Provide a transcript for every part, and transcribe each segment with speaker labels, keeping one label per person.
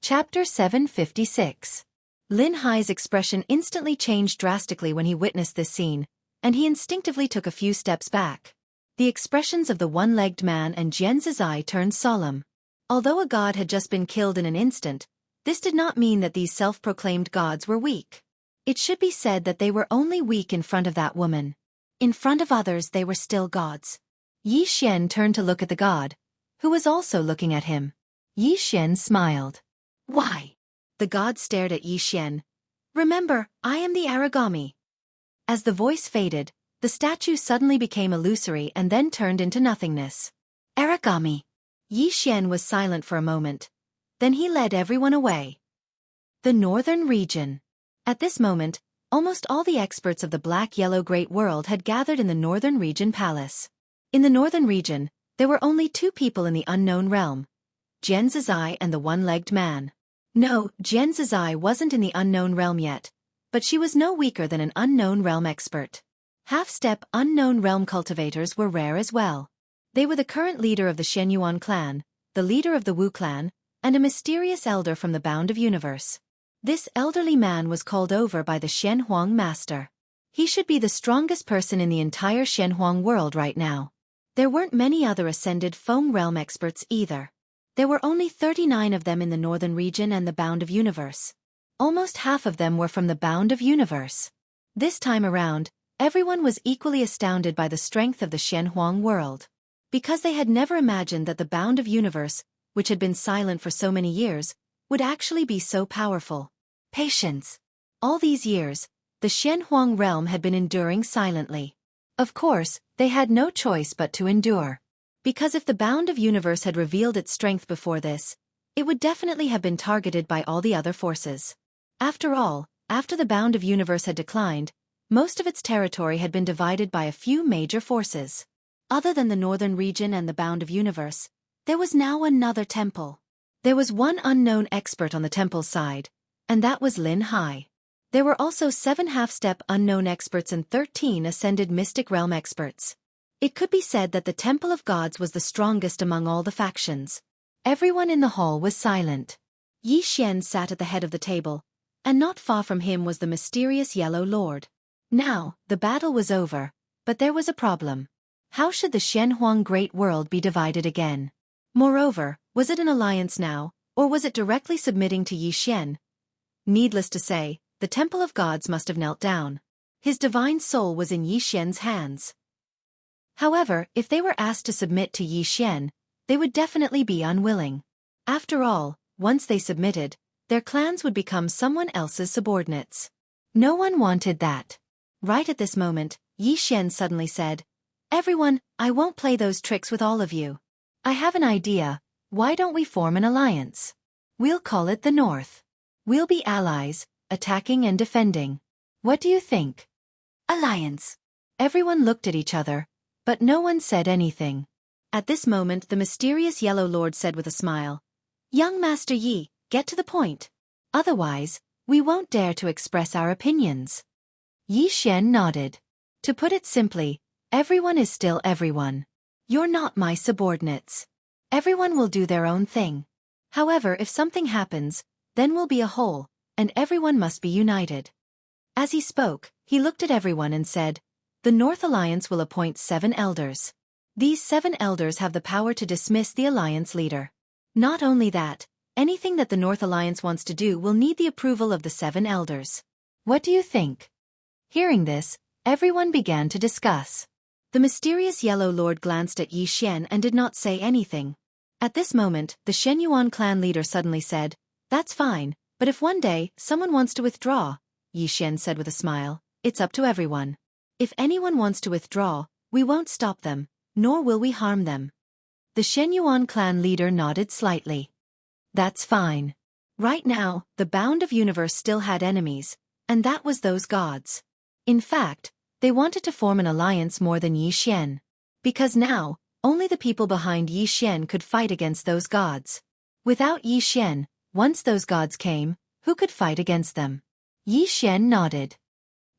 Speaker 1: Chapter 756. Lin Hai's expression instantly changed drastically when he witnessed this scene, and he instinctively took a few steps back. The expressions of the one-legged man and Jian Zizai turned solemn. Although a god had just been killed in an instant, this did not mean that these self-proclaimed gods were weak. It should be said that they were only weak in front of that woman. In front of others they were still gods. Yi Xian turned to look at the god, who was also looking at him. Yi Xian smiled. Why? The god stared at Yi Xian. Remember, I am the origami. As the voice faded, the statue suddenly became illusory and then turned into nothingness. Origami. Yi Xian was silent for a moment. Then he led everyone away. The northern region. At this moment, almost all the experts of the black-yellow great world had gathered in the northern region palace. In the northern region, there were only two people in the unknown realm. Jian Zizai and the one-legged man. No, Jian Zizai wasn't in the unknown realm yet, but she was no weaker than an unknown realm expert. Half-step unknown realm cultivators were rare as well. They were the current leader of the Shenyuan clan, the leader of the Wu clan, and a mysterious elder from the Bound of Universe. This elderly man was called over by the Shenhuang master. He should be the strongest person in the entire Shenhuang world right now. There weren't many other ascended Feng realm experts either. There were only 39 of them in the northern region and the Bound of Universe. Almost half of them were from the Bound of Universe. This time around, everyone was equally astounded by the strength of the Shenhuang world. Because they had never imagined that the Bound of Universe, which had been silent for so many years, would actually be so powerful. Patience. All these years, the Shenhuang realm had been enduring silently. Of course, they had no choice but to endure. Because if the Bound of Universe had revealed its strength before this, it would definitely have been targeted by all the other forces. After all, after the Bound of Universe had declined, most of its territory had been divided by a few major forces. Other than the northern region and the Bound of Universe, there was now another temple. There was one unknown expert on the temple's side, and that was Lin Hai. There were also 7 half-step unknown experts and 13 ascended mystic realm experts. It could be said that the Temple of Gods was the strongest among all the factions. Everyone in the hall was silent. Yi Xian sat at the head of the table, and not far from him was the mysterious Yellow Lord. Now, the battle was over, but there was a problem. How should the Shenhuang Great World be divided again? Moreover, was it an alliance now, or was it directly submitting to Yi Xian? Needless to say, the Temple of Gods must have knelt down. His divine soul was in Yi Xian's hands. However, if they were asked to submit to Yi Xian, they would definitely be unwilling. After all, once they submitted, their clans would become someone else's subordinates. No one wanted that. Right at this moment, Yi Xian suddenly said, "Everyone, I won't play those tricks with all of you. I have an idea. Why don't we form an alliance? We'll call it the North. We'll be allies, attacking and defending. What do you think?" Alliance. Everyone looked at each other, but no one said anything. At this moment the mysterious Yellow Lord said with a smile, "Young Master Yi, get to the point. Otherwise, we won't dare to express our opinions." Yi Xian nodded. To put it simply, everyone is still everyone. You're not my subordinates. Everyone will do their own thing. However, if something happens, then we'll be a whole, and everyone must be united. As he spoke, he looked at everyone and said, "The North Alliance will appoint 7 elders. These 7 elders have the power to dismiss the alliance leader. Not only that, anything that the North Alliance wants to do will need the approval of the 7 elders. What do you think?" Hearing this, everyone began to discuss. The mysterious Yellow Lord glanced at Yi Xian and did not say anything. At this moment, the Shenyuan clan leader suddenly said, "That's fine, but if one day someone wants to withdraw," Yi Xian said with a smile, "it's up to everyone. If anyone wants to withdraw, we won't stop them, nor will we harm them." The Shenyuan clan leader nodded slightly. That's fine. Right now, the Bound of Universe still had enemies, and that was those gods. In fact, they wanted to form an alliance more than Yi Xian. Because now, only the people behind Yi Xian could fight against those gods. Without Yi Xian, once those gods came, who could fight against them? Yi Xian nodded.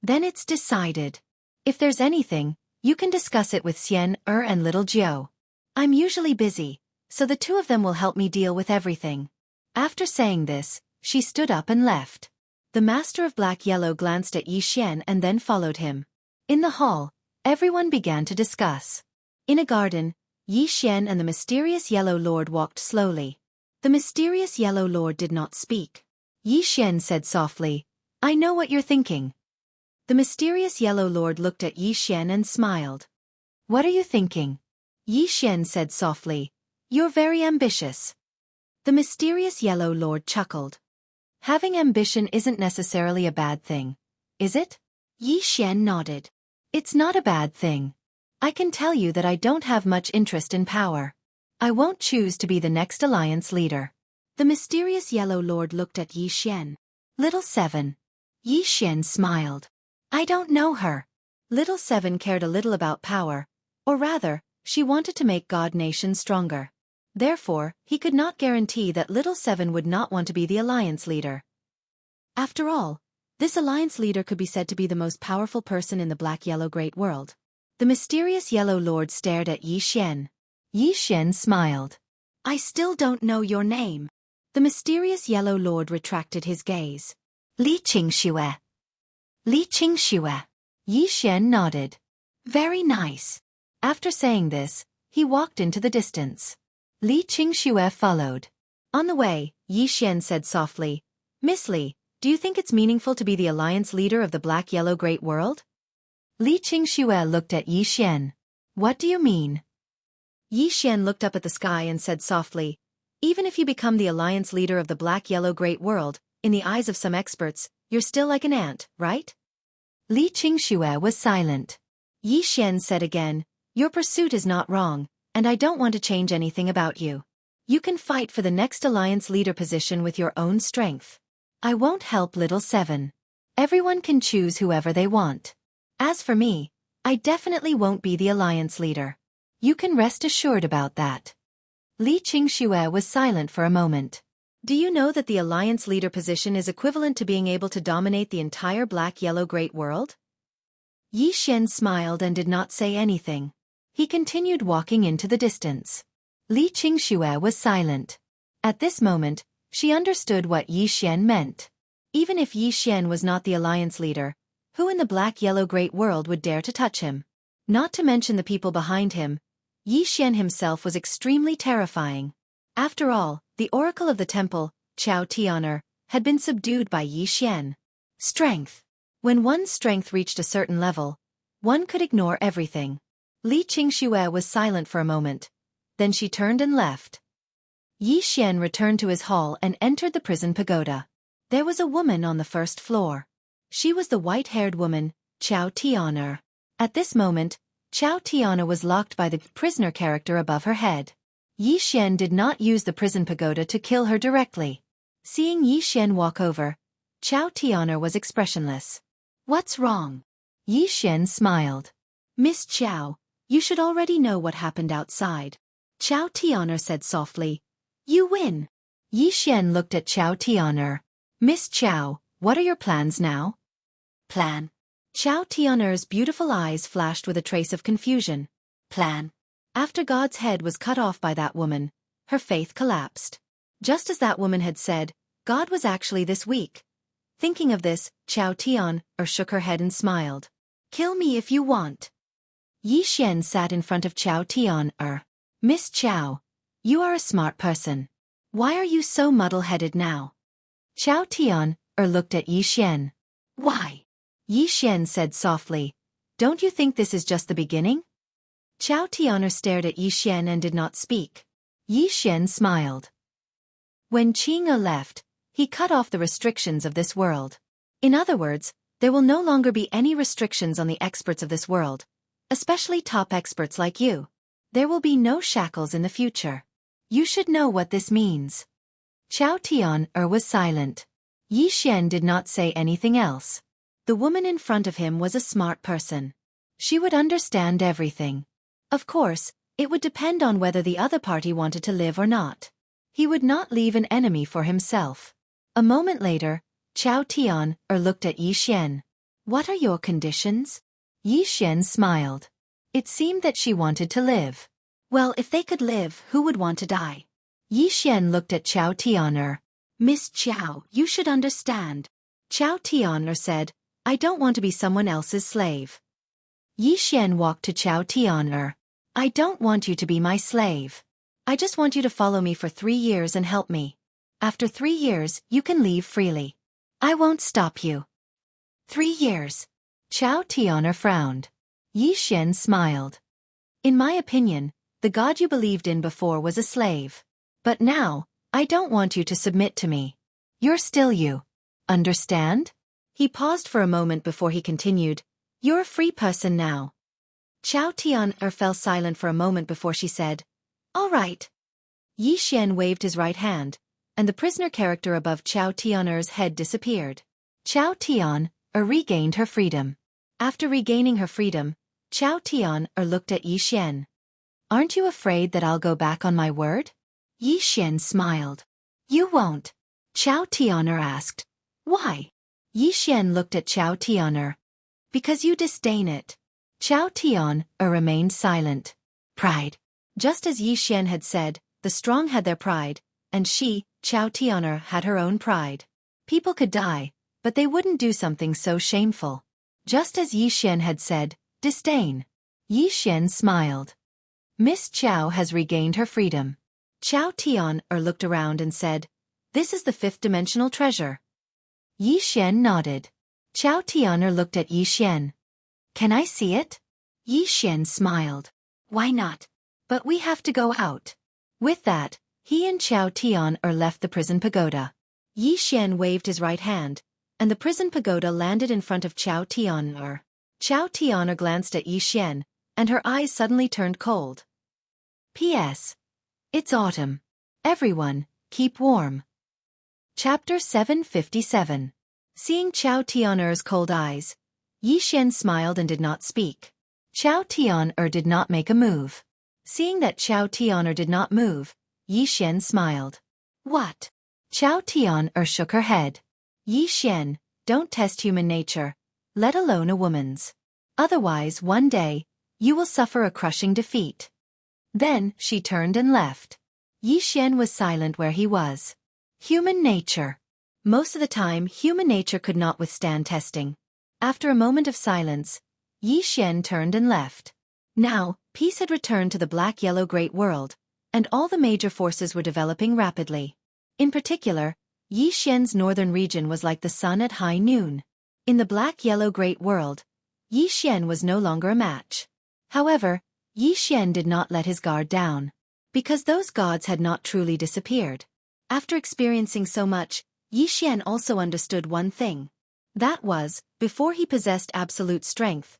Speaker 1: Then it's decided. If there's anything, you can discuss it with Xian and Little Jiao. I'm usually busy, so the two of them will help me deal with everything. After saying this, she stood up and left. The master of black-yellow glanced at Yi Xian and then followed him. In the hall, everyone began to discuss. In a garden, Yi Xian and the mysterious Yellow Lord walked slowly. The mysterious Yellow Lord did not speak. Yi Xian said softly, "I know what you're thinking." The mysterious Yellow Lord looked at Yi Xian and smiled. "What are you thinking?" Yi Xian said softly, "You're very ambitious." The mysterious Yellow Lord chuckled. "Having ambition isn't necessarily a bad thing, is it?" Yi Xian nodded. "It's not a bad thing. I can tell you that I don't have much interest in power. I won't choose to be the next alliance leader." The mysterious Yellow Lord looked at Yi Xian. "Little Seven." Yi Xian smiled. "I don't know her." Little Seven cared a little about power, or rather, she wanted to make God Nation stronger. Therefore, he could not guarantee that Little Seven would not want to be the alliance leader. After all, this alliance leader could be said to be the most powerful person in the black-yellow great world. The mysterious Yellow Lord stared at Yi Xian. Yi Xian smiled. "I still don't know your name." The mysterious Yellow Lord retracted his gaze. "Li Qingxue." "Li Qingxue." Yi Xian nodded. "Very nice." After saying this, he walked into the distance. Li Qingxue followed. On the way, Yi Xian said softly, "Miss Li, do you think it's meaningful to be the alliance leader of the black-yellow great world?" Li Qingxue looked at Yi Xian. "What do you mean?" Yi Xian looked up at the sky and said softly, "Even if you become the alliance leader of the black-yellow great world, in the eyes of some experts, you're still like an ant, right?" Li Qingxue was silent. Yi Xian said again, "Your pursuit is not wrong, and I don't want to change anything about you. You can fight for the next alliance leader position with your own strength. I won't help Little Seven. Everyone can choose whoever they want. As for me, I definitely won't be the alliance leader. You can rest assured about that." Li Qingxue was silent for a moment. "Do you know that the alliance leader position is equivalent to being able to dominate the entire black-yellow great world?" Yi Xian smiled and did not say anything. He continued walking into the distance. Li Qingxue was silent. At this moment, she understood what Yi Xian meant. Even if Yi Xian was not the alliance leader, who in the black-yellow great world would dare to touch him? Not to mention the people behind him, Yi Xian himself was extremely terrifying. After all, the oracle of the temple, Chao Tian'er, had been subdued by Yi Xian. Strength. When one's strength reached a certain level, one could ignore everything. Li Qingxue was silent for a moment. Then she turned and left. Yi Xian returned to his hall and entered the prison pagoda. There was a woman on the first floor. She was the white-haired woman, Chao Tian'er. At this moment, Chao Tian'er was locked by the prisoner character above her head. Yi Xian did not use the prison pagoda to kill her directly. Seeing Yi Xian walk over, Chao Tian'er was expressionless. "What's wrong?" Yi Xian smiled. "Miss Chao, you should already know what happened outside." Chao Tian'er said softly, "You win." Yi Xian looked at Chao Tian'er. "Miss Chao, what are your plans now?" "Plan." Chao Tian'er's beautiful eyes flashed with a trace of confusion. "Plan." After God's head was cut off by that woman, her faith collapsed. Just as that woman had said, God was actually this weak. Thinking of this, Chao Tian'er shook her head and smiled. "Kill me if you want." Yi Xian sat in front of Chao Tian'er. "Miss Chao, you are a smart person. Why are you so muddle-headed now?" Chao Tian'er looked at Yi Xian. "Why?" Yi Xian said softly, "Don't you think this is just the beginning?" Chao Tian'er stared at Yi Xian and did not speak. Yi Xian smiled. When Qing'e left, he cut off the restrictions of this world. In other words, there will no longer be any restrictions on the experts of this world, especially top experts like you. There will be no shackles in the future. You should know what this means. Chao Tian'er was silent. Yi Xian did not say anything else. The woman in front of him was a smart person. She would understand everything. Of course, it would depend on whether the other party wanted to live or not. He would not leave an enemy for himself. A moment later, Chao Tian'er looked at Yi Xian. "What are your conditions?" Yi Xian smiled. It seemed that she wanted to live. Well, if they could live, who would want to die? Yi Xian looked at Chao Tian'er. Miss Qiao, you should understand. Qiao Tian'er said, I don't want to be someone else's slave. Yi Xian walked to Qiao Tian'er. I don't want you to be my slave. I just want you to follow me for 3 years and help me. After 3 years, you can leave freely. I won't stop you. 3 years. Qiao Tian'er frowned. Yi Xian smiled. In my opinion, the god you believed in before was a slave. But now, I don't want you to submit to me. You're still you. Understand? He paused for a moment before he continued, You're a free person now. Qiao Tian'er fell silent for a moment before she said, All right. Yi Xian waved his right hand, and the prisoner character above Qiao Tian'er's head disappeared. Qiao Tian'er regained her freedom. After regaining her freedom, Qiao Tian'er looked at Yi Xian. Aren't you afraid that I'll go back on my word? Yi Xian smiled. You won't. Qiao Tian'er asked. Why? Yi Xian looked at Qiao Tian'er. Because you disdain it. Qiao Tian'er remained silent. Pride. Just as Yi Xian had said, the strong had their pride, and she, Qiao Tian'er, had her own pride. People could die, but they wouldn't do something so shameful. Just as Yi Xian had said, disdain. Yi Xian smiled. Miss Qiao has regained her freedom. Qiao Tian'er looked around and said, This is the 5th-dimensional treasure. Yi Xian nodded. Qiao Tian'er looked at Yi Xian. Can I see it? Yi Xian smiled. Why not? But we have to go out. With that, he and Qiao Tian'er left the prison pagoda. Yi Xian waved his right hand, and the prison pagoda landed in front of Qiao Tian'er. Qiao Tian'er glanced at Yi Xian, and her eyes suddenly turned cold. P.S. It's autumn. Everyone, keep warm. Chapter 757. Seeing Qiao Tian'er's cold eyes, Yi Xian smiled and did not speak. Qiao Tian'er did not make a move. Seeing that Qiao Tian'er did not move, Yi Xian smiled. What? Qiao Tian'er shook her head. Yi Xian, don't test human nature, let alone a woman's. Otherwise, one day, you will suffer a crushing defeat. Then, she turned and left. Yi Xian was silent where he was. Human nature. Most of the time, human nature could not withstand testing. After a moment of silence, Yi Xian turned and left. Now, peace had returned to the black-yellow great world, and all the major forces were developing rapidly. In particular, Yi Xian's northern region was like the sun at high noon. In the black-yellow great world, Yi Xian was no longer a match. However, Yi Xian did not let his guard down. Because those gods had not truly disappeared. After experiencing so much, Yi Xian also understood one thing. That was, before he possessed absolute strength,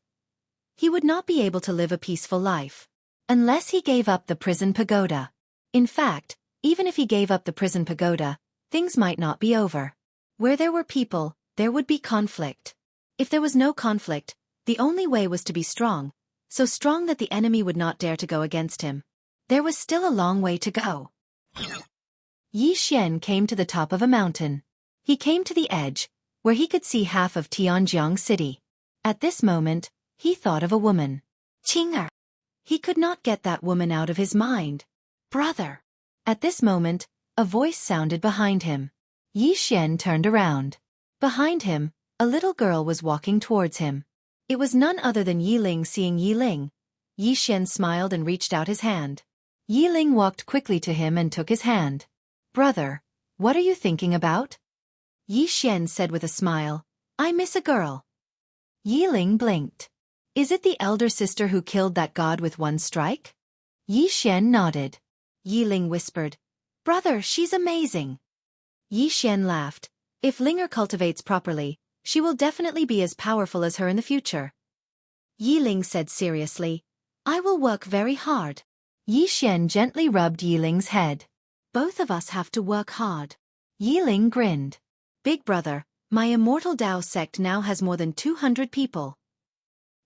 Speaker 1: he would not be able to live a peaceful life. Unless he gave up the prison pagoda. In fact, even if he gave up the prison pagoda, things might not be over. Where there were people, there would be conflict. If there was no conflict, the only way was to be strong, so strong that the enemy would not dare to go against him. There was still a long way to go. Yi Xian came to the top of a mountain. He came to the edge, where he could see half of Tianjiang city. At this moment, he thought of a woman. Qing'er. He could not get that woman out of his mind. Brother. At this moment, a voice sounded behind him. Yi Xian turned around. Behind him, a little girl was walking towards him. It was none other than Yi Ling. Seeing Yi Ling, Yi Xian smiled and reached out his hand. Yi Ling walked quickly to him and took his hand. Brother, what are you thinking about? Yi Xian said with a smile, I miss a girl. Yi Ling blinked. Is it the elder sister who killed that god with one strike? Yi Xian nodded. Yi Ling whispered, Brother, she's amazing. Yi Xian laughed. If Linger cultivates properly, she will definitely be as powerful as her in the future. Yi Ling said seriously, I will work very hard. Yi Xian gently rubbed Yi Ling's head. Both of us have to work hard. Yi Ling grinned. Big brother, my immortal Dao sect now has more than 200 people.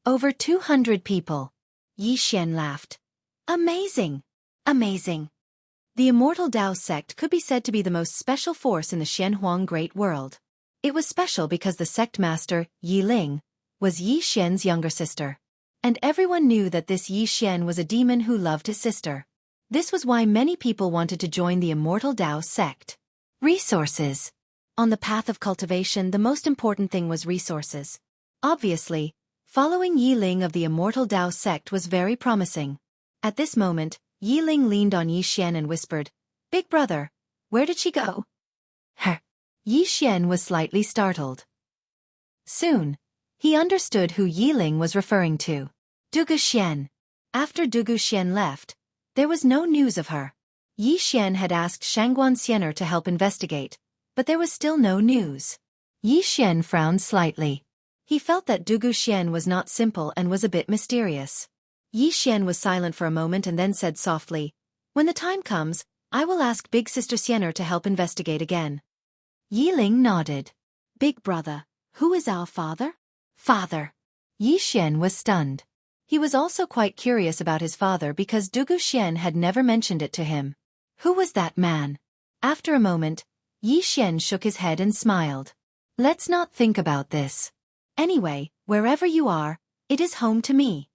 Speaker 1: Over 200 people. Yi Xian laughed. Amazing. Amazing. The immortal Dao sect could be said to be the most special force in the Xianhuang Great World. It was special because the sect master, Yi Ling, was Yi Xian's younger sister. And everyone knew that this Yi Xian was a demon who loved his sister. This was why many people wanted to join the immortal Dao sect. Resources. On the path of cultivation, the most important thing was resources. Obviously, following Yi Ling of the immortal Tao sect was very promising. At this moment, Yi Ling leaned on Yi Xian and whispered, "Big brother, where did she go?" Her. Yi Xian was slightly startled. Soon, he understood who Yi Ling was referring to. Dugu Xian. After Dugu Xian left, there was no news of her. Yi Xian had asked Shangguan Xianer to help investigate, but there was still no news. Yi Xian frowned slightly. He felt that Dugu Xian was not simple and was a bit mysterious. Yi Xian was silent for a moment and then said softly, "When the time comes, I will ask Big Sister Xianer to help investigate again." Yi Ling nodded. "Big brother, who is our father?" "Father." Yi Xian was stunned. He was also quite curious about his father because Dugu Xian had never mentioned it to him. Who was that man? After a moment, Yi Xian shook his head and smiled. "Let's not think about this. Anyway, wherever you are, it is home to me."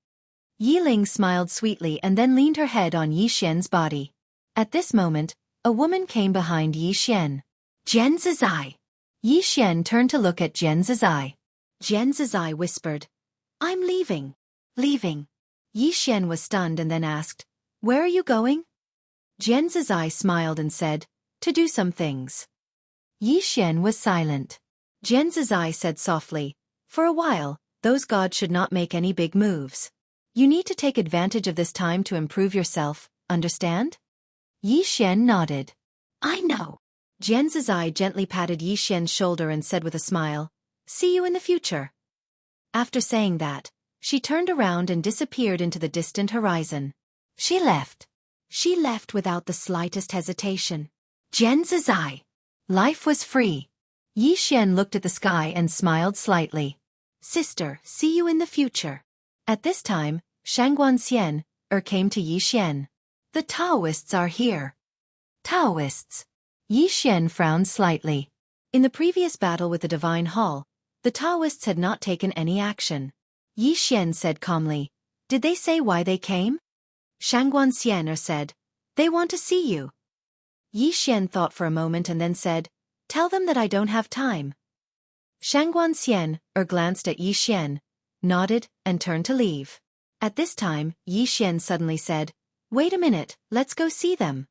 Speaker 1: Yi Ling smiled sweetly and then leaned her head on Yi Xian's body. At this moment, a woman came behind Yi Xian. "Jian Zizai." Yi Xian turned to look at Jian Zizai. Jian Zizai whispered, "I'm leaving." "Leaving?" Yi Xian was stunned and then asked, "Where are you going?" Jian Zizai smiled and said, "To do some things." Yi Xian was silent. Jian Zizai said softly, "For a while, those gods should not make any big moves. You need to take advantage of this time to improve yourself, understand?" Yi Xian nodded. "I know." Jian Zizai gently patted Yi Xian's shoulder and said with a smile, "See you in the future." After saying that, she turned around and disappeared into the distant horizon. She left. She left without the slightest hesitation. Jian Zizai. Life was free. Yi Xian looked at the sky and smiled slightly. "Sister, see you in the future." At this time, Shangguan Xian came to Yi Xian. "The Taoists are here." Taoists. Yi Xian frowned slightly. In the previous battle with the Divine Hall, the Taoists had not taken any action. Yi Xian said calmly, "Did they say why they came?" Shangguan Xian said, "They want to see you." Yi Xian thought for a moment and then said, "Tell them that I don't have time." Shangguan Xian glanced at Yi Xian, nodded, and turned to leave. At this time, Yi Xian suddenly said, "Wait a minute, let's go see them."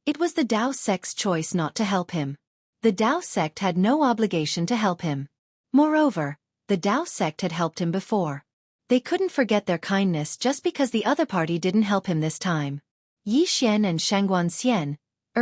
Speaker 1: It was the Tao sect's choice not to help him. The Tao sect had no obligation to help him. Moreover, the Tao sect had helped him before. They couldn't forget their kindness just because the other party didn't help him this time. Yi Xian and Shangguan Xian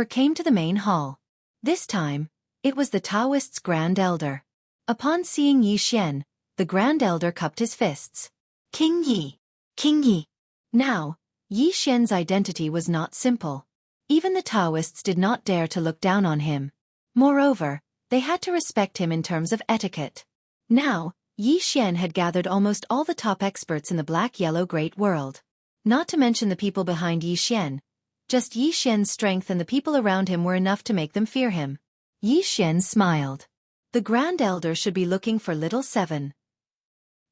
Speaker 1: came to the main hall. This time, it was the Taoists' Grand Elder. Upon seeing Yi Xian, the Grand Elder cupped his fists. "King Yi! King Yi!" Now, Yi Xian's identity was not simple. Even the Taoists did not dare to look down on him. Moreover, they had to respect him in terms of etiquette. Now, Yi Xian had gathered almost all the top experts in the black-yellow great world. Not to mention the people behind Yi Xian. Just Yi Xian's strength and the people around him were enough to make them fear him. Yi Xian smiled. The Grand Elder should be looking for Little Seven.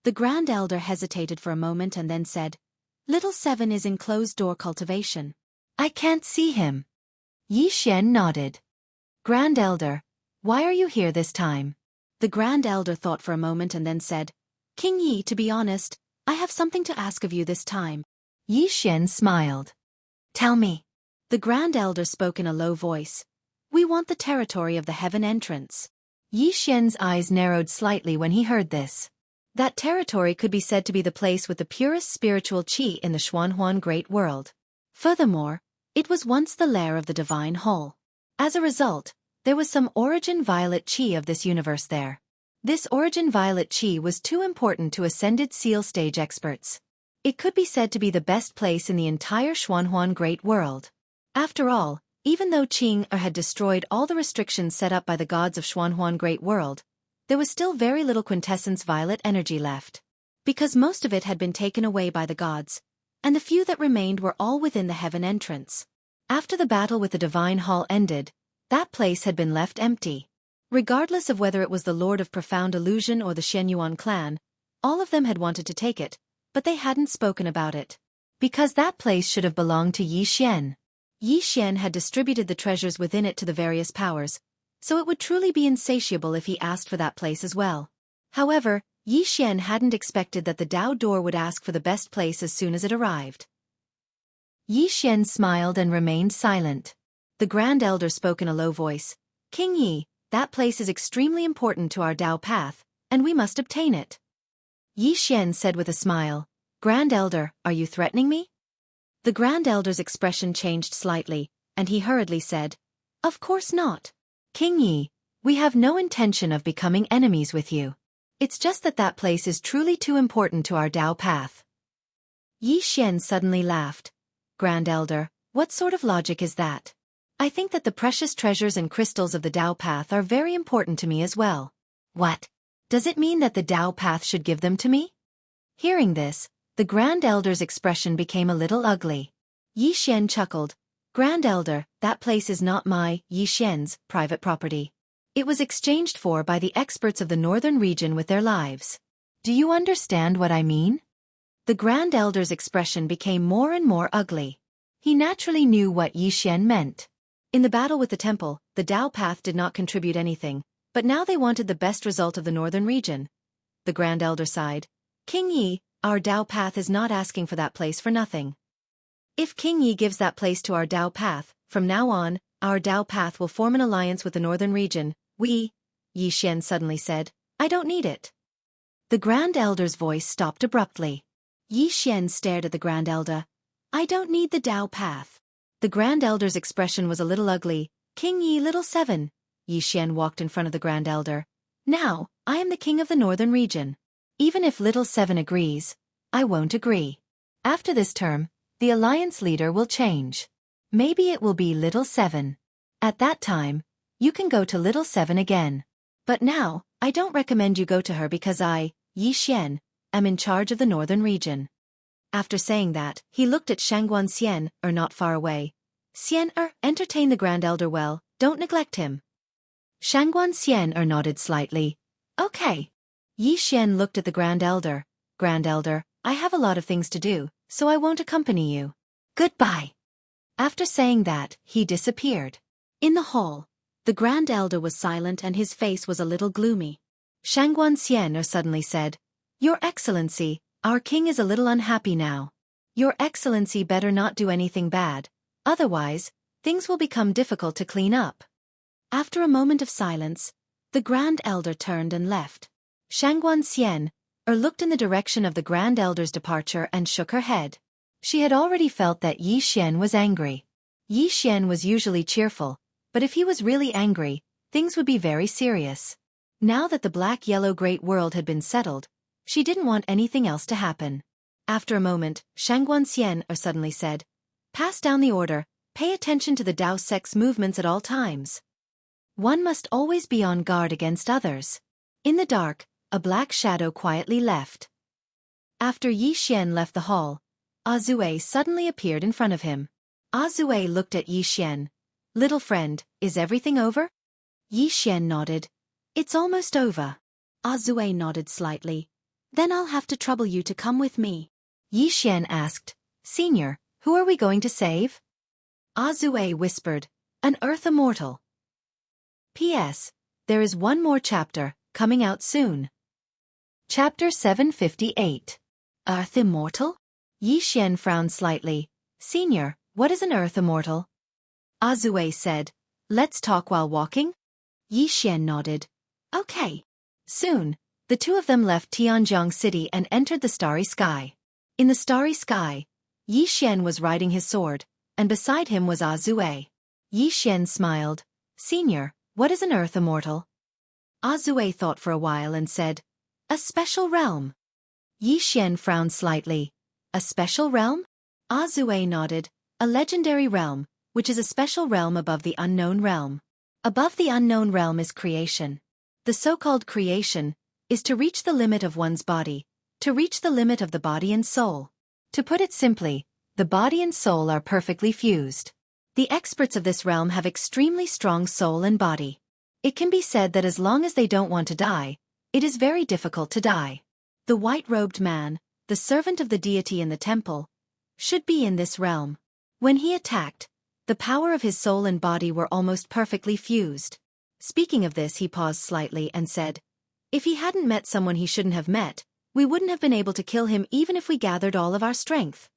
Speaker 1: The Grand Elder hesitated for a moment and then said, "Little Seven is in closed-door cultivation. I can't see him." Yi Xian nodded. "Grand Elder, why are you here this time?" The Grand Elder thought for a moment and then said, "King Yi, to be honest, I have something to ask of you this time." Yi Xian smiled. "Tell me." The Grand Elder spoke in a low voice. "We want the territory of the Heaven Entrance." Yi Xian's eyes narrowed slightly when he heard this. That territory could be said to be the place with the purest spiritual qi in the Xuanhuan Great World. Furthermore, it was once the lair of the Divine Hall. As a result, there was some origin violet qi of this universe there. This origin violet qi was too important to ascended seal stage experts. It could be said to be the best place in the entire Xuanhuan Great World. After all, even though Qing had destroyed all the restrictions set up by the gods of Xuanhuan Great World, there was still very little quintessence violet energy left. Because most of it had been taken away by the gods, and the few that remained were all within the Heaven Entrance. After the battle with the Divine Hall ended, that place had been left empty. Regardless of whether it was the Lord of Profound Illusion or the Shenyuan clan, all of them had wanted to take it, but they hadn't spoken about it. Because that place should have belonged to Yi Xian. Yi Xian had distributed the treasures within it to the various powers, so it would truly be insatiable if he asked for that place as well. However, Yi Xian hadn't expected that the Dao door would ask for the best place as soon as it arrived. Yi Xian smiled and remained silent. The Grand Elder spoke in a low voice. King Yi, that place is extremely important to our Dao path, and we must obtain it. Yi Xian said with a smile, Grand Elder, are you threatening me? The Grand Elder's expression changed slightly, and he hurriedly said, Of course not. King Yi, we have no intention of becoming enemies with you. It's just that that place is truly too important to our Dao path. Yi Xian suddenly laughed. Grand Elder, what sort of logic is that? I think that the precious treasures and crystals of the Dao path are very important to me as well. What? Does it mean that the Dao path should give them to me? Hearing this, the Grand Elder's expression became a little ugly. Yi Xian chuckled. Grand Elder, that place is not my, Yi Xian's, private property. It was exchanged for by the experts of the northern region with their lives. Do you understand what I mean? The Grand Elder's expression became more and more ugly. He naturally knew what Yi Xian meant. In the battle with the temple, the Dao path did not contribute anything, but now they wanted the best result of the northern region. The Grand Elder sighed. King Yi, our Dao path is not asking for that place for nothing. If King Yi gives that place to our Dao path, from now on, our Dao path will form an alliance with the northern region. Yi Xian suddenly said, I don't need it. The Grand Elder's voice stopped abruptly. Yi Xian stared at the Grand Elder. I don't need the Dao path. The Grand Elder's expression was a little ugly. King Yi Little 7. Yi Xian walked in front of the Grand Elder. Now, I am the king of the northern region. Even if Little 7 agrees, I won't agree. After this term, the alliance leader will change. Maybe it will be Little 7. At that time, you can go to Little 7 again. But now, I don't recommend you go to her because I, Yi Xian, am in charge of the northern region. After saying that, he looked at Shangguan Xian, not far away. Xian, entertain the Grand Elder well, don't neglect him. Shangguan Xian nodded slightly. Okay. Yi Xian looked at the Grand Elder. Grand Elder, I have a lot of things to do, so I won't accompany you. Goodbye. After saying that, he disappeared. In the hall, the Grand Elder was silent and his face was a little gloomy. Shangguan Xian suddenly said, Your Excellency, our king is a little unhappy now. Your Excellency better not do anything bad, otherwise, things will become difficult to clean up. After a moment of silence, the Grand Elder turned and left. Shangguan Xian looked in the direction of the Grand Elder's departure and shook her head. She had already felt that Yi Xian was angry. Yi Xian was usually cheerful, but if he was really angry, things would be very serious. Now that the black-yellow great world had been settled, she didn't want anything else to happen. After a moment, Shangguan Xian suddenly said, Pass down the order, pay attention to the Dao sect's movements at all times. One must always be on guard against others. In the dark, a black shadow quietly left. After Yi Xian left the hall, Azue suddenly appeared in front of him. Azue looked at Yi Xian. Little friend, is everything over? Yi Xian nodded. It's almost over. Azue nodded slightly. Then I'll have to trouble you to come with me. Yi Xian asked, Senior, who are we going to save? Azue whispered, An Earth Immortal. P.S. There is one more chapter, coming out soon. Chapter 758. Earth Immortal? Yi Xian frowned slightly. Senior, what is an Earth Immortal? Azue said, Let's talk while walking? Yi Xian nodded. Okay. Soon, the two of them left Tianjiang City and entered the starry sky. In the starry sky, Yi Xian was riding his sword, and beside him was Azue. Yi Xian smiled. Senior, what is an Earth Immortal? Azue thought for a while and said, A special realm. Yi Xian frowned slightly. A special realm? Azue nodded. A legendary realm, which is a special realm above the unknown realm. Above the unknown realm is creation. The so-called creation is to reach the limit of one's body, to reach the limit of the body and soul. To put it simply, the body and soul are perfectly fused. The experts of this realm have extremely strong soul and body. It can be said that as long as they don't want to die, it is very difficult to die. The white-robed man, the servant of the deity in the temple, should be in this realm. When he attacked, The power of his soul and body were almost perfectly fused. Speaking of this, he paused slightly and said, "If he hadn't met someone he shouldn't have met, we wouldn't have been able to kill him even if we gathered all of our strength."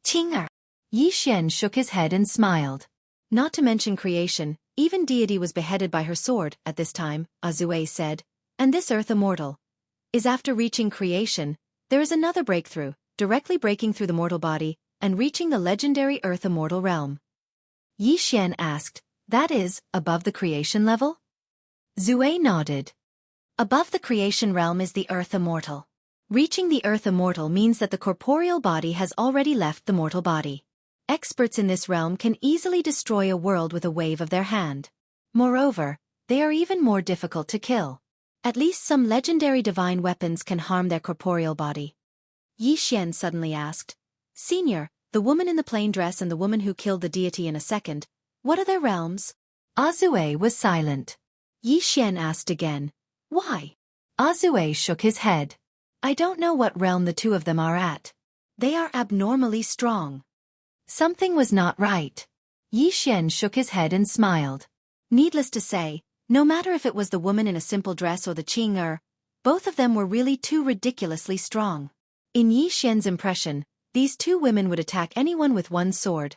Speaker 1: Qing'er. Yi Xian shook his head and smiled. Not to mention creation, even deity was beheaded by her sword at this time, Xueqi said, and this earth immortal is after reaching creation, there is another breakthrough, directly breaking through the mortal body and reaching the legendary earth immortal realm. Yi Xian asked, "That is, above the creation level?" Xueqi nodded. Above the creation realm is the earth immortal. Reaching the earth immortal means that the corporeal body has already left the mortal body. Experts in this realm can easily destroy a world with a wave of their hand. Moreover, they are even more difficult to kill. At least some legendary divine weapons can harm their corporeal body. Yi Xian suddenly asked, "Senior, the woman in the plain dress and the woman who killed the deity in a second, what are their realms?" Xueqi was silent. Yi Xian asked again, "Why?" Xueqi shook his head. "I don't know what realm the two of them are at. They are abnormally strong." Something was not right. Yi Xian shook his head and smiled. Needless to say, no matter if it was the woman in a simple dress or the Qing'er, both of them were really too ridiculously strong. In Yi Xian's impression, these two women would attack anyone with one sword,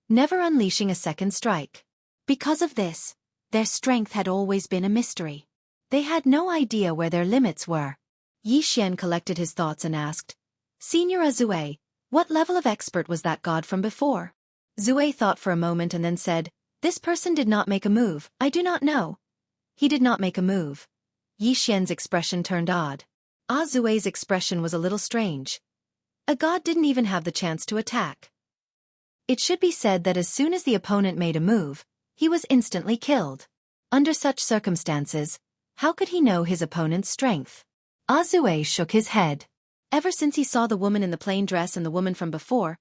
Speaker 1: never unleashing a second strike. Because of this, their strength had always been a mystery. They had no idea where their limits were. Yi Xian collected his thoughts and asked, "Senior Xueqi, what level of expert was that god from before?" Xueqi thought for a moment and then said, "This person did not make a move, I do not know." He did not make a move. Yi Xian's expression turned odd. Xueqi's expression was a little strange. A god didn't even have the chance to attack. It should be said that as soon as the opponent made a move, he was instantly killed. Under such circumstances, how could he know his opponent's strength? Xueqi shook his head. Ever since he saw the woman in the plain dress and the woman from before,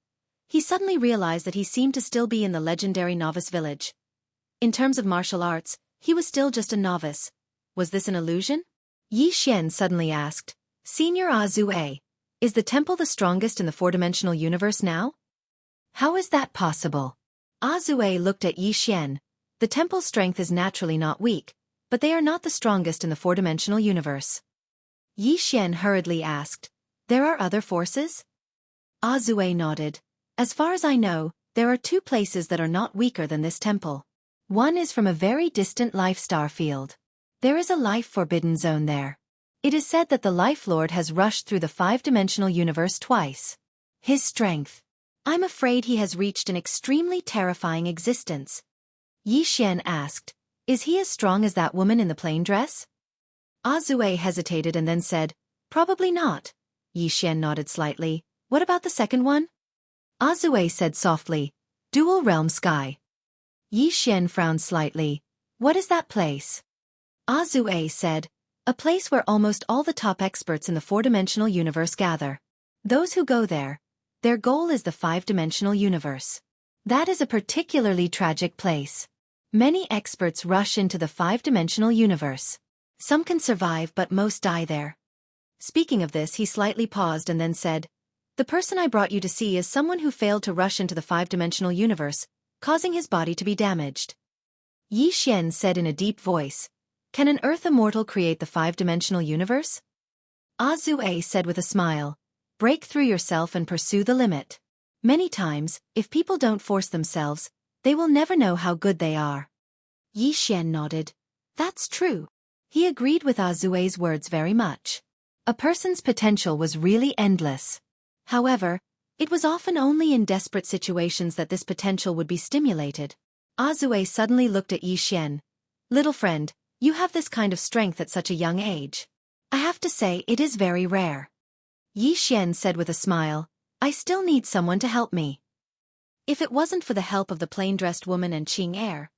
Speaker 1: he suddenly realized that he seemed to still be in the legendary novice village. In terms of martial arts, he was still just a novice. Was this an illusion? Yi Xian suddenly asked, "Senior Xueqi, is the temple the strongest in the four-dimensional universe now?" "How is that possible?" Xueqi looked at Yi Xian. "The temple's strength is naturally not weak, but they are not the strongest in the four-dimensional universe." Yi Xian hurriedly asked, "There are other forces?" Xueqi nodded. "As far as I know, there are two places that are not weaker than this temple. One is from a very distant life star field. There is a life forbidden zone there. It is said that the Life Lord has rushed through the five-dimensional universe twice. His strength. I'm afraid he has reached an extremely terrifying existence." Yi Xian asked, "Is he as strong as that woman in the plain dress?" Xueqi hesitated and then said, "Probably not." Yi Xian nodded slightly. "What about the second one?" Xueqi said softly, "Dual Realm Sky." Yi Xian frowned slightly. "What is that place?" Xueqi said, "A place where almost all the top experts in the four-dimensional universe gather. Those who go there, their goal is the five-dimensional universe. That is a particularly tragic place. Many experts rush into the five-dimensional universe. Some can survive but most die there." Speaking of this, he slightly paused and then said, "The person I brought you to see is someone who failed to rush into the five-dimensional universe, causing his body to be damaged." Yi Xian said in a deep voice, "Can an earth immortal create the five-dimensional universe?" Xueqi said with a smile, "Break through yourself and pursue the limit. Many times, if people don't force themselves, they will never know how good they are." Yi Xian nodded. That's true. He agreed with Xueqi's words very much. A person's potential was really endless. However, it was often only in desperate situations that this potential would be stimulated. Xueqi suddenly looked at Yi Xian. "Little friend, you have this kind of strength at such a young age. I have to say it is very rare." Yi Xian said with a smile, "I still need someone to help me." If it wasn't for the help of the plain-dressed woman and Qing'er,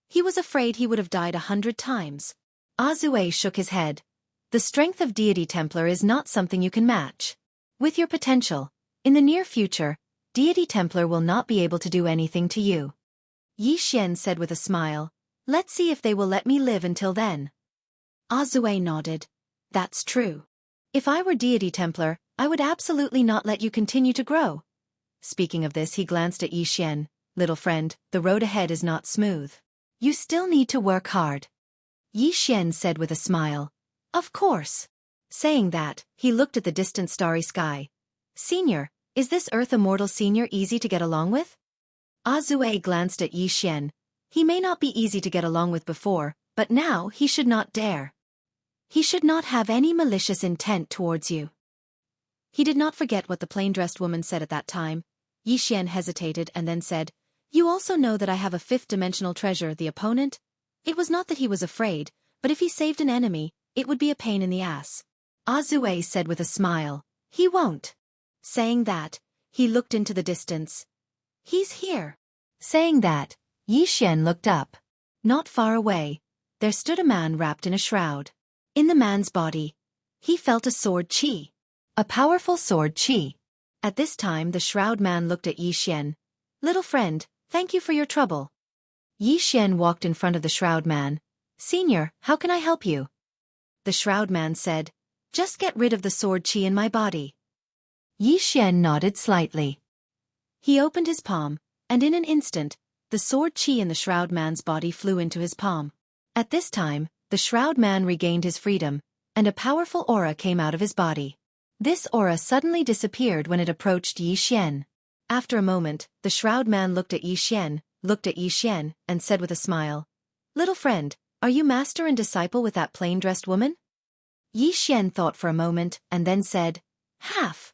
Speaker 1: he was afraid he would have died 100 times. Xueqi shook his head. "The strength of Deity Templar is not something you can match. With your potential, in the near future, Deity Templar will not be able to do anything to you." Yi Xian said with a smile, "Let's see if they will let me live until then." Xueqi nodded. "That's true. If I were Deity Templar, I would absolutely not let you continue to grow." Speaking of this, he glanced at Yi Xian. little friend, the road ahead is not smooth. You still need to work hard. Yi Xian said with a smile. Of course. Saying that, he looked at the distant starry sky. Senior, is this Earth Immortal Senior easy to get along with? Xueqi glanced at Yi Xian. He may not be easy to get along with before, but now he should not dare. He should not have any malicious intent towards you. He did not forget what the plain-dressed woman said at that time. Yi Xian hesitated and then said, You also know that I have a fifth-dimensional treasure, the opponent? It was not that he was afraid, but if he saved an enemy, it would be a pain in the ass. Xueqi said with a smile, He won't. Saying that, he looked into the distance. He's here. Saying that, Yi Xian looked up. Not far away, there stood a man wrapped in a shroud. In the man's body, he felt a sword qi. A powerful sword qi. At this time the shroud man looked at Yi Xian. Little friend, thank you for your trouble. Yi Xian walked in front of the shroud man. Senior, how can I help you? The shroud man said, Just get rid of the sword qi in my body. Yi Xian nodded slightly. He opened his palm, and in an instant, the sword qi in the shroud man's body flew into his palm. At this time, the shroud man regained his freedom, and a powerful aura came out of his body. This aura suddenly disappeared when it approached Yi Xian. After a moment, the shroud man looked at Yi Xian, and said with a smile, Little friend, are you master and disciple with that plain-dressed woman? Yi Xian thought for a moment, and then said, Half.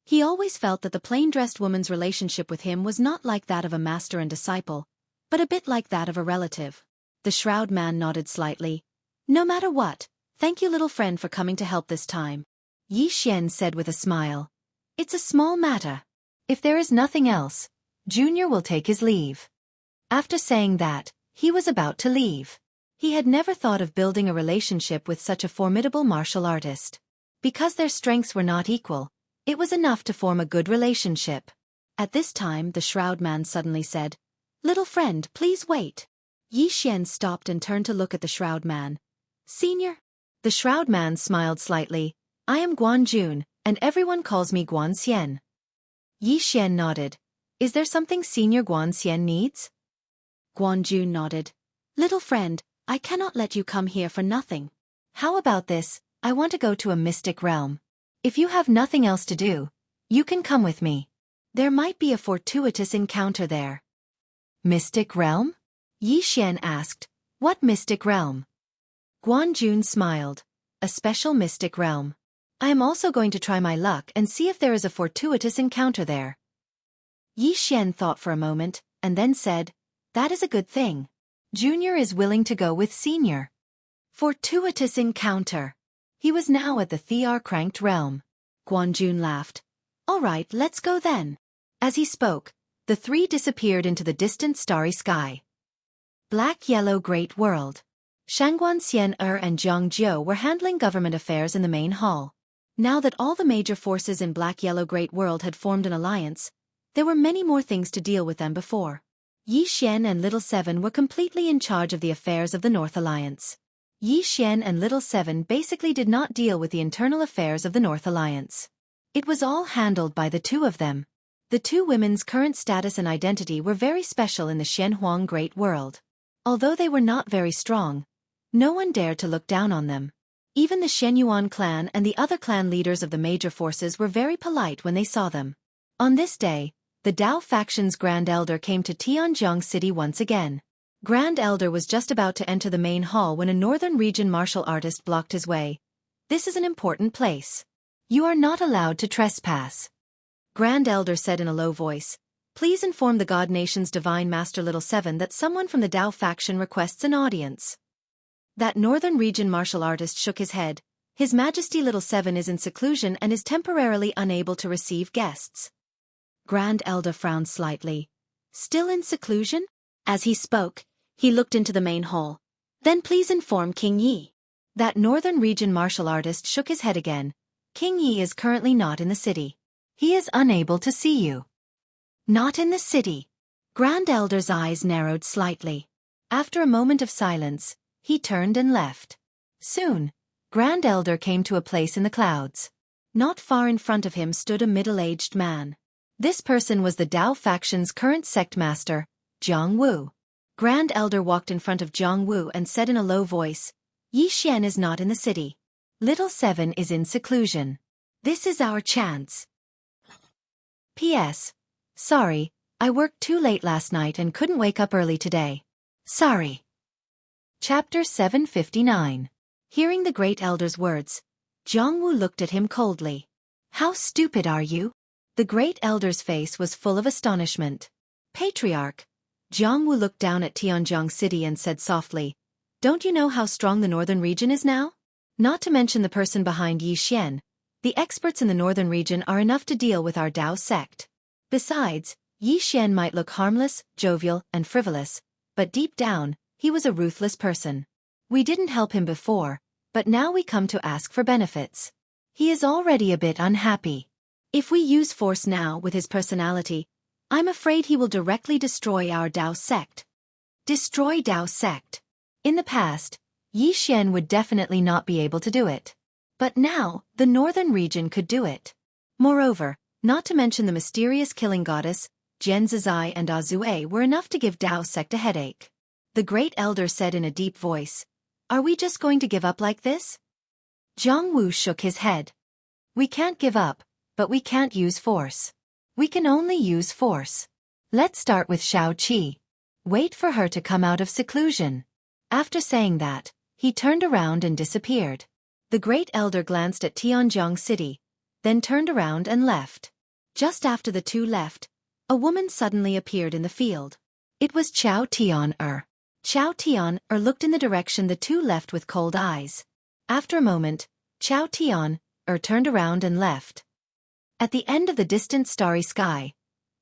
Speaker 1: He always felt that the plain-dressed woman's relationship with him was not like that of a master and disciple, but a bit like that of a relative. The shroud man nodded slightly. No matter what, thank you little friend for coming to help this time. Yi Xian said with a smile. It's a small matter. If there is nothing else, Junior will take his leave. After saying that, he was about to leave. He had never thought of building a relationship with such a formidable martial artist. Because their strengths were not equal, it was enough to form a good relationship. At this time the shroud man suddenly said, Little friend, please wait. Yi Xian stopped and turned to look at the shroud man. Senior? The shroud man smiled slightly. I am Guan Jun, and everyone calls me Guan Xian. Yi Xian nodded. Is there something Senior Guan Xian needs? Guan Jun nodded. Little friend, I cannot let you come here for nothing. How about this? I want to go to a mystic realm. If you have nothing else to do, you can come with me. There might be a fortuitous encounter there. Mystic realm? Yi Xian asked. What mystic realm? Guan Jun smiled. A special mystic realm. I am also going to try my luck and see if there is a fortuitous encounter there. Yi Xian thought for a moment, and then said, That is a good thing. Junior is willing to go with Senior. Fortuitous encounter. He was now at the Thear-cranked realm. Guan Jun laughed. All right, let's go then. As he spoke, the three disappeared into the distant starry sky. Black-Yellow Great World. Shangguan Xian and Zhang Jiu were handling government affairs in the main hall. Now that all the major forces in Black-Yellow Great World had formed an alliance, there were many more things to deal with than before. Yi Xian and Little Seven were completely in charge of the affairs of the North Alliance. Yi Xian and Little Seven basically did not deal with the internal affairs of the North Alliance. It was all handled by the two of them. The two women's current status and identity were very special in the Xianhuang Great World. Although they were not very strong, no one dared to look down on them. Even the Shenyuan clan and the other clan leaders of the major forces were very polite when they saw them. On this day, the Dao faction's Grand Elder came to Tianjiang City once again. Grand Elder was just about to enter the main hall when a northern region martial artist blocked his way. This is an important place. You are not allowed to trespass. Grand Elder said in a low voice. Please inform the God Nation's Divine Master Little Seven that someone from the Dao faction requests an audience. That northern region martial artist shook his head. His Majesty Little Seven is in seclusion and is temporarily unable to receive guests. Grand Elder frowned slightly. Still in seclusion? As he spoke, he looked into the main hall. Then please inform King Yi. That northern region martial artist shook his head again. King Yi is currently not in the city. He is unable to see you. Not in the city. Grand Elder's eyes narrowed slightly. After a moment of silence, he turned and left. Soon, Grand Elder came to a place in the clouds. Not far in front of him stood a middle-aged man. This person was the Dao faction's current sect master, Jiang Wu. Grand Elder walked in front of Jiang Wu and said in a low voice, Yi Xian is not in the city. Little Seven is in seclusion. This is our chance. P.S. Sorry, I worked too late last night and couldn't wake up early today. Sorry. Chapter 759. Hearing the Great Elder's words, Jiang Wu looked at him coldly. How stupid are you? The Great Elder's face was full of astonishment. Patriarch. Jiang Wu looked down at Tianjiang City and said softly, Don't you know how strong the northern region is now? Not to mention the person behind Yi Xian. The experts in the northern region are enough to deal with our Dao sect. Besides, Yi Xian might look harmless, jovial, and frivolous, but deep down, he was a ruthless person. We didn't help him before, but now we come to ask for benefits. He is already a bit unhappy. If we use force now with his personality, I'm afraid he will directly destroy our Dao sect. Destroy Dao sect. In the past, Yi Xian would definitely not be able to do it. But now, the northern region could do it. Moreover, not to mention the mysterious killing goddess, Jian Zizai and Azue were enough to give Dao sect a headache. The Great Elder said in a deep voice, Are we just going to give up like this? Jiang Wu shook his head. We can't give up, but we can't use force. We can only use force. Let's start with Xueqi. Wait for her to come out of seclusion. After saying that, he turned around and disappeared. The Great Elder glanced at Tianjiang City, then turned around and left. Just after the two left, a woman suddenly appeared in the field. It was Qiao Tian-er. Qiao Tian-er looked in the direction the two left with cold eyes. After a moment, Qiao Tian-er turned around and left. At the end of the distant starry sky,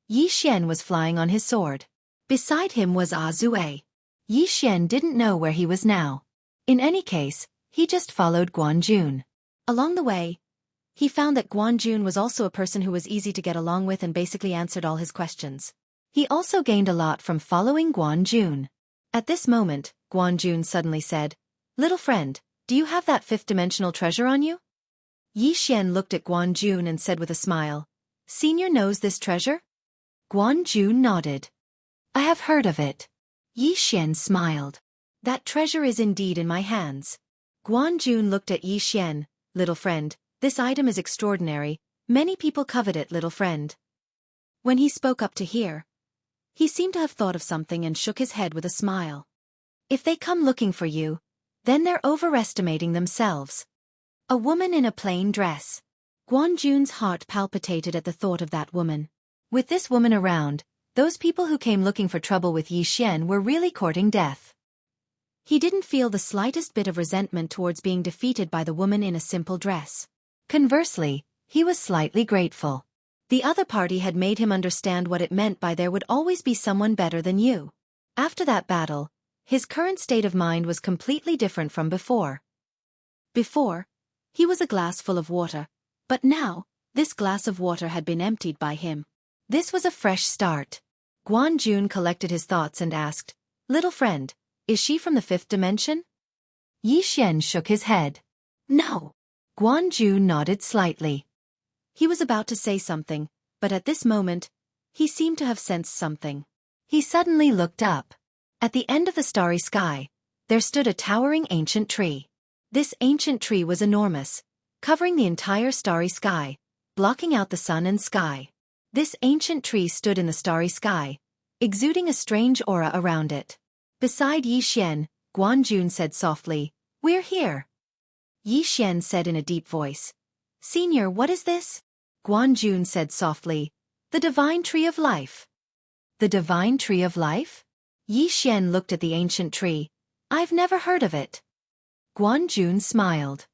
Speaker 1: Yi Xian was flying on his sword. Beside him was Azue. Yi Xian didn't know where he was now. In any case, he just followed Guanjun. Along the way, he found that Guanjun was also a person who was easy to get along with and basically answered all his questions. He also gained a lot from following Guanjun. At this moment, Guanjun suddenly said, Little friend, do you have that fifth-dimensional treasure on you? Yi Xian looked at Guanjun and said with a smile, Senior knows this treasure? Guanjun nodded. I have heard of it. Yi Xian smiled. That treasure is indeed in my hands. Guanjun looked at Yi Xian, Little friend, this item is extraordinary, many people covet it, little friend. When he spoke up to hear, he seemed to have thought of something and shook his head with a smile. If they come looking for you, then they're overestimating themselves. A woman in a plain dress. Guanjun's heart palpitated at the thought of that woman. With this woman around, those people who came looking for trouble with Yi Xian were really courting death. He didn't feel the slightest bit of resentment towards being defeated by the woman in a simple dress. Conversely, he was slightly grateful. The other party had made him understand what it meant by there would always be someone better than you. After that battle, his current state of mind was completely different from before. Before, he was a glass full of water, but now, this glass of water had been emptied by him. This was a fresh start. Guanjun collected his thoughts and asked, Little friend, is she from the fifth dimension? Yi Xian shook his head. No. Guanjun nodded slightly. He was about to say something, but at this moment, he seemed to have sensed something. He suddenly looked up. At the end of the starry sky, there stood a towering ancient tree. This ancient tree was enormous, covering the entire starry sky, blocking out the sun and sky. This ancient tree stood in the starry sky, exuding a strange aura around it. Beside Yi Xian, Guanjun said softly, We're here. Yi Xian said in a deep voice, Senior, what is this? Guanjun said softly, The Divine Tree of Life. The Divine Tree of Life? Yi Xian looked at the ancient tree. I've never heard of it. Guanjun smiled.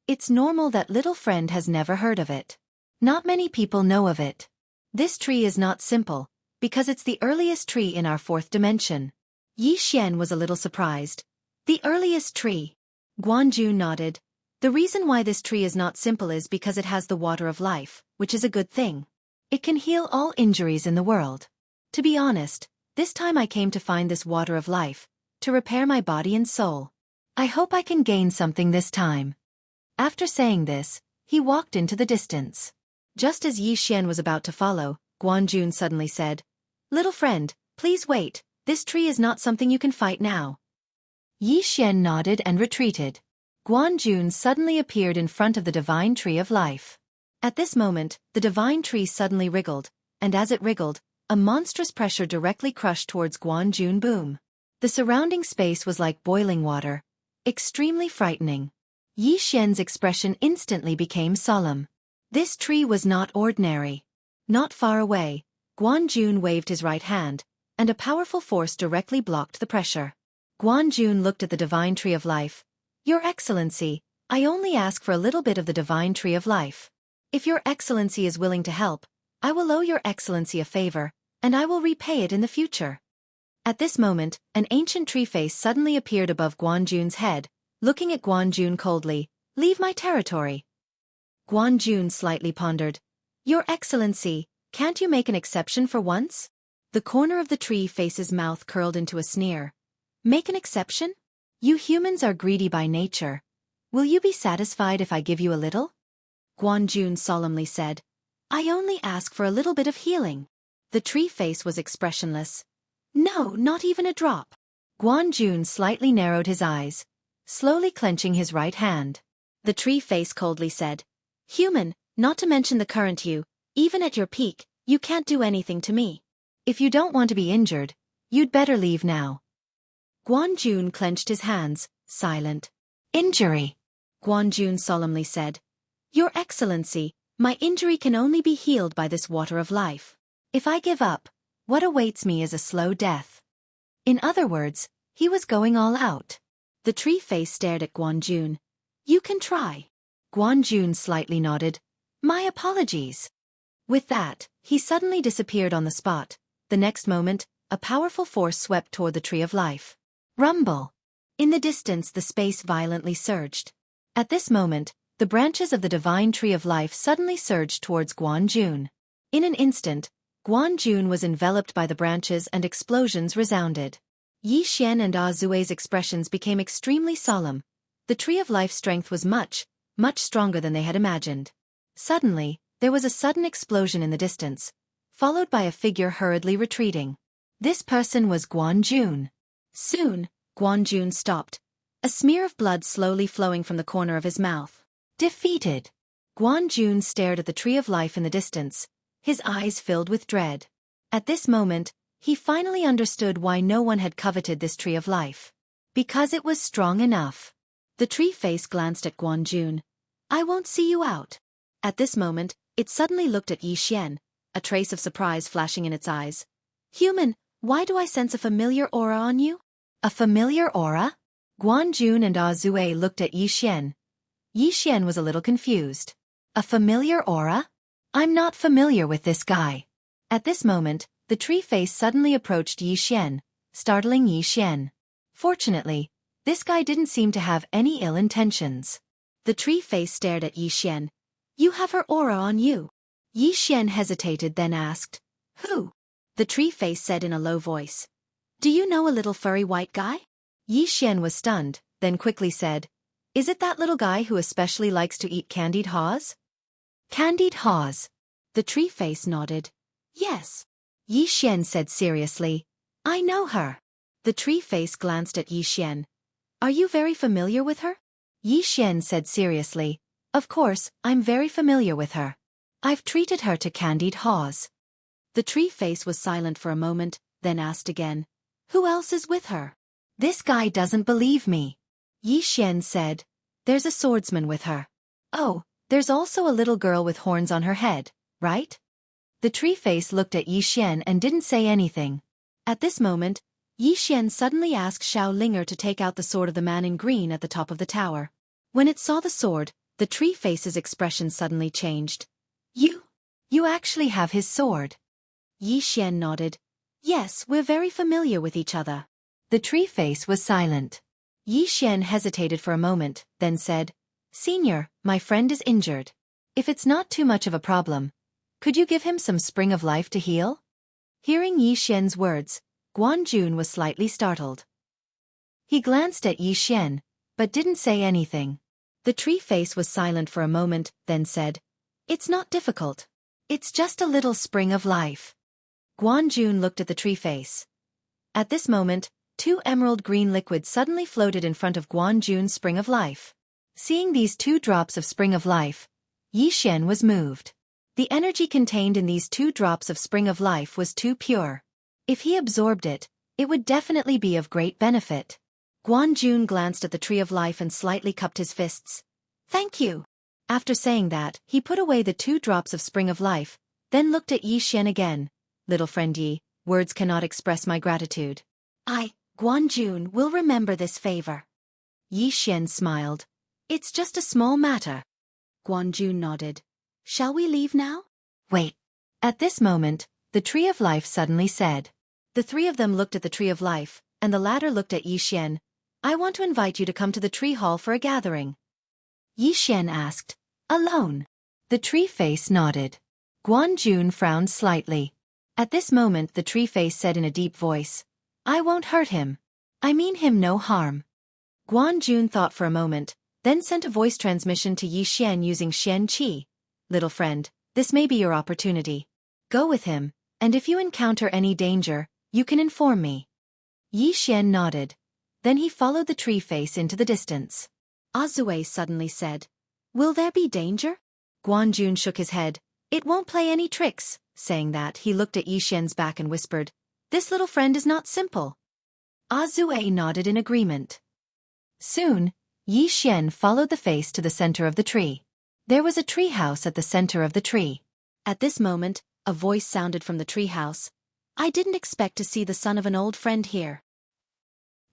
Speaker 1: It's normal that little friend has never heard of it. Not many people know of it. This tree is not simple, because it's the earliest tree in our fourth dimension. Yi Xian was a little surprised. The earliest tree. Guanjun nodded. The reason why this tree is not simple is because it has the water of life, which is a good thing. It can heal all injuries in the world. To be honest, this time I came to find this water of life, to repair my body and soul. I hope I can gain something this time. After saying this, he walked into the distance. Just as Yi Xian was about to follow, Guanjun suddenly said. Little friend, please wait, this tree is not something you can fight now. Yi Xian nodded and retreated. Guanjun suddenly appeared in front of the divine tree of life. At this moment, the divine tree suddenly wriggled, and as it wriggled, a monstrous pressure directly crushed towards Guanjun. Boom. The surrounding space was like boiling water. Extremely frightening. Yi Xian's expression instantly became solemn. This tree was not ordinary. Not far away, Guanjun waved his right hand, and a powerful force directly blocked the pressure. Guanjun looked at the divine tree of life. Your Excellency, I only ask for a little bit of the divine tree of life. If your Excellency is willing to help, I will owe your Excellency a favor, and I will repay it in the future. At this moment, an ancient tree face suddenly appeared above Guanjun's head, looking at Guanjun coldly. Leave my territory. Guanjun slightly pondered. Your Excellency, can't you make an exception for once? The corner of the tree face's mouth curled into a sneer. Make an exception? You humans are greedy by nature. Will you be satisfied if I give you a little? Guanjun solemnly said. I only ask for a little bit of healing. The tree face was expressionless. No, not even a drop. Guanjun slightly narrowed his eyes, slowly clenching his right hand. The tree face coldly said. Human, not to mention the current you, even at your peak, you can't do anything to me. If you don't want to be injured, you'd better leave now. Guanjun clenched his hands, silent. Injury. Guanjun solemnly said. Your Excellency, my injury can only be healed by this water of life. If I give up, what awaits me is a slow death. In other words, he was going all out. The tree face stared at Guanjun. You can try. Guanjun slightly nodded. My apologies. With that, he suddenly disappeared on the spot. The next moment, a powerful force swept toward the tree of life. Rumble. In the distance, the space violently surged. At this moment, the branches of the divine tree of life suddenly surged towards Guanjun. In an instant, Guanjun was enveloped by the branches and explosions resounded. Yi Xian and Zue's expressions became extremely solemn. The tree of life's strength was much stronger than they had imagined. Suddenly, there was a sudden explosion in the distance, followed by a figure hurriedly retreating. This person was Guanjun. Soon, Guanjun stopped, a smear of blood slowly flowing from the corner of his mouth. Defeated. Guanjun stared at the tree of life in the distance, his eyes filled with dread. At this moment, he finally understood why no one had coveted this tree of life. Because it was strong enough. The tree face glanced at Guanjun. I won't see you out. At this moment, it suddenly looked at Yi Xian, a trace of surprise flashing in its eyes. Human, why do I sense a familiar aura on you? A familiar aura? Guanjun and Zue looked at Yi Xian. Yi Xian was a little confused. A familiar aura? I'm not familiar with this guy. At this moment, the tree face suddenly approached Yi Xian, startling Yi Xian. Fortunately, this guy didn't seem to have any ill intentions. The tree face stared at Yi Xian. You have her aura on you. Yi Xian hesitated, then asked. Who? The tree face said in a low voice. Do you know a little furry white guy? Yi Xian was stunned, then quickly said. Is it that little guy who especially likes to eat candied haws? Candied haws. The tree face nodded. Yes. Yi Xian said seriously. I know her. The tree face glanced at Yi Xian. Are you very familiar with her? Yi Xian said seriously. Of course, I'm very familiar with her. I've treated her to candied haws. The tree face was silent for a moment, then asked again. Who else is with her? This guy doesn't believe me. Yi Xian said. There's a swordsman with her. Oh, there's also a little girl with horns on her head, right? The tree face looked at Yi Xian and didn't say anything. At this moment, Yi Xian suddenly asked Xiao Linger to take out the sword of the man in green at the top of the tower. When it saw the sword, the tree face's expression suddenly changed. You actually have his sword. Yi Xian nodded. Yes, we're very familiar with each other. The tree face was silent. Yi Xian hesitated for a moment, then said, Senior, my friend is injured. If it's not too much of a problem, could you give him some spring of life to heal? Hearing Yi Xian's words, Guanjun was slightly startled. He glanced at Yi Xian, but didn't say anything. The tree face was silent for a moment, then said, It's not difficult. It's just a little spring of life. Guanjun looked at the tree face. At this moment, 2 emerald green liquids suddenly floated in front of Guanjun's spring of life. Seeing these 2 drops of spring of life, Yi Xian was moved. The energy contained in these 2 drops of spring of life was too pure. If he absorbed it, it would definitely be of great benefit. Guanjun glanced at the tree of life and slightly cupped his fists. Thank you. After saying that, he put away the 2 drops of spring of life, then looked at Yi Xian again. Little friend Yi, words cannot express my gratitude. Guanjun, will remember this favor. Yi Xian smiled. It's just a small matter. Guanjun nodded. Shall we leave now? Wait. At this moment, the Tree of Life suddenly said. The 3 of them looked at the Tree of Life, and the latter looked at Yi Xian. I want to invite you to come to the tree hall for a gathering. Yi Xian asked. Alone? The tree face nodded. Guanjun frowned slightly. At this moment the tree face said in a deep voice. I won't hurt him. I mean him no harm. Guanjun thought for a moment, then sent a voice transmission to Yi Xian using Xian Qi. Little friend, this may be your opportunity. Go with him, and if you encounter any danger, you can inform me. Yi Xian nodded. Then he followed the tree face into the distance. Azue suddenly said, Will there be danger? Guanjun shook his head. It won't play any tricks. Saying that, he looked at Yi Xian's back and whispered, This little friend is not simple. Azue nodded in agreement. Soon, Yi Xian followed the face to the center of the tree. There was a tree house at the center of the tree. At this moment, a voice sounded from the tree house. I didn't expect to see the son of an old friend here.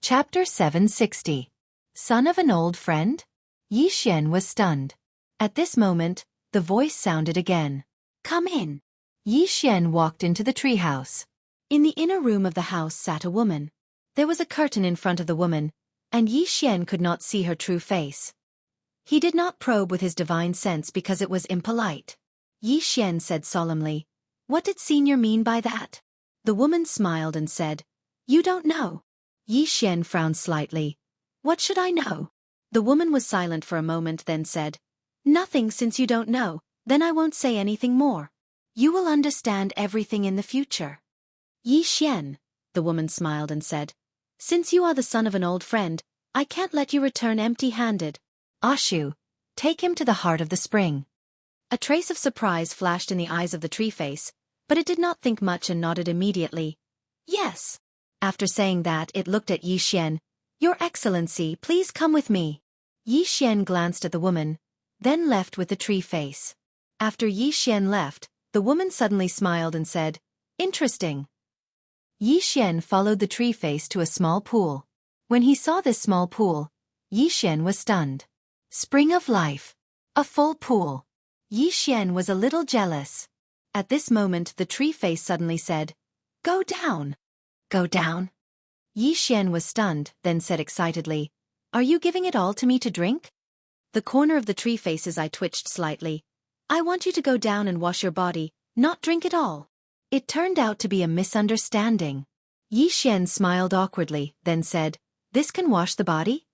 Speaker 1: Chapter 760. Son of an old friend? Yi Xian was stunned. At this moment, the voice sounded again. Come in. Yi Xian walked into the tree house. In the inner room of the house sat a woman. There was a curtain in front of the woman, and Yi Xian could not see her true face. He did not probe with his divine sense because it was impolite. Yi Xian said solemnly, What did senior mean by that? The woman smiled and said, You don't know. Yi Xian frowned slightly. What should I know? The woman was silent for a moment then said, Nothing since you don't know, then I won't say anything more. You will understand everything in the future. Yi Xian, the woman smiled and said, Since you are the son of an old friend, I can't let you return empty-handed. Ashu, take him to the heart of the spring. A trace of surprise flashed in the eyes of the tree face, but it did not think much and nodded immediately. Yes. After saying that, it looked at Yi Xian. Your Excellency, please come with me. Yi Xian glanced at the woman, then left with the tree face. After Yi Xian left, the woman suddenly smiled and said, Interesting. Yi Xian followed the tree face to a small pool. When he saw this small pool, Yi Xian was stunned. Spring of life. A full pool. Yi Xian was a little jealous. At this moment the tree face suddenly said, Go down. Go down. Yi Xian was stunned, then said excitedly, Are you giving it all to me to drink? The corner of the tree face's eye twitched slightly. I want you to go down and wash your body, not drink it all. It turned out to be a misunderstanding. Yi Xian smiled awkwardly, then said, This can wash the body?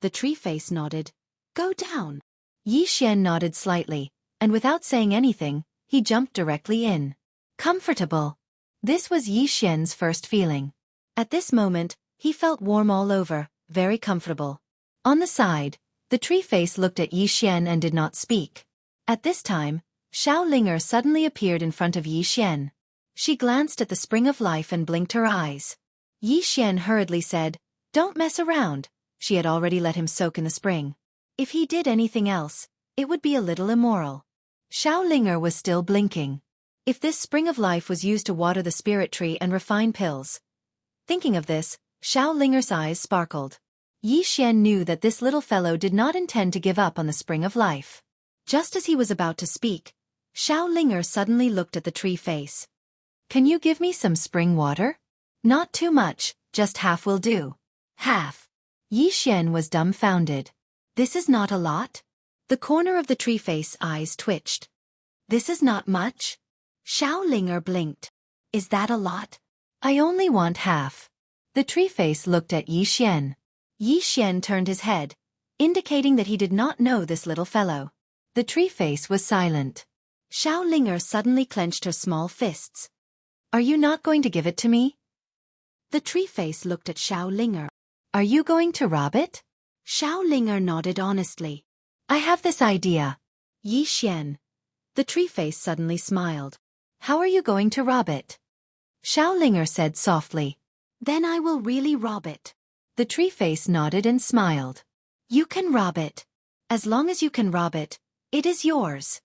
Speaker 1: The tree face nodded. Go down. Yi Xian nodded slightly, and without saying anything, he jumped directly in. Comfortable. This was Yi Xian's first feeling. At this moment, he felt warm all over, very comfortable. On the side, the tree face looked at Yi Xian and did not speak. At this time, Xiao Linger suddenly appeared in front of Yi Xian. She glanced at the spring of life and blinked her eyes. Yi Xian hurriedly said, Don't mess around. She had already let him soak in the spring. If he did anything else, it would be a little immoral. Xiao Linger was still blinking. If this spring of life was used to water the spirit tree and refine pills. Thinking of this, Xiao Linger's eyes sparkled. Yi Xian knew that this little fellow did not intend to give up on the spring of life. Just as he was about to speak, Xiao Linger suddenly looked at the tree face. Can you give me some spring water? Not too much, just half will do. Half. Yi Xian was dumbfounded. This is not a lot? The corner of the tree face eyes twitched. This is not much? Xiao Linger blinked. Is that a lot? I only want half. The tree face looked at Yi Xian. Yi Xian turned his head, indicating that he did not know this little fellow. The tree face was silent. Xiao Linger suddenly clenched her small fists. Are you not going to give it to me? The tree face looked at Xiao Linger. Are you going to rob it? Xiao Linger nodded honestly. I have this idea. Yi Xian. The tree face suddenly smiled. How are you going to rob it? Xiao Linger said softly. Then I will really rob it. The tree face nodded and smiled. You can rob it. As long as you can rob it, it is yours.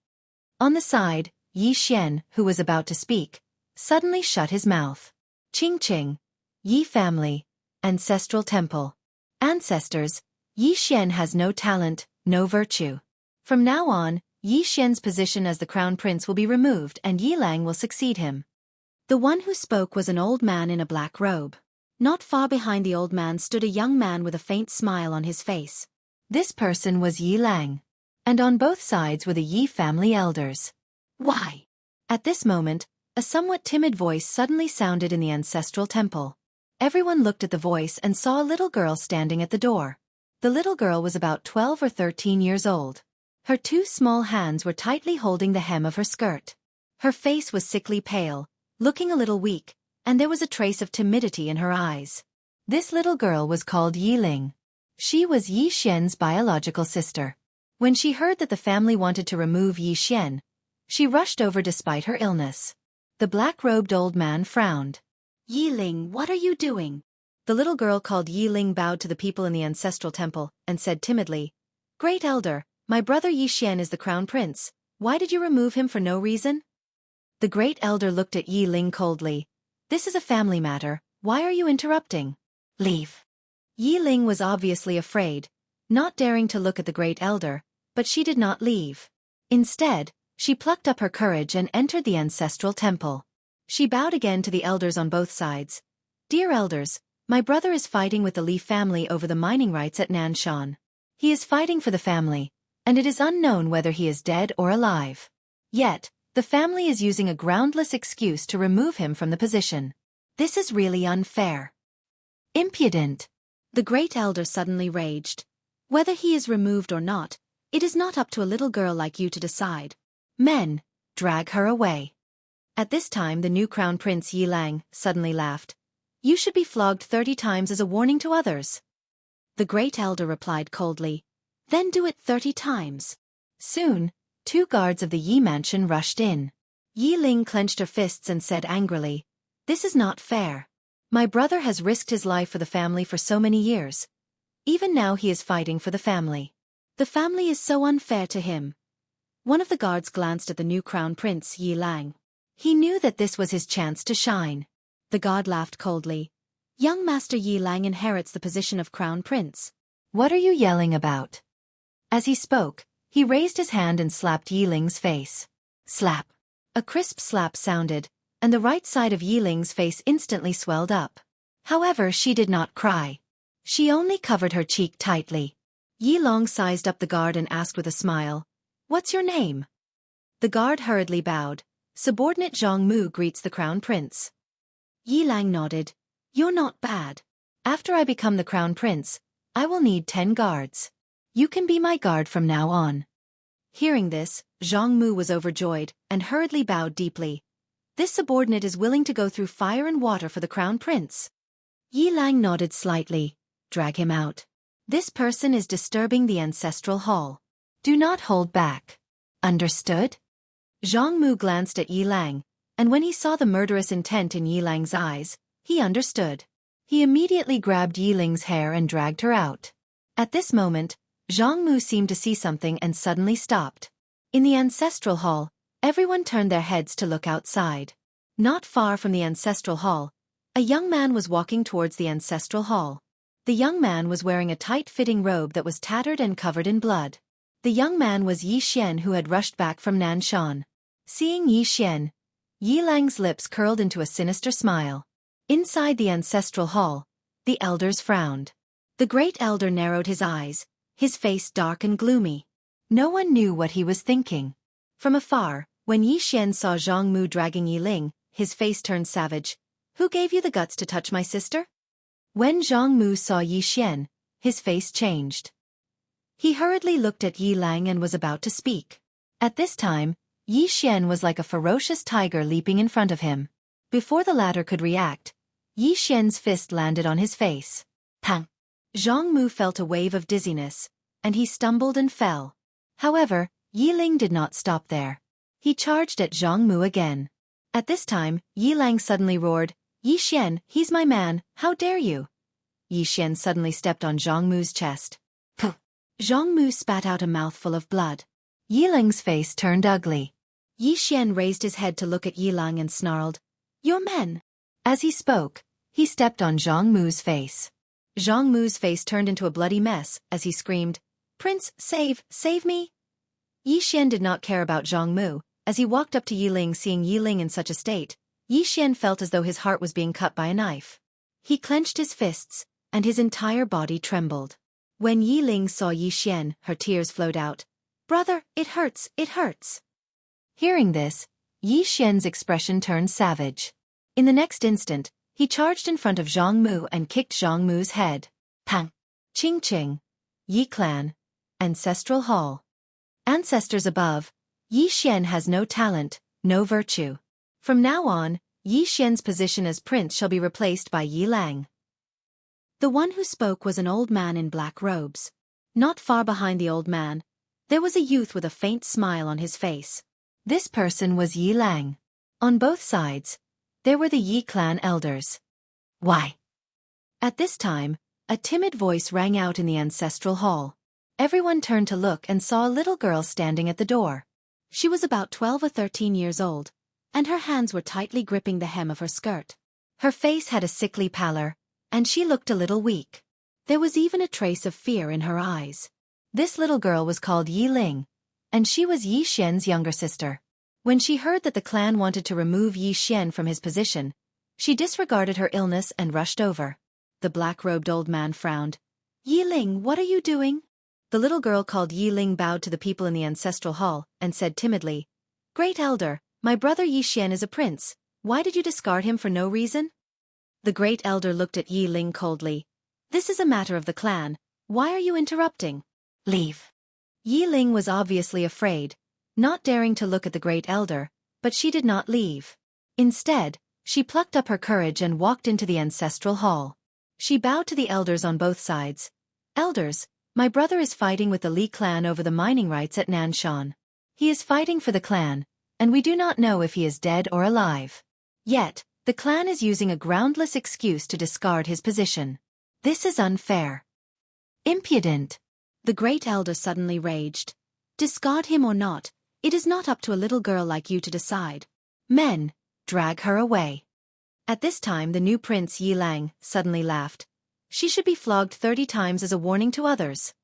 Speaker 1: On the side, Yi Xian, who was about to speak, suddenly shut his mouth. Ching Ching. Yi family. Ancestral temple. Ancestors, Yi Xian has no talent, no virtue. From now on, Yi Xian's position as the crown prince will be removed and Yi Lang will succeed him. The one who spoke was an old man in a black robe. Not far behind the old man stood a young man with a faint smile on his face. This person was Yi Lang. And on both sides were the Yi family elders. Why? At this moment, a somewhat timid voice suddenly sounded in the ancestral temple. Everyone looked at the voice and saw a little girl standing at the door. The little girl was about 12 or 13 years old. Her two small hands were tightly holding the hem of her skirt. Her face was sickly pale, looking a little weak, and there was a trace of timidity in her eyes. This little girl was called Yi Ling. She was Yi Xian's biological sister. When she heard that the family wanted to remove Yi Xian, she rushed over despite her illness. The black-robed old man frowned. Yi Ling, what are you doing? The little girl called Yi Ling bowed to the people in the ancestral temple and said timidly, Great Elder, my brother Yi Xian is the crown prince. Why did you remove him for no reason? The great elder looked at Yi Ling coldly. This is a family matter. Why are you interrupting? Leave. Yi Ling was obviously afraid, not daring to look at the great elder, but she did not leave. Instead, she plucked up her courage and entered the ancestral temple. She bowed again to the elders on both sides. Dear elders, my brother is fighting with the Li family over the mining rights at Nanshan. He is fighting for the family, and it is unknown whether he is dead or alive. Yet, the family is using a groundless excuse to remove him from the position. This is really unfair. Impudent. The great elder suddenly raged. Whether he is removed or not, it is not up to a little girl like you to decide. Men, drag her away. At this time the new crown prince Yi Lang suddenly laughed. You should be flogged 30 times as a warning to others. The great elder replied coldly. Then do it 30 times. Soon, 2 guards of the Yi mansion rushed in. Yi Ling clenched her fists and said angrily, This is not fair. My brother has risked his life for the family for so many years. Even now he is fighting for the family. The family is so unfair to him. One of the guards glanced at the new crown prince Yi Lang. He knew that this was his chance to shine. The guard laughed coldly. Young Master Yi Lang inherits the position of crown prince. What are you yelling about? As he spoke, he raised his hand and slapped Yi Ling's face. Slap. A crisp slap sounded, and the right side of Yi Ling's face instantly swelled up. However, she did not cry. She only covered her cheek tightly. Yi Long sized up the guard and asked with a smile, What's your name? The guard hurriedly bowed. Subordinate Zhang Mu greets the crown prince. Yi Lang nodded. You're not bad. After I become the crown prince, I will need 10 guards. You can be my guard from now on. Hearing this, Zhang Mu was overjoyed and hurriedly bowed deeply. This subordinate is willing to go through fire and water for the crown prince. Yi Lang nodded slightly. Drag him out. This person is disturbing the ancestral hall. Do not hold back. Understood? Zhang Mu glanced at Yi Lang, and when he saw the murderous intent in Yi Lang's eyes, he understood. He immediately grabbed Yi Ling's hair and dragged her out. At this moment, Zhang Mu seemed to see something and suddenly stopped. In the ancestral hall, everyone turned their heads to look outside. Not far from the ancestral hall, a young man was walking towards the ancestral hall. The young man was wearing a tight-fitting robe that was tattered and covered in blood. The young man was Yi Xian, who had rushed back from Nanshan. Seeing Yi Xian, Yi Lang's lips curled into a sinister smile. Inside the ancestral hall, the elders frowned. The great elder narrowed his eyes, his face dark and gloomy. No one knew what he was thinking. From afar, when Yi Xian saw Zhang Mu dragging Yi Ling, his face turned savage. Who gave you the guts to touch my sister? When Zhang Mu saw Yi Xian, his face changed. He hurriedly looked at Yi Lang and was about to speak. At this time, Yi Xian was like a ferocious tiger leaping in front of him. Before the latter could react, Yi Xian's fist landed on his face. Pang! Zhang Mu felt a wave of dizziness, and he stumbled and fell. However, Yi Ling did not stop there. He charged at Zhang Mu again. At this time, Yi Lang suddenly roared, "Yi Xian, he's my man, how dare you!" Yi Xian suddenly stepped on Zhang Mu's chest. Puh! Zhang Mu spat out a mouthful of blood. Yi Ling's face turned ugly. Yi Xian raised his head to look at Yi Lang and snarled, "Your men!" As he spoke, he stepped on Zhang Mu's face. Zhang Mu's face turned into a bloody mess as he screamed, "Prince, save me!" Yi Xian did not care about Zhang Mu. As he walked up to Yi Ling, seeing Yi Ling in such a state, Yi Xian felt as though his heart was being cut by a knife. He clenched his fists, and his entire body trembled. When Yi Ling saw Yi Xian, her tears flowed out. "Brother, it hurts, it hurts." Hearing this, Yi Xian's expression turned savage. In the next instant, he charged in front of Zhang Mu and kicked Zhang Mu's head. Pang! Ching Ching! Yi Clan. Ancestral Hall. Ancestors above, Yi Xian has no talent, no virtue. From now on, Yi Xian's position as prince shall be replaced by Yi Lang. The one who spoke was an old man in black robes. Not far behind the old man, there was a youth with a faint smile on his face. This person was Yi Lang. On both sides, there were the Yi clan elders. "Why?" At this time, a timid voice rang out in the ancestral hall. Everyone turned to look and saw a little girl standing at the door. She was about 12 or 13 years old, and her hands were tightly gripping the hem of her skirt. Her face had a sickly pallor, and she looked a little weak. There was even a trace of fear in her eyes. This little girl was called Yi Ling, and she was Yi Xian's younger sister. When she heard that the clan wanted to remove Yi Xian from his position, she disregarded her illness and rushed over. The black-robed old man frowned. "Yi Ling, what are you doing?" The little girl called Yi Ling bowed to the people in the ancestral hall and said timidly, "Great elder, my brother Yi Xian is a prince. Why did you discard him for no reason?" The great elder looked at Yi Ling coldly. "This is a matter of the clan. Why are you interrupting? Leave." Yi Ling was obviously afraid, not daring to look at the great elder, but she did not leave. Instead, she plucked up her courage and walked into the ancestral hall. She bowed to the elders on both sides. "Elders, my brother is fighting with the Li clan over the mining rights at Nanshan. He is fighting for the clan, and we do not know if he is dead or alive. Yet, the clan is using a groundless excuse to discard his position. This is unfair. Impudent." The great elder suddenly raged. "Discard him or not, it is not up to a little girl like you to decide. Men, drag her away." At this time the new prince Yi Lang suddenly laughed. "She should be flogged 30 times as a warning to others."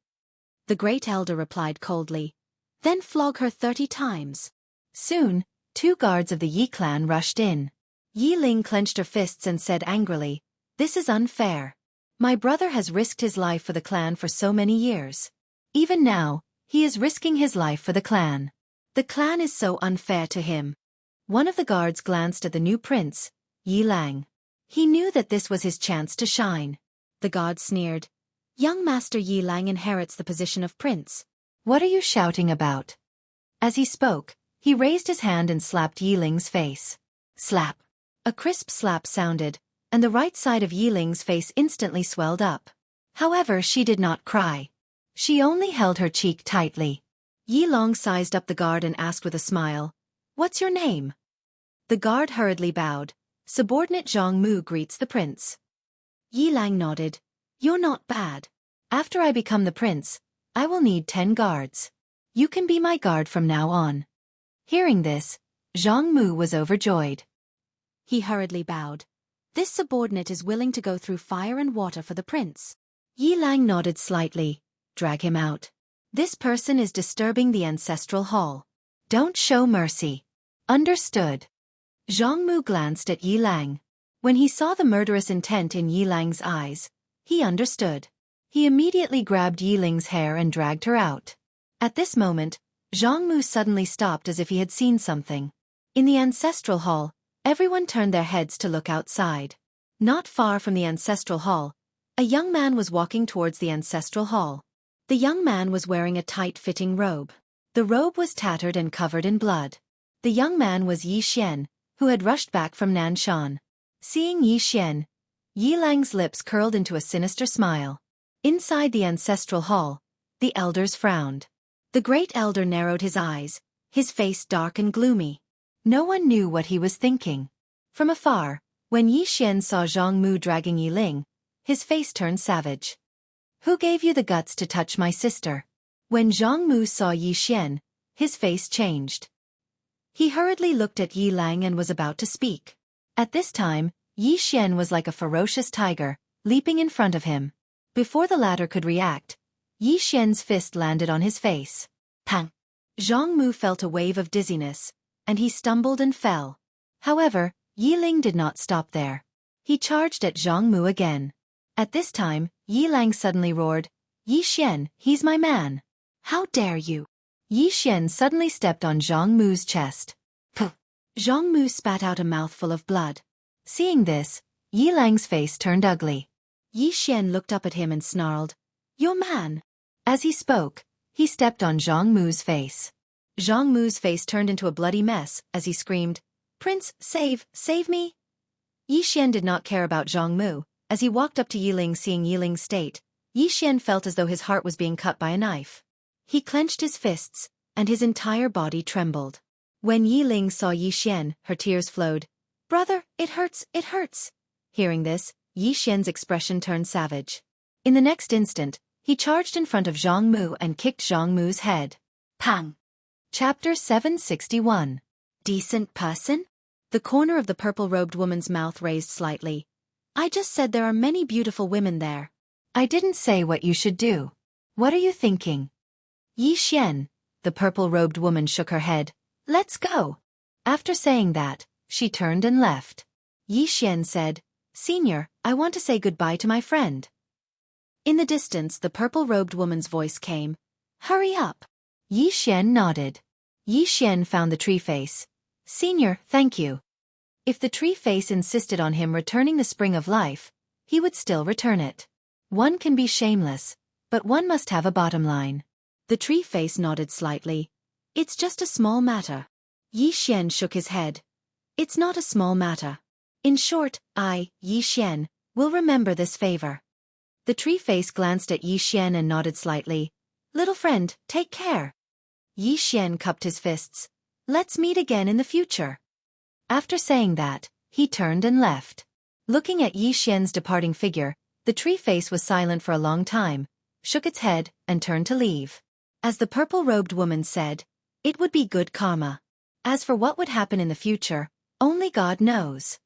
Speaker 1: The great elder replied coldly, "Then flog her 30 times. Soon, 2 guards of the Yi clan rushed in. Yi Ling clenched her fists and said angrily, "This is unfair. My brother has risked his life for the clan for so many years. Even now, he is risking his life for the clan. The clan is so unfair to him." One of the guards glanced at the new prince, Yi Lang. He knew that this was his chance to shine. The guard sneered, "Young Master Yi Lang inherits the position of prince. What are you shouting about?" As he spoke, he raised his hand and slapped Yi Ling's face. Slap. A crisp slap sounded, and the right side of Yi Ling's face instantly swelled up. However, she did not cry. She only held her cheek tightly. Yi Long sized up the guard and asked with a smile, "What's your name?" The guard hurriedly bowed. "Subordinate Zhang Mu greets the prince." Yi Lang nodded. "You're not bad. After I become the prince, I will need 10 guards. You can be my guard from now on." Hearing this, Zhang Mu was overjoyed. He hurriedly bowed. "This subordinate is willing to go through fire and water for the prince." Yi Lang nodded slightly. "Drag him out. This person is disturbing the ancestral hall. Don't show mercy." "Understood." Zhang Mu glanced at Yi Lang. When he saw the murderous intent in Yi Lang's eyes, he understood. He immediately grabbed Yi Ling's hair and dragged her out. At this moment, Zhang Mu suddenly stopped as if he had seen something. In the ancestral hall, everyone turned their heads to look outside. Not far from the ancestral hall, a young man was walking towards the ancestral hall. The young man was wearing a tight-fitting robe. The robe was tattered and covered in blood. The young man was Yi Xian, who had rushed back from Nanshan. Seeing Yi Xian, Yi Lang's lips curled into a sinister smile. Inside the ancestral hall, the elders frowned. The great elder narrowed his eyes, his face dark and gloomy. No one knew what he was thinking. From afar, when Yi Xian saw Zhang Mu dragging Yi Ling, his face turned savage. "Who gave you the guts to touch my sister?" When Zhang Mu saw Yi Xian, his face changed. He hurriedly looked at Yi Lang and was about to speak. At this time, Yi Xian was like a ferocious tiger, leaping in front of him. Before the latter could react, Yi Xian's fist landed on his face. Pang! Zhang Mu felt a wave of dizziness, and he stumbled and fell. However, Yi Ling did not stop there. He charged at Zhang Mu again. At this time, Yi Lang suddenly roared, "Yi Xian, he's my man. How dare you!" Yi Xian suddenly stepped on Zhang Mu's chest. Puh! Zhang Mu spat out a mouthful of blood. Seeing this, Yi Lang's face turned ugly. Yi Xian looked up at him and snarled, "Your man." As he spoke, he stepped on Zhang Mu's face. Zhang Mu's face turned into a bloody mess as he screamed, "Prince, save me!" Yi Xian did not care about Zhang Mu. As he walked up to Yi Ling, seeing Yi Ling's state, Yi Xian felt as though his heart was being cut by a knife. He clenched his fists, and his entire body trembled. When Yi Ling saw Yi Xian, her tears flowed. "Brother, it hurts, it hurts." Hearing this, Yi Xian's expression turned savage. In the next instant, he charged in front of Zhang Mu and kicked Zhang Mu's head. Pang! Chapter 761. Decent person? The corner of the purple-robed woman's mouth raised slightly. "I just said there are many beautiful women there. I didn't say what you should do. What are you thinking?" "Yi Xian," the purple-robed woman shook her head. "Let's go." After saying that, she turned and left. Yi Xian said, "Senior, I want to say goodbye to my friend." In the distance, the purple-robed woman's voice came. "Hurry up." Yi Xian nodded. Yi Xian found the tree face. "Senior, thank you." If the tree face insisted on him returning the spring of life, he would still return it. One can be shameless, but one must have a bottom line. The tree face nodded slightly. "It's just a small matter." Yi Xian shook his head. "It's not a small matter. In short, I, Yi Xian, will remember this favor." The tree face glanced at Yi Xian and nodded slightly. "Little friend, take care." Yi Xian cupped his fists. "Let's meet again in the future." After saying that, he turned and left. Looking at Yi Xian's departing figure, the tree face was silent for a long time, shook its head, and turned to leave. As the purple-robed woman said, it would be good karma. As for what would happen in the future, only God knows.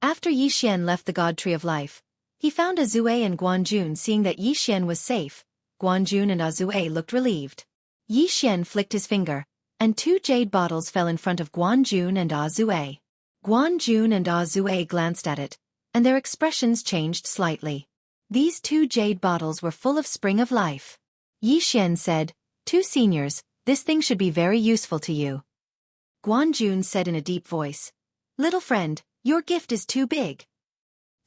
Speaker 1: After Yi Xian left the God Tree of Life, he found Azue and Guanjun. Seeing that Yi Xian was safe, Guanjun and Azue looked relieved. Yi Xian flicked his finger, and 2 jade bottles fell in front of Guanjun and Azue. Guanjun and Azue glanced at it, and their expressions changed slightly. These 2 jade bottles were full of spring of life. Yi Xian said, "2 seniors, this thing should be very useful to you." Guanjun said in a deep voice, "Little friend, your gift is too big."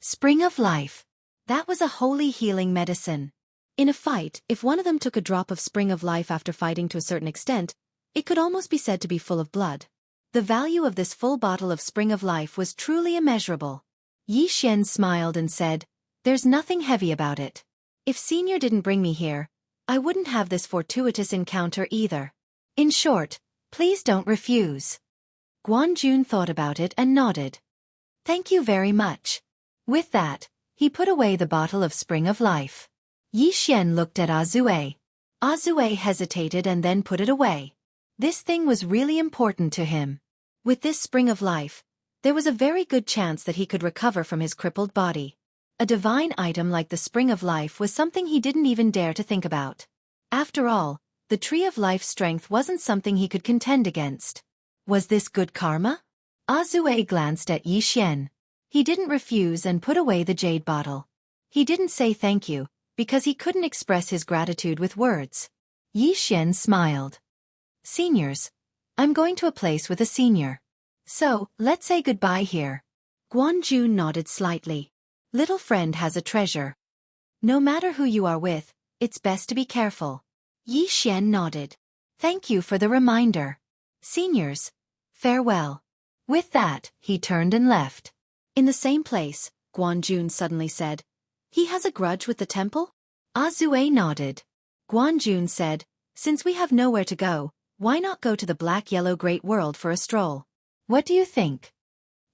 Speaker 1: Spring of life. That was a holy healing medicine. In a fight, if one of them took a drop of spring of life after fighting to a certain extent, it could almost be said to be full of blood. The value of this full bottle of spring of life was truly immeasurable. Yi Xian smiled and said, "There's nothing heavy about it. If Senior didn't bring me here, I wouldn't have this fortuitous encounter either. In short, please don't refuse." Guanjun thought about it and nodded. "Thank you very much." With that, he put away the bottle of spring of life. Yi Xian looked at Azue. Azue hesitated and then put it away. This thing was really important to him. With this spring of life, there was a very good chance that he could recover from his crippled body. A divine item like the spring of life was something he didn't even dare to think about. After all, the tree of life's strength wasn't something he could contend against. Was this good karma? Azue glanced at Yi Xian. He didn't refuse and put away the jade bottle. He didn't say thank you, because he couldn't express his gratitude with words. Yi Xian smiled. "Seniors, I'm going to a place with a senior. So, let's say goodbye here." Guanjun nodded slightly. "Little friend has a treasure. No matter who you are with, it's best to be careful." Yi Xian nodded. "Thank you for the reminder." Seniors, farewell. With that, he turned and left. In the same place, Guanjun suddenly said, He has a grudge with the temple? Azue nodded. Guanjun said, Since we have nowhere to go, why not go to the black-yellow great world for a stroll? What do you think?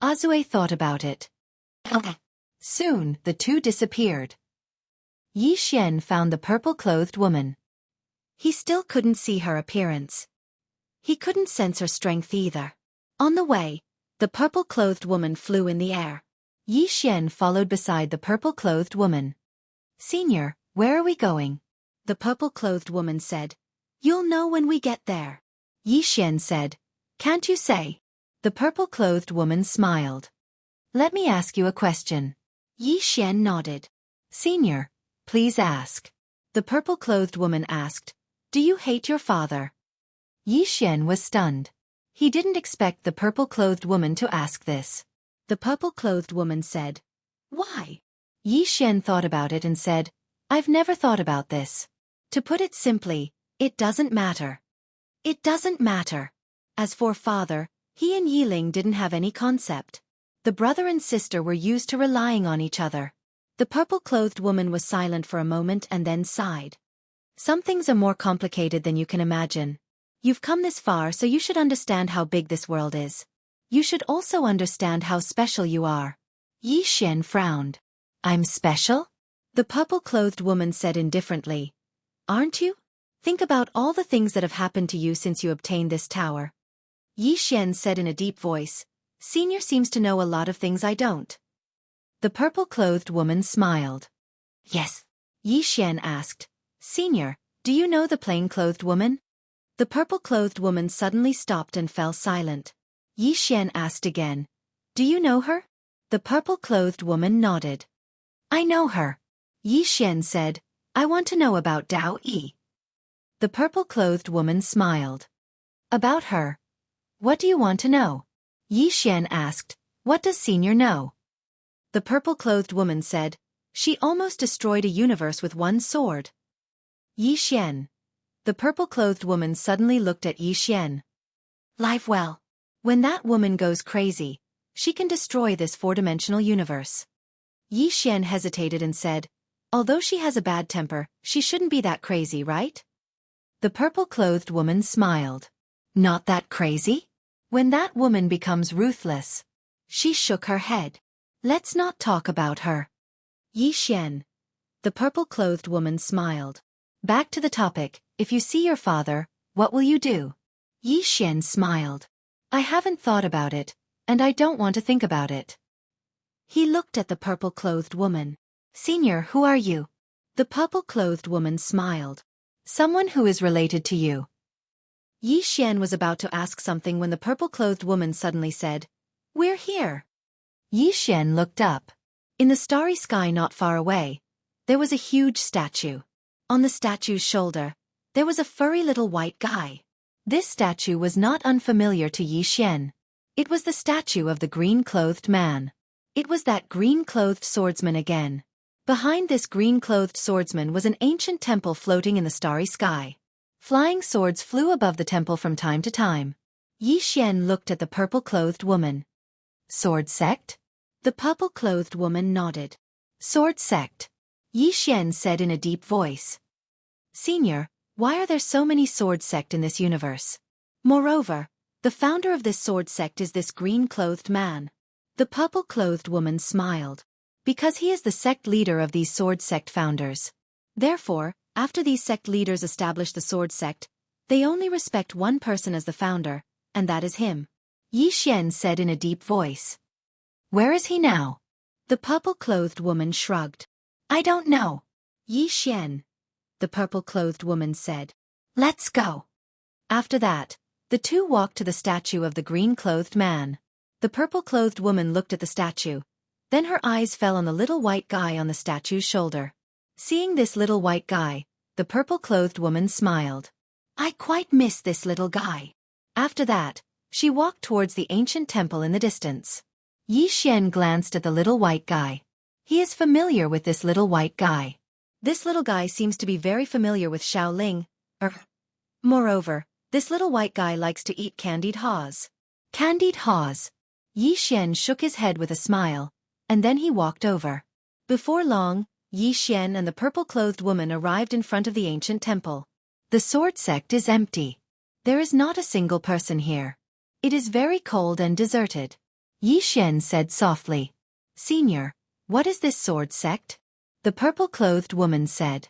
Speaker 1: Azue thought about it. Soon, the two disappeared. Yi Xian found the purple-clothed woman. He still couldn't see her appearance. He couldn't sense her strength either. On the way, the purple-clothed woman flew in the air. Yi Xian followed beside the purple-clothed woman. Senior, where are we going? The purple-clothed woman said. You'll know when we get there. Yi Xian said. Can't you say? The purple-clothed woman smiled. Let me ask you a question. Yi Xian nodded. Senior, please ask. The purple-clothed woman asked. Do you hate your father? Yi Xian was stunned. He didn't expect the purple-clothed woman to ask this. The purple-clothed woman said. Why? Yi Xian thought about it and said, I've never thought about this. To put it simply, it doesn't matter. It doesn't matter. As for father, he and Yiling didn't have any concept. The brother and sister were used to relying on each other. The purple-clothed woman was silent for a moment and then sighed. Some things are more complicated than you can imagine. You've come this far, so you should understand how big this world is. You should also understand how special you are. Yi Xian frowned. I'm special? The purple-clothed woman said indifferently. Aren't you? Think about all the things that have happened to you since you obtained this tower. Yi Xian said in a deep voice. Senior seems to know a lot of things I don't. The purple-clothed woman smiled. Yes. Yi Xian asked. Senior, do you know the plain-clothed woman? The purple-clothed woman suddenly stopped and fell silent. Yi Xian asked again. Do you know her? The purple-clothed woman nodded. I know her. Yi Xian said. I want to know about Dao Yi. The purple-clothed woman smiled. About her. What do you want to know? Yi Xian asked. What does Senior know? The purple-clothed woman said. She almost destroyed a universe with one sword. Yi Xian. The purple-clothed woman suddenly looked at Yi Xian. Live well. When that woman goes crazy, she can destroy this four-dimensional universe. Yi Xian hesitated and said, although she has a bad temper, she shouldn't be that crazy, right? The purple-clothed woman smiled. Not that crazy? When that woman becomes ruthless. She shook her head. Let's not talk about her. Yi Xian. The purple-clothed woman smiled. Back to the topic, if you see your father, what will you do? Yi Xian smiled. I haven't thought about it, and I don't want to think about it. He looked at the purple-clothed woman. Senior, who are you? The purple-clothed woman smiled. Someone who is related to you. Yi Xian was about to ask something when the purple-clothed woman suddenly said, We're here. Yi Xian looked up. In the starry sky not far away, there was a huge statue. On the statue's shoulder, there was a furry little white guy. This statue was not unfamiliar to Yi Xian. It was the statue of the green-clothed man. It was that green-clothed swordsman again. Behind this green-clothed swordsman was an ancient temple floating in the starry sky. Flying swords flew above the temple from time to time. Yi Xian looked at the purple-clothed woman. Sword sect? The purple-clothed woman nodded. Sword sect. Yi Xian said in a deep voice. Senior, why are there so many sword sect in this universe? Moreover, the founder of this sword sect is this green-clothed man. The purple-clothed woman smiled. Because he is the sect leader of these sword sect founders. Therefore, after these sect leaders establish the sword sect, they only respect one person as the founder, and that is him. Yi Xian said in a deep voice. Where is he now? The purple-clothed woman shrugged. I don't know. Yi Xian. The purple-clothed woman said. Let's go. After that, the two walked to the statue of the green-clothed man. The purple-clothed woman looked at the statue. Then her eyes fell on the little white guy on the statue's shoulder. Seeing this little white guy, the purple-clothed woman smiled. I quite miss this little guy. After that, she walked towards the ancient temple in the distance. Yi Xian glanced at the little white guy. He is familiar with this little white guy. This little guy seems to be very familiar with Xiaoling. Moreover, This little white guy likes to eat candied haws. Candied haws. Yi Xian shook his head with a smile, and then he walked over. Before long, Yi Xian and the purple-clothed woman arrived in front of the ancient temple. The sword sect is empty. There is not a single person here. It is very cold and deserted. Yi Xian said softly. Senior, what is this sword sect? The purple-clothed woman said.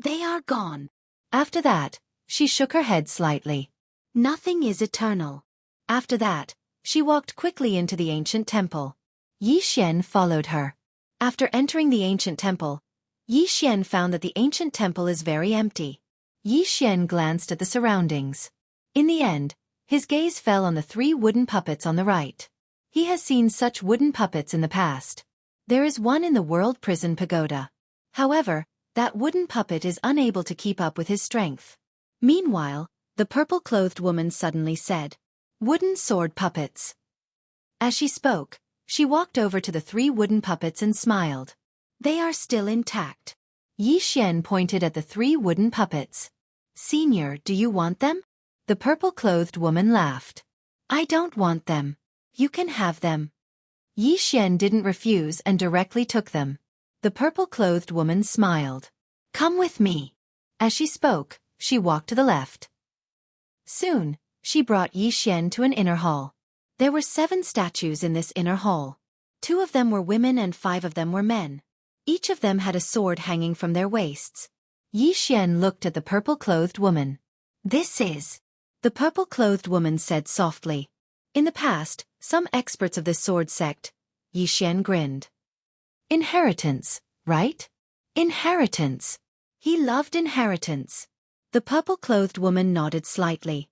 Speaker 1: They are gone. After that, she shook her head slightly. Nothing is eternal. After that, she walked quickly into the ancient temple. Yi Xian followed her. After entering the ancient temple, Yi Xian found that the ancient temple is very empty. Yi Xian glanced at the surroundings. In the end, his gaze fell on the 3 wooden puppets on the right. He has seen such wooden puppets in the past. There is one in the World Prison Pagoda. However, that wooden puppet is unable to keep up with his strength. Meanwhile, the purple-clothed woman suddenly said, Wooden sword puppets. As she spoke, she walked over to the 3 wooden puppets and smiled. They are still intact. Yi Xian pointed at the 3 wooden puppets. Senior, do you want them? The purple-clothed woman laughed. I don't want them. You can have them. Yi Xian didn't refuse and directly took them. The purple-clothed woman smiled. Come with me. As she spoke, she walked to the left. Soon, she brought Yi Xian to an inner hall. There were 7 statues in this inner hall. 2 of them were women and 5 of them were men. Each of them had a sword hanging from their waists. Yi Xian looked at the purple-clothed woman. This is... The purple-clothed woman said softly. In the past, some experts of this sword sect. Yi Xian grinned. Inheritance, right? Inheritance. He loved inheritance. The purple-clothed woman nodded slightly.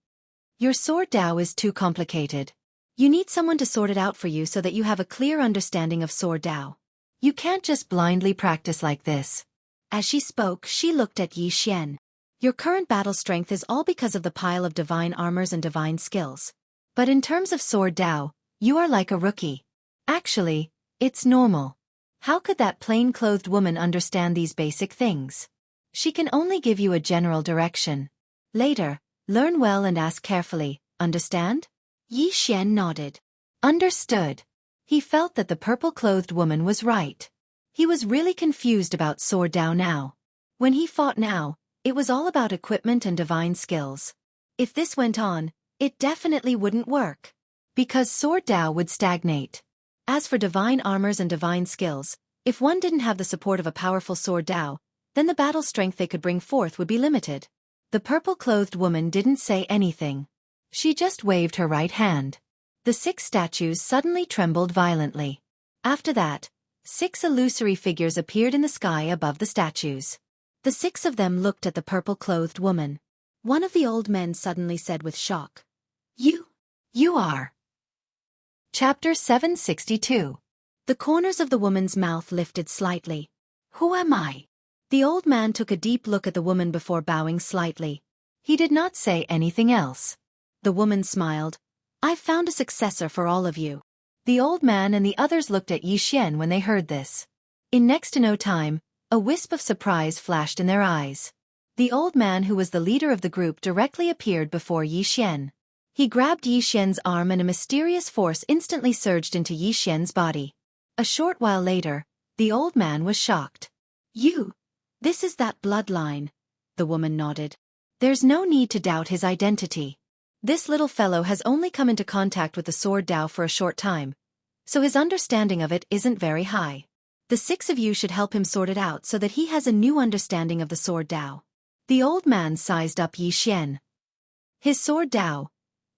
Speaker 1: Your sword Dao is too complicated. You need someone to sort it out for you so that you have a clear understanding of sword Dao. You can't just blindly practice like this. As she spoke, she looked at Yi Xian. Your current battle strength is all because of the pile of divine armors and divine skills. But in terms of sword Dao, you are like a rookie. Actually, it's normal. How could that plain-clothed woman understand these basic things? She can only give you a general direction. Later, learn well and ask carefully, understand? Yi Xian nodded. Understood. He felt that the purple-clothed woman was right. He was really confused about sword Dao now. When he fought now, it was all about equipment and divine skills. If this went on, it definitely wouldn't work. Because sword Dao would stagnate. As for divine armors and divine skills, if one didn't have the support of a powerful sword Dao, then the battle strength they could bring forth would be limited. The purple-clothed woman didn't say anything. She just waved her right hand. The 6 statues suddenly trembled violently. After that, 6 illusory figures appeared in the sky above the statues. The 6 of them looked at the purple-clothed woman. One of the old men suddenly said with shock, You are. Chapter 762. The corners of the woman's mouth lifted slightly. Who am I? The old man took a deep look at the woman before bowing slightly. He did not say anything else. The woman smiled. I've found a successor for all of you. The old man and the others looked at Yi Xian when they heard this. In next to no time, a wisp of surprise flashed in their eyes. The old man who was the leader of the group directly appeared before Yi Xian. He grabbed Yi Xian's arm and a mysterious force instantly surged into Yi Xian's body. A short while later, the old man was shocked. This is that bloodline. The woman nodded. There's no need to doubt his identity. This little fellow has only come into contact with the sword Dao for a short time, so his understanding of it isn't very high. The 6 of you should help him sort it out so that he has a new understanding of the sword Dao. The old man sized up Yi Xian. His sword Dao.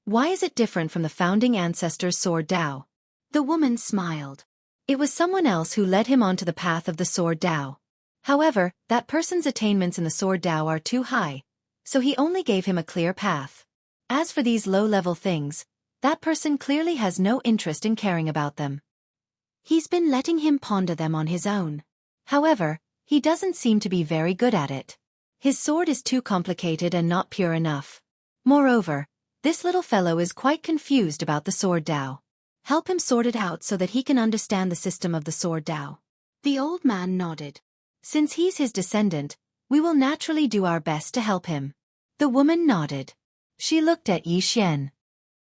Speaker 1: Why is it different from the founding ancestor's sword Dao? The woman smiled. It was someone else who led him onto the path of the sword Dao. However, that person's attainments in the sword Dao are too high, so he only gave him a clear path. As for these low-level things, that person clearly has no interest in caring about them. He's been letting him ponder them on his own. However, he doesn't seem to be very good at it. His sword is too complicated and not pure enough. Moreover, this little fellow is quite confused about the sword Dao. Help him sort it out so that he can understand the system of the sword Dao. The old man nodded. Since he's his descendant, we will naturally do our best to help him. The woman nodded. She looked at Yi Xian.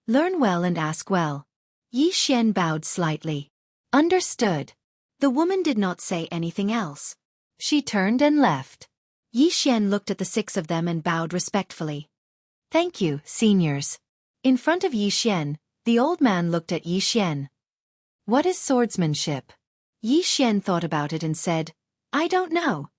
Speaker 1: Learn well and ask well. Yi Xian bowed slightly. Understood. The woman did not say anything else. She turned and left. Yi Xian looked at the 6 of them and bowed respectfully. Thank you, seniors. In front of Yi Xian, the old man looked at Yi Xian. What is swordsmanship? Yi Xian thought about it and said, I don't know.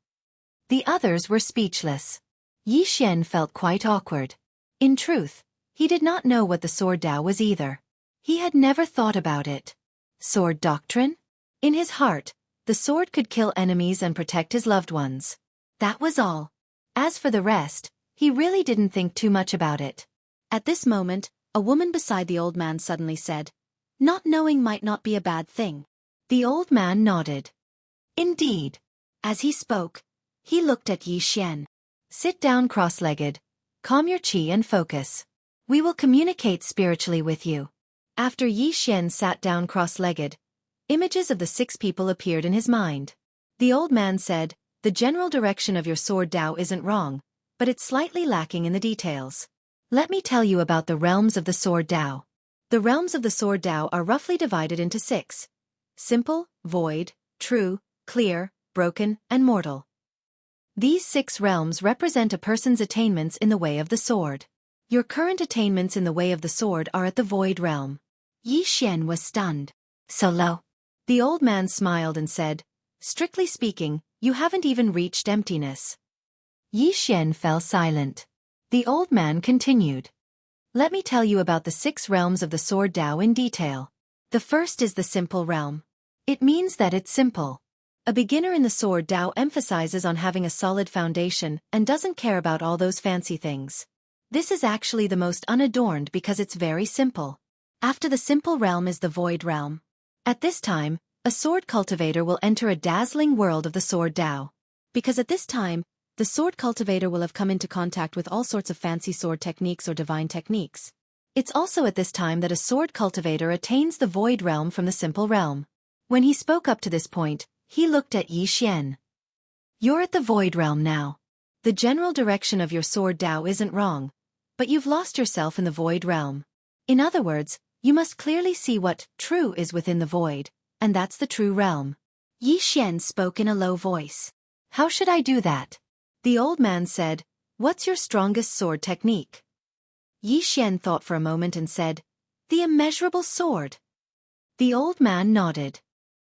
Speaker 1: The others were speechless. Yi Xian felt quite awkward. In truth, he did not know what the sword Dao was either. He had never thought about it. Sword doctrine? In his heart, the sword could kill enemies and protect his loved ones. That was all. As for the rest, he really didn't think too much about it. At this moment, a woman beside the old man suddenly said, Not knowing might not be a bad thing. The old man nodded. Indeed. As he spoke, he looked at Yi Xian. Sit down cross-legged. Calm your qi and focus. We will communicate spiritually with you. After Yi Xian sat down cross-legged, images of the 6 people appeared in his mind. The old man said, The general direction of your sword Dao isn't wrong, but it's slightly lacking in the details. Let me tell you about the realms of the sword Dao. The realms of the sword Dao are roughly divided into 6. Simple, void, true, clear, broken, and mortal. These 6 realms represent a person's attainments in the way of the sword. Your current attainments in the way of the sword are at the void realm. Yi Xian was stunned. So low. The old man smiled and said, Strictly speaking, you haven't even reached emptiness. Yi Xian fell silent. The old man continued. Let me tell you about the 6 realms of the sword Dao in detail. The first is the simple realm. It means that it's simple. A beginner in the sword Dao emphasizes on having a solid foundation and doesn't care about all those fancy things. This is actually the most unadorned because it's very simple. After the simple realm is the void realm. At this time, a sword cultivator will enter a dazzling world of the sword Dao. Because at this time, the sword cultivator will have come into contact with all sorts of fancy sword techniques or divine techniques. It's also at this time that a sword cultivator attains the void realm from the simple realm. When he spoke up to this point, he looked at Yi Xian. You're at the void realm now. The general direction of your sword Dao isn't wrong, but you've lost yourself in the void realm. In other words, you must clearly see what true is within the void, and that's the true realm. Yi Xian spoke in a low voice. How should I do that? The old man said, What's your strongest sword technique? Yi Xian thought for a moment and said, The immeasurable sword. The old man nodded.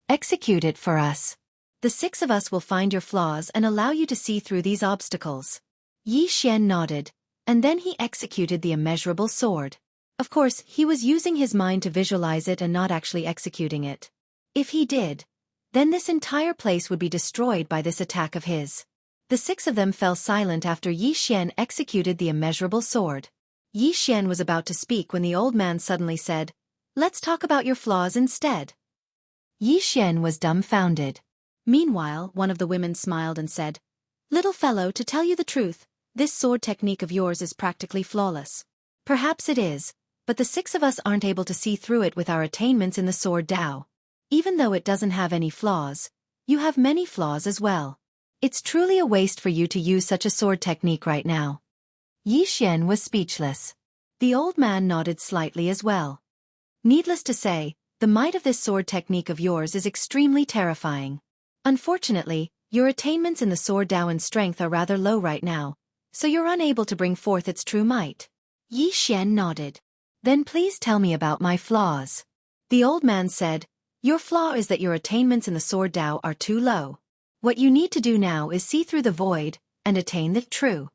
Speaker 1: Execute it for us. The 6 of us will find your flaws and allow you to see through these obstacles. Yi Xian nodded, and then he executed the immeasurable sword. Of course, he was using his mind to visualize it and not actually executing it. If he did, then this entire place would be destroyed by this attack of his. The 6 of them fell silent after Yi Xian executed the immeasurable sword. Yi Xian was about to speak when the old man suddenly said, Let's talk about your flaws instead. Yi Xian was dumbfounded. Meanwhile, one of the women smiled and said, Little fellow, to tell you the truth, this sword technique of yours is practically flawless. Perhaps it is, but the 6 of us aren't able to see through it with our attainments in the sword Dao. Even though it doesn't have any flaws, you have many flaws as well. It's truly a waste for you to use such a sword technique right now. Yi Xian was speechless. The old man nodded slightly as well. Needless to say, the might of this sword technique of yours is extremely terrifying. Unfortunately, your attainments in the sword Dao and strength are rather low right now, so you're unable to bring forth its true might. Yi Xian nodded. Then please tell me about my flaws. The old man said, Your flaw is that your attainments in the sword Dao are too low. What you need to do now is see through the void and attain the true.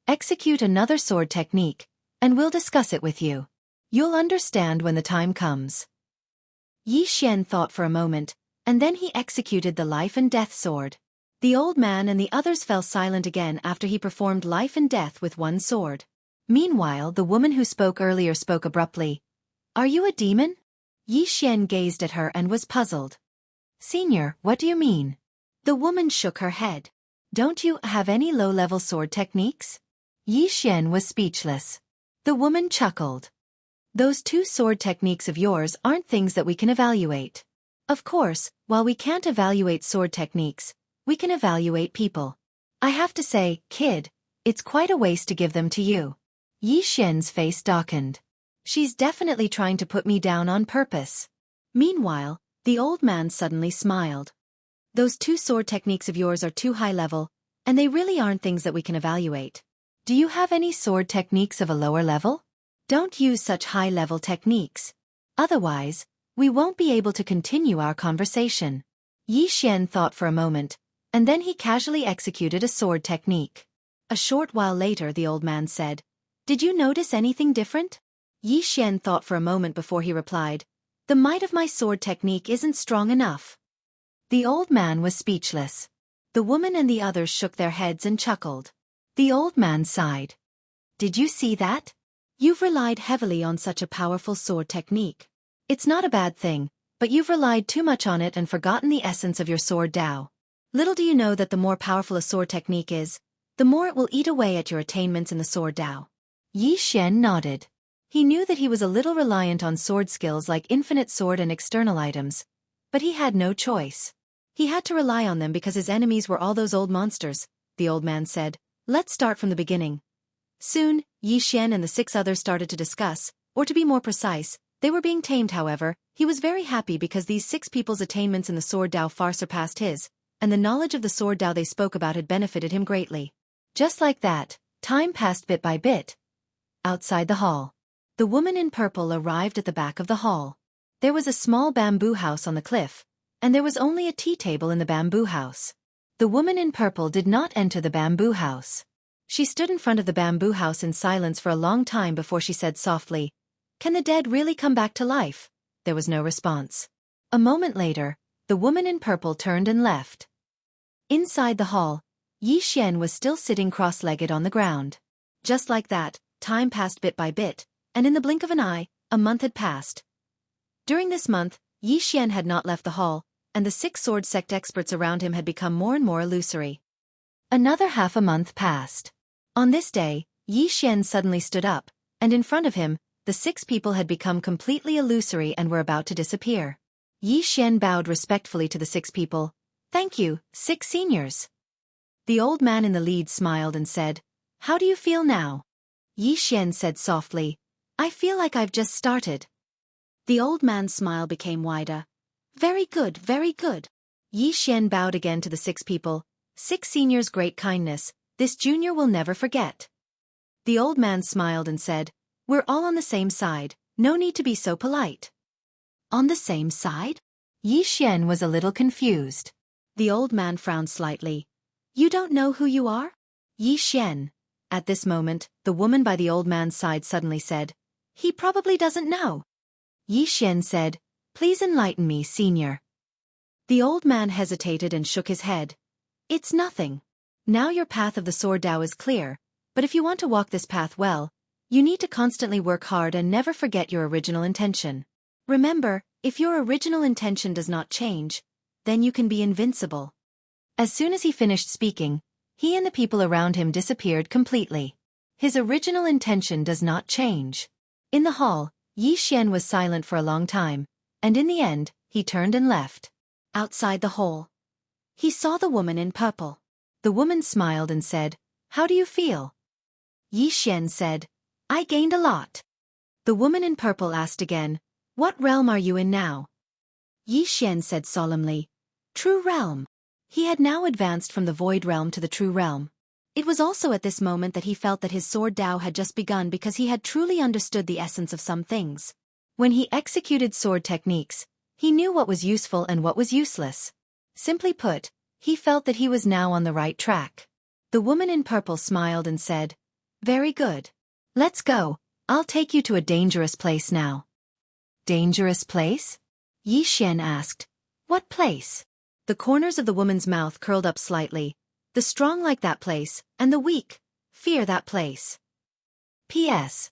Speaker 1: Execute another sword technique, and we'll discuss it with you. You'll understand when the time comes. Yi Xian thought for a moment, and then he executed the life and death sword. The old man and the others fell silent again after he performed life and death with one sword. Meanwhile, the woman who spoke earlier spoke abruptly. Are you a demon? Yi Xian gazed at her and was puzzled. Senior, what do you mean? The woman shook her head. Don't you have any low-level sword techniques? Yi Xian was speechless. The woman chuckled. Those 2 sword techniques of yours aren't things that we can evaluate. Of course, while we can't evaluate sword techniques, we can evaluate people. I have to say, kid, it's quite a waste to give them to you. Yi Xian's face darkened. She's definitely trying to put me down on purpose. Meanwhile, the old man suddenly smiled. Those two sword techniques of yours are too high level, and they really aren't things that we can evaluate. Do you have any sword techniques of a lower level? Don't use such high-level techniques. Otherwise, we won't be able to continue our conversation. Yi Xian thought for a moment, and then he casually executed a sword technique. A short while later the old man said, "Did you notice anything different?" Yi Xian thought for a moment before he replied, "The might of my sword technique isn't strong enough." The old man was speechless. The woman and the others shook their heads and chuckled. The old man sighed. "Did you see that? You've relied heavily on such a powerful sword technique. It's not a bad thing, but you've relied too much on it and forgotten the essence of your sword Dao. Little do you know that the more powerful a sword technique is, the more it will eat away at your attainments in the sword Dao." Yi Xian nodded. He knew that he was a little reliant on sword skills like infinite sword and external items, but he had no choice. He had to rely on them because his enemies were all those old monsters. The old man said, "Let's start from the beginning." Soon, Yi Xian and the 6 others started to discuss, or to be more precise, they were being tamed. However, he was very happy because these 6 people's attainments in the sword Dao far surpassed his, and the knowledge of the sword Dao they spoke about had benefited him greatly. Just like that, time passed bit by bit. Outside the hall, the woman in purple arrived at the back of the hall. There was a small bamboo house on the cliff, and there was only a tea table in the bamboo house. The woman in purple did not enter the bamboo house. She stood in front of the bamboo house in silence for a long time before she said softly, "Can the dead really come back to life?" There was no response. A moment later, the woman in purple turned and left. Inside the hall, Yi Xian was still sitting cross-legged on the ground. Just like that, time passed bit by bit, and in the blink of an eye, a month had passed. During this month, Yi Xian had not left the hall, and the 6 sword sect experts around him had become more and more illusory. Another half a month passed. On this day, Yi Xian suddenly stood up, and in front of him, the 6 people had become completely illusory and were about to disappear. Yi Xian bowed respectfully to the 6 people. "Thank you, 6 seniors." The old man in the lead smiled and said, "How do you feel now?" Yi Xian said softly, "I feel like I've just started." The old man's smile became wider. "Very good, very good." Yi Xian bowed again to the 6 people. 6 seniors' great kindness, this junior will never forget. The old man smiled and said, "We're all on the same side, no need to be so polite." On the same side? Yi Xian was a little confused. The old man frowned slightly. "You don't know who you are?" Yi Xian. At this moment, the woman by the old man's side suddenly said, "He probably doesn't know." Yi Xian said, "Please enlighten me, senior." The old man hesitated and shook his head. "It's nothing. Now your path of the sword Dao is clear, but if you want to walk this path well, you need to constantly work hard and never forget your original intention. Remember, if your original intention does not change, then you can be invincible." As soon as he finished speaking, he and the people around him disappeared completely. His original intention does not change. In the hall, Yi Xian was silent for a long time, and in the end, he turned and left. Outside the hall, he saw the woman in purple. The woman smiled and said, "How do you feel?" Yi Xian said, "I gained a lot." The woman in purple asked again, "What realm are you in now?" Yi Xian said solemnly, "True realm." He had now advanced from the void realm to the true realm. It was also at this moment that he felt that his sword Dao had just begun because he had truly understood the essence of some things. When he executed sword techniques, he knew what was useful and what was useless. Simply put, he felt that he was now on the right track. The woman in purple smiled and said, "Very good. Let's go, I'll take you to a dangerous place now." "Dangerous place?" Yi Xian asked. "What place?" The corners of the woman's mouth curled up slightly. "The strong like that place, and the weak fear that place." P.S.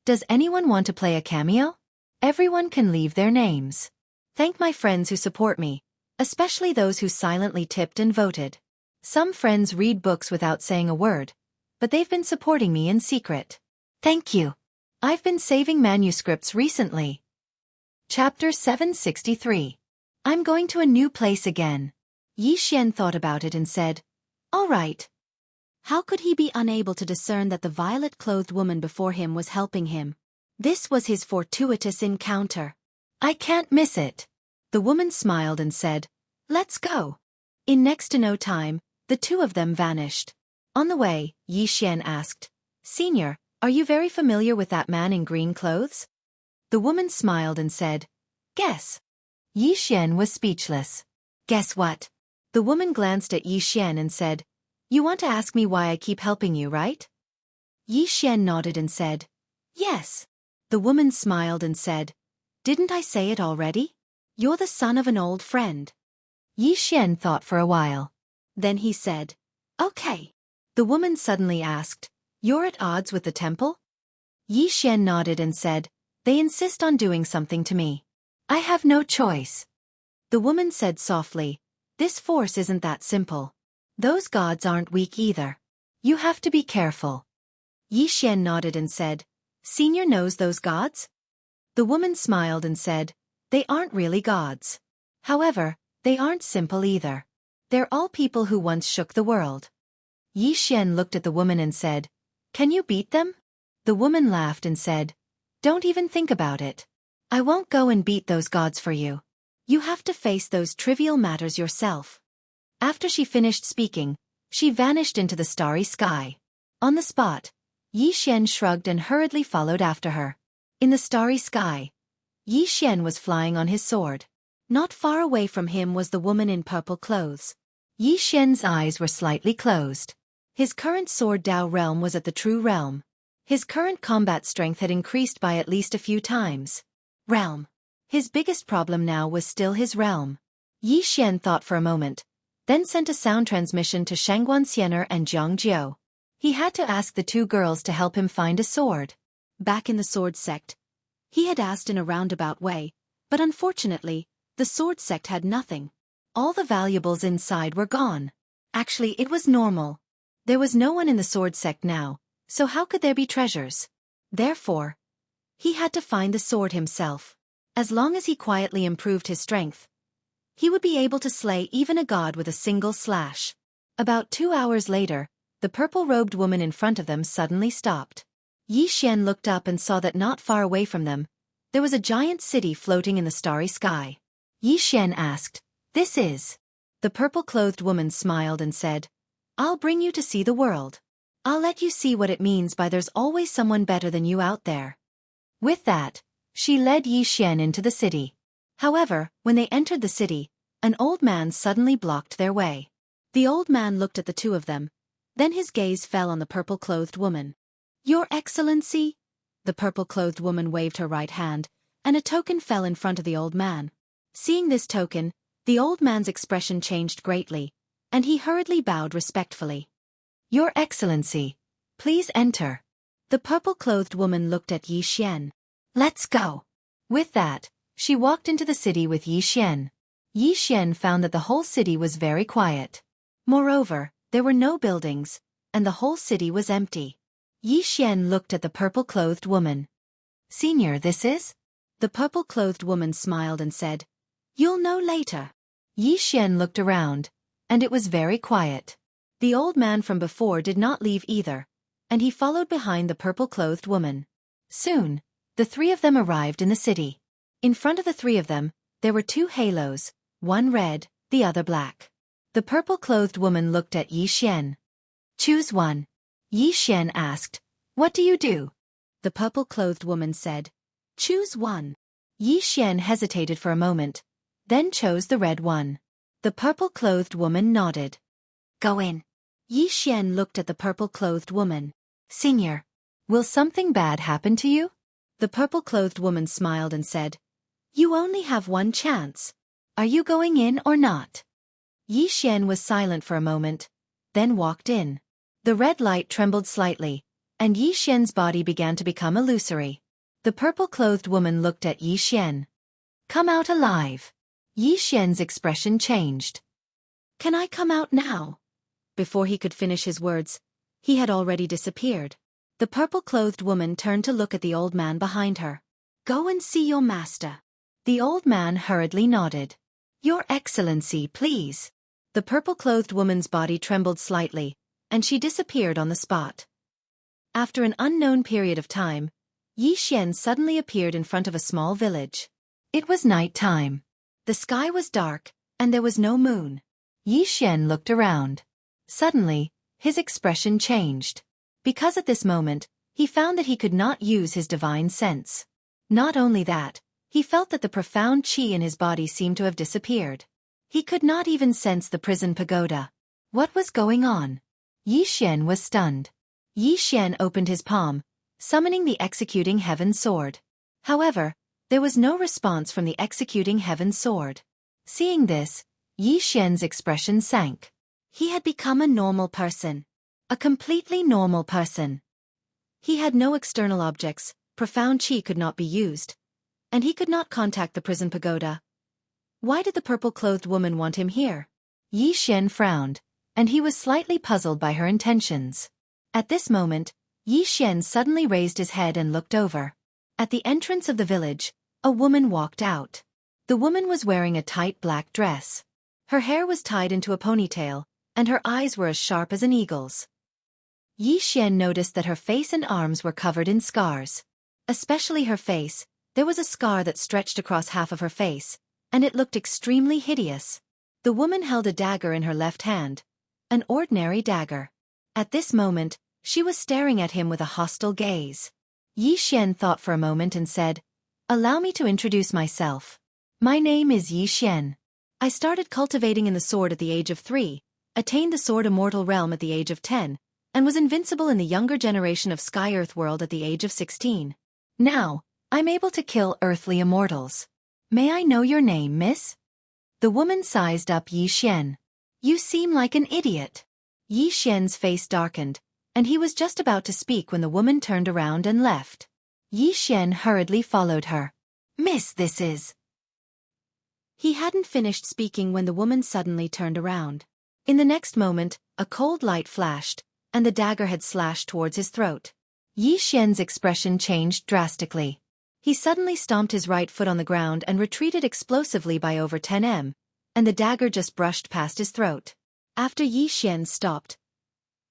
Speaker 1: Does anyone want to play a cameo? Everyone can leave their names. Thank my friends who support me, especially those who silently tipped and voted. Some friends read books without saying a word, but they've been supporting me in secret. Thank you. I've been saving manuscripts recently. Chapter 763. I'm going to a new place again. Yi Xian thought about it and said, "All right." How could he be unable to discern that the violet-clothed woman before him was helping him? This was his fortuitous encounter. I can't miss it. The woman smiled and said, let's go. In next to no time, the two of them vanished. On the way, Yi Xian asked, Senior, are you very familiar with that man in green clothes? The woman smiled and said, guess. Yi Xian was speechless. Guess what? The woman glanced at Yi Xian and said, you want to ask me why I keep helping you, right? Yi Xian nodded and said, yes. The woman smiled and said, didn't I say it already? You're the son of an old friend. Yi Xian thought for a while. Then he said, okay. The woman suddenly asked, you're at odds with the temple? Yi Xian nodded and said, they insist on doing something to me. I have no choice. The woman said softly, this force isn't that simple. Those gods aren't weak either. You have to be careful. Yi Xian nodded and said, Senior knows those gods? The woman smiled and said, they aren't really gods. However, they aren't simple either. They're all people who once shook the world. Yi Xian looked at the woman and said, can you beat them? The woman laughed and said, don't even think about it. I won't go and beat those gods for you. You have to face those trivial matters yourself. After she finished speaking, she vanished into the starry sky. On the spot, Yi Xian shrugged and hurriedly followed after her. In the starry sky, Yi Xian was flying on his sword. Not far away from him was the woman in purple clothes. Yi Xian's eyes were slightly closed. His current sword Dao realm was at the true realm. His current combat strength had increased by at least a few times. Realm. His biggest problem now was still his realm. Yi Xian thought for a moment, then sent a sound transmission to Shangguan Xiener and Jiang Jiu. He had to ask the two girls to help him find a sword. Back in the sword sect, he had asked in a roundabout way, but unfortunately, the sword sect had nothing. All the valuables inside were gone. Actually, it was normal. There was no one in the sword sect now, so how could there be treasures? Therefore, he had to find the sword himself. As long as he quietly improved his strength, he would be able to slay even a god with a single slash. About 2 hours later, the purple-robed woman in front of them suddenly stopped. Yi Xian looked up and saw that not far away from them, there was a giant city floating in the starry sky. Yi Xian asked, this is? The purple-clothed woman smiled and said, I'll bring you to see the world. I'll let you see what it means by there's always someone better than you out there. With that, she led Yi Xian into the city. However, when they entered the city, an old man suddenly blocked their way. The old man looked at the two of them, then his gaze fell on the purple-clothed woman. Your Excellency? The purple-clothed woman waved her right hand, and a token fell in front of the old man. Seeing this token, the old man's expression changed greatly, and he hurriedly bowed respectfully. Your Excellency, please enter. The purple-clothed woman looked at Yi Xian. Let's go. With that, she walked into the city with Yi Xian. Yi Xian found that the whole city was very quiet. Moreover, there were no buildings, and the whole city was empty. Yi Xian looked at the purple-clothed woman. Senior, this is? The purple-clothed woman smiled and said, you'll know later. Yi Xian looked around, and it was very quiet. The old man from before did not leave either, and he followed behind the purple-clothed woman. Soon, the three of them arrived in the city. In front of the three of them, there were two halos, one red, the other black. The purple-clothed woman looked at Yi Xian. Choose one. Yi Xian asked, what do you do? The purple-clothed woman said, choose one. Yi Xian hesitated for a moment, then chose the red one. The purple-clothed woman nodded. Go in. Yi Xian looked at the purple-clothed woman. Senior, will something bad happen to you? The purple-clothed woman smiled and said, you only have one chance. Are you going in or not? Yi Xian was silent for a moment, then walked in. The red light trembled slightly, and Yi Xian's body began to become illusory. The purple-clothed woman looked at Yi Xian. Come out alive. Yi Xian's expression changed. Can I come out now? Before he could finish his words, he had already disappeared. The purple-clothed woman turned to look at the old man behind her. Go and see your master. The old man hurriedly nodded. Your Excellency, please. The purple-clothed woman's body trembled slightly, and she disappeared on the spot. After an unknown period of time, Yi Xian suddenly appeared in front of a small village. It was night time. The sky was dark, and there was no moon. Yi Xian looked around. Suddenly, his expression changed. Because at this moment, he found that he could not use his divine sense. Not only that, he felt that the profound qi in his body seemed to have disappeared. He could not even sense the prison pagoda. What was going on? Yi Xian was stunned. Yi Xian opened his palm, summoning the executing heaven sword. However, there was no response from the executing heaven sword. Seeing this, Yi Xian's expression sank. He had become a normal person. A completely normal person. He had no external objects, profound qi could not be used, and he could not contact the prison pagoda. Why did the purple-clothed woman want him here? Yi Xian frowned, and he was slightly puzzled by her intentions. At this moment, Yi Xian suddenly raised his head and looked over. At the entrance of the village, a woman walked out. The woman was wearing a tight black dress. Her hair was tied into a ponytail, and her eyes were as sharp as an eagle's. Yi Xian noticed that her face and arms were covered in scars. Especially her face, there was a scar that stretched across half of her face, and it looked extremely hideous. The woman held a dagger in her left hand. An ordinary dagger. At this moment, she was staring at him with a hostile gaze. Yi Xian thought for a moment and said, "Allow me to introduce myself. My name is Yi Xian. I started cultivating in the sword at the age of 3, attained the sword immortal realm at the age of 10, and was invincible in the younger generation of Sky-Earth world at the age of 16. Now, I'm able to kill earthly immortals. May I know your name, miss?" The woman sized up Yi Xian. "You seem like an idiot." Yi Xian's face darkened, and he was just about to speak when the woman turned around and left. Yi Xian hurriedly followed her. "Miss, this is..." He hadn't finished speaking when the woman suddenly turned around. In the next moment, a cold light flashed, and the dagger had slashed towards his throat. Yi Xian's expression changed drastically. He suddenly stomped his right foot on the ground and retreated explosively by over 10 m, and the dagger just brushed past his throat. After Yi Xian stopped,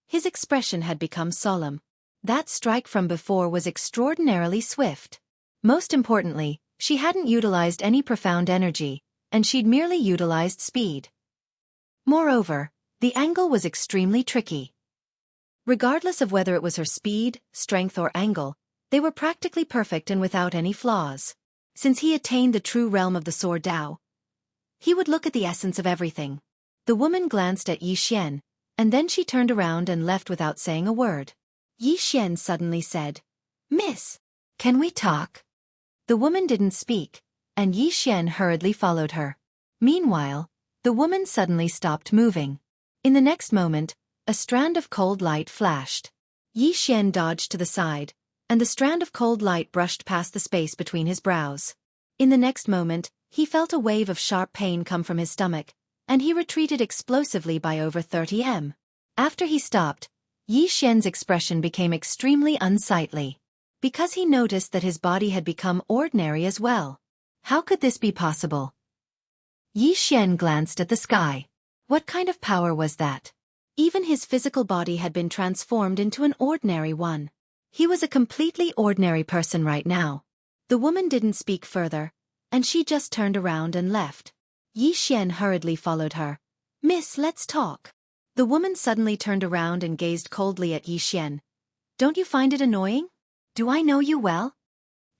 Speaker 1: his expression had become solemn. That strike from before was extraordinarily swift. Most importantly, she hadn't utilized any profound energy, and she'd merely utilized speed. Moreover, the angle was extremely tricky. Regardless of whether it was her speed, strength or angle, they were practically perfect and without any flaws. Since he attained the true realm of the sword Tao, he would look at the essence of everything. The woman glanced at Yi Xian, and then she turned around and left without saying a word. Yi Xian suddenly said, "Miss, can we talk?" The woman didn't speak, and Yi Xian hurriedly followed her. Meanwhile, the woman suddenly stopped moving. In the next moment, a strand of cold light flashed. Yi Xian dodged to the side, and the strand of cold light brushed past the space between his brows. In the next moment, he felt a wave of sharp pain come from his stomach, and he retreated explosively by over 30 m. After he stopped, Yi Xian's expression became extremely unsightly. Because he noticed that his body had become ordinary as well. How could this be possible? Yi Xian glanced at the sky. What kind of power was that? Even his physical body had been transformed into an ordinary one. He was a completely ordinary person right now. The woman didn't speak further, and she just turned around and left. Yi Xian hurriedly followed her. "Miss, let's talk." The woman suddenly turned around and gazed coldly at Yi Xian. "Don't you find it annoying? Do I know you well?"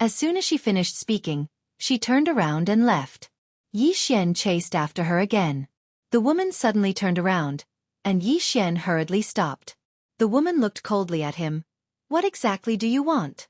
Speaker 1: As soon as she finished speaking, she turned around and left. Yi Xian chased after her again. The woman suddenly turned around, and Yi Xian hurriedly stopped. The woman looked coldly at him. "What exactly do you want?"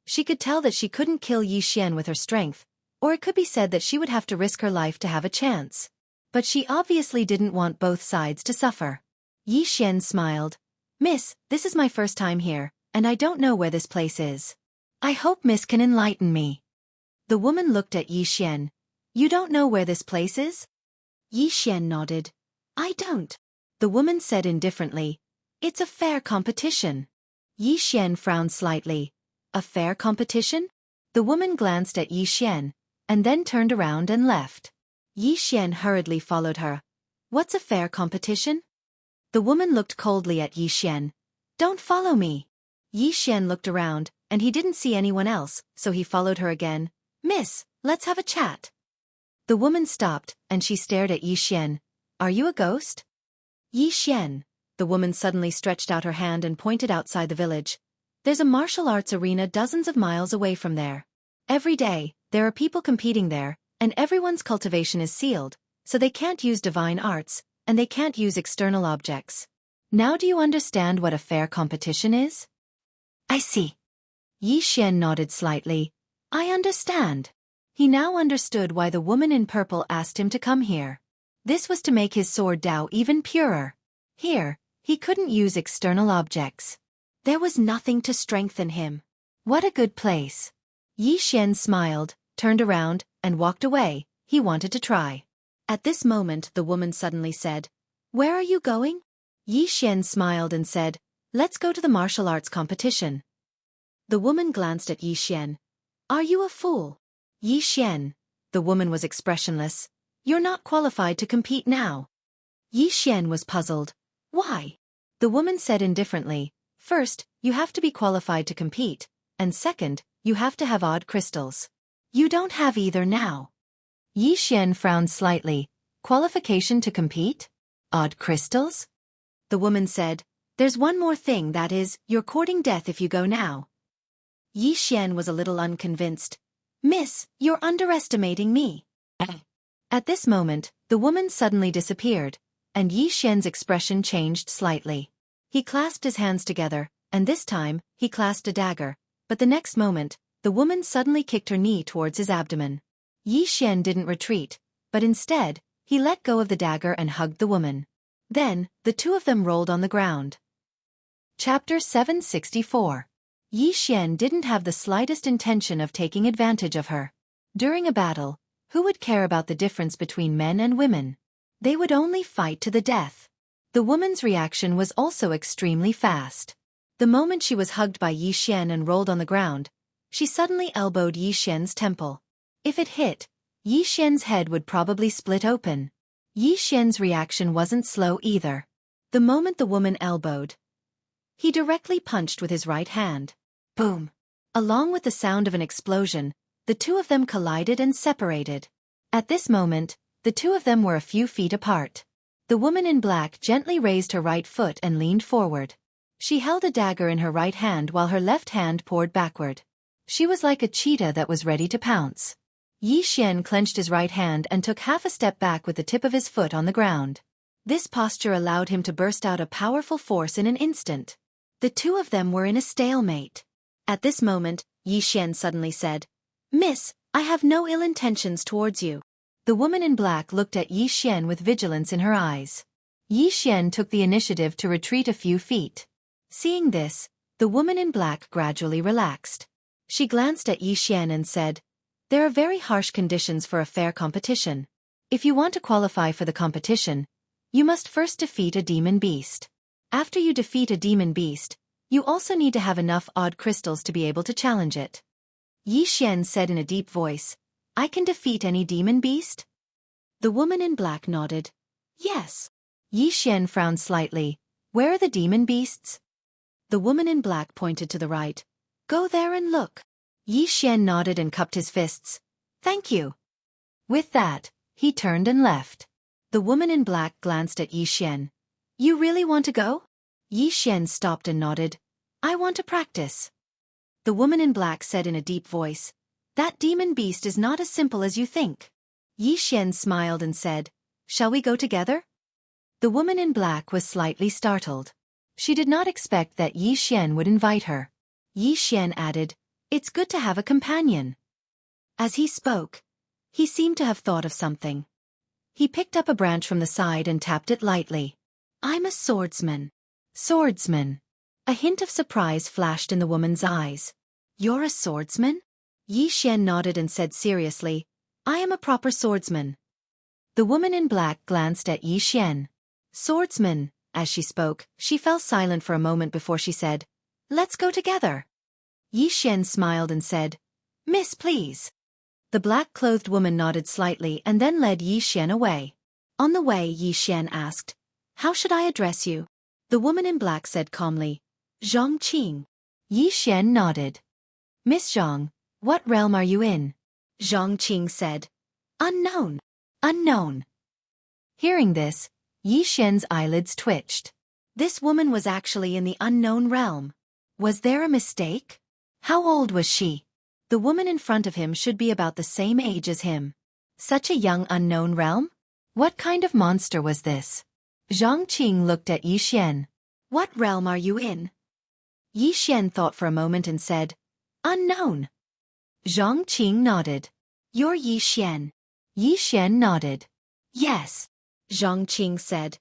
Speaker 1: She could tell that she couldn't kill Yi Xian with her strength, or it could be said that she would have to risk her life to have a chance. But she obviously didn't want both sides to suffer. Yi Xian smiled. "Miss, this is my first time here, and I don't know where this place is. I hope Miss can enlighten me." The woman looked at Yi Xian. "You don't know where this place is?" Yi Xian nodded. "I don't." The woman said indifferently, "It's a fair competition." Yi Xian frowned slightly. "A fair competition?" The woman glanced at Yi Xian, and then turned around and left. Yi Xian hurriedly followed her. "What's a fair competition?" The woman looked coldly at Yi Xian. Don't follow me. Yi Xian looked around, and he didn't see anyone else, so he followed her again. Miss, let's have a chat. The woman stopped, and she stared at Yi Xian. Are you a ghost? Yi Xian. The woman suddenly stretched out her hand and pointed outside the village. There's a martial arts arena dozens of miles away from there. Every day, there are people competing there, and everyone's cultivation is sealed, so they can't use divine arts, and they can't use external objects. Now do you understand what a fair competition is? I see. Yi Xian nodded slightly. I understand. He now understood why the woman in purple asked him to come here. This was to make his sword Dao even purer. Here, he couldn't use external objects. There was nothing to strengthen him. What a good place. Yi Xian smiled, turned around, and walked away. He wanted to try. At this moment the woman suddenly said, Where are you going? Yi Xian smiled and said, Let's go to the martial arts competition. The woman glanced at Yi Xian. Are you a fool? Yi Xian. The woman was expressionless. You're not qualified to compete now. Yi Xian was puzzled. Why? The woman said indifferently, First, you have to be qualified to compete, and second, you have to have odd crystals. You don't have either now. Yi Xian frowned slightly. Qualification to compete? Odd crystals? The woman said, There's one more thing, that is, you're courting death if you go now. Yi Xian was a little unconvinced. Miss, you're underestimating me. At this moment, the woman suddenly disappeared, and Yi Xian's expression changed slightly. He clasped his hands together, and this time, he clasped a dagger, but the next moment, the woman suddenly kicked her knee towards his abdomen. Yi Xian didn't retreat, but instead, he let go of the dagger and hugged the woman. Then, the two of them rolled on the ground. Chapter 764. Yi Xian didn't have the slightest intention of taking advantage of her. During a battle, who would care about the difference between men and women? They would only fight to the death. The woman's reaction was also extremely fast. The moment she was hugged by Yi Xian and rolled on the ground, she suddenly elbowed Yi Xian's temple. If it hit, Yi Xian's head would probably split open. Yi Xian's reaction wasn't slow either. The moment the woman elbowed, he directly punched with his right hand. Boom! Along with the sound of an explosion, the two of them collided and separated. At this moment, the two of them were a few feet apart. The woman in black gently raised her right foot and leaned forward. She held a dagger in her right hand while her left hand poured backward. She was like a cheetah that was ready to pounce. Yi Xian clenched his right hand and took half a step back with the tip of his foot on the ground. This posture allowed him to burst out a powerful force in an instant. The two of them were in a stalemate. At this moment, Yi Xian suddenly said, Miss, I have no ill intentions towards you. The woman in black looked at Yi Xian with vigilance in her eyes. Yi Xian took the initiative to retreat a few feet. Seeing this, the woman in black gradually relaxed. She glanced at Yi Xian and said, There are very harsh conditions for a fair competition. If you want to qualify for the competition, you must first defeat a demon beast. After you defeat a demon beast, you also need to have enough odd crystals to be able to challenge it. Yi Xian said in a deep voice, I can defeat any demon beast? The woman in black nodded. Yes. Yi Xian frowned slightly. Where are the demon beasts? The woman in black pointed to the right. Go there and look. Yi Xian nodded and cupped his fists. Thank you. With that, he turned and left. The woman in black glanced at Yi Xian. You really want to go? Yi Xian stopped and nodded. I want to practice. The woman in black said in a deep voice, That demon beast is not as simple as you think. Yi Xian smiled and said, Shall we go together? The woman in black was slightly startled. She did not expect that Yi Xian would invite her. Yi Xian added, It's good to have a companion. As he spoke, he seemed to have thought of something. He picked up a branch from the side and tapped it lightly. I'm a swordsman. Swordsman. A hint of surprise flashed in the woman's eyes. You're a swordsman? Yi Xian nodded and said seriously, I am a proper swordsman. The woman in black glanced at Yi Xian. Swordsman. As she spoke, she fell silent for a moment before she said, Let's go together. Yi Xian smiled and said, Miss, please. The black-clothed woman nodded slightly and then led Yi Xian away. On the way, Yi Xian asked, How should I address you? The woman in black said calmly. Zhang Qing. Yi Xian nodded. Miss Zhang, what realm are you in? Zhang Qing said. Unknown. Unknown. Hearing this, Yi Xian's eyelids twitched. This woman was actually in the unknown realm. Was there a mistake? How old was she? The woman in front of him should be about the same age as him. Such a young unknown realm? What kind of monster was this? Zhang Qing looked at Yi Xian. What realm are you in? Yi Xian thought for a moment and said, Unknown. Zhang Qing nodded. You're Yi Xian. Yi Xian nodded. Yes. Zhang Qing said.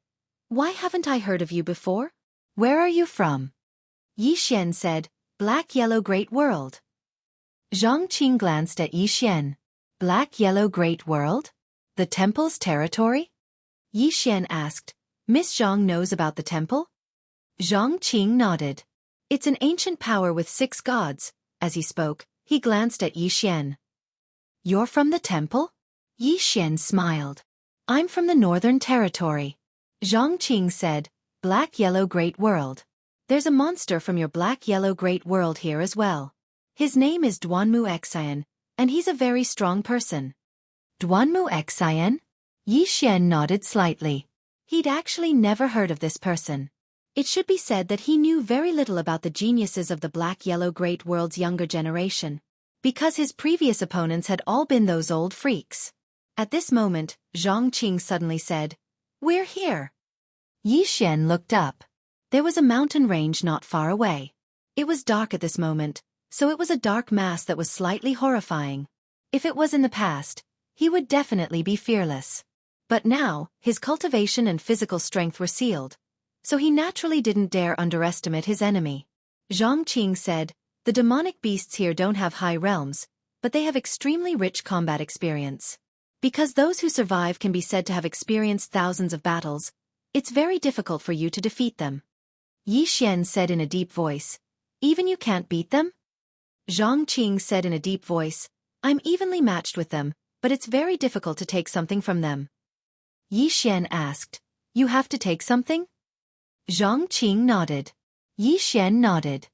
Speaker 1: Why haven't I heard of you before? Where are you from? Yi Xian said, Black-Yellow Great World. Zhang Qing glanced at Yi Xian. Black-Yellow Great World? The temple's territory? Yi Xian asked, Miss Zhang knows about the temple? Zhang Qing nodded. It's an ancient power with 6 gods. As he spoke, he glanced at Yi Xian. You're from the temple? Yi Xian smiled. I'm from the Northern Territory. Zhang Qing said, Black-Yellow Great World. There's a monster from your Black-Yellow Great World here as well. His name is Duanmu Xian, and he's a very strong person. Duanmu Xian? Yi Xian nodded slightly. He'd actually never heard of this person. It should be said that he knew very little about the geniuses of the Black-Yellow Great World's younger generation, because his previous opponents had all been those old freaks. At this moment, Zhang Qing suddenly said, We're here. Yi Xian looked up. There was a mountain range not far away. It was dark at this moment, so it was a dark mass that was slightly horrifying. If it was in the past, he would definitely be fearless. But now, his cultivation and physical strength were sealed, so he naturally didn't dare underestimate his enemy. Zhang Qing said, The demonic beasts here don't have high realms, but they have extremely rich combat experience. Because those who survive can be said to have experienced thousands of battles, it's very difficult for you to defeat them. Yi Xian said in a deep voice, Even you can't beat them? Zhang Qing said in a deep voice, I'm evenly matched with them, but it's very difficult to take something from them. Yi Xian asked, You have to take something? Zhang Qing nodded. Yi Xian nodded.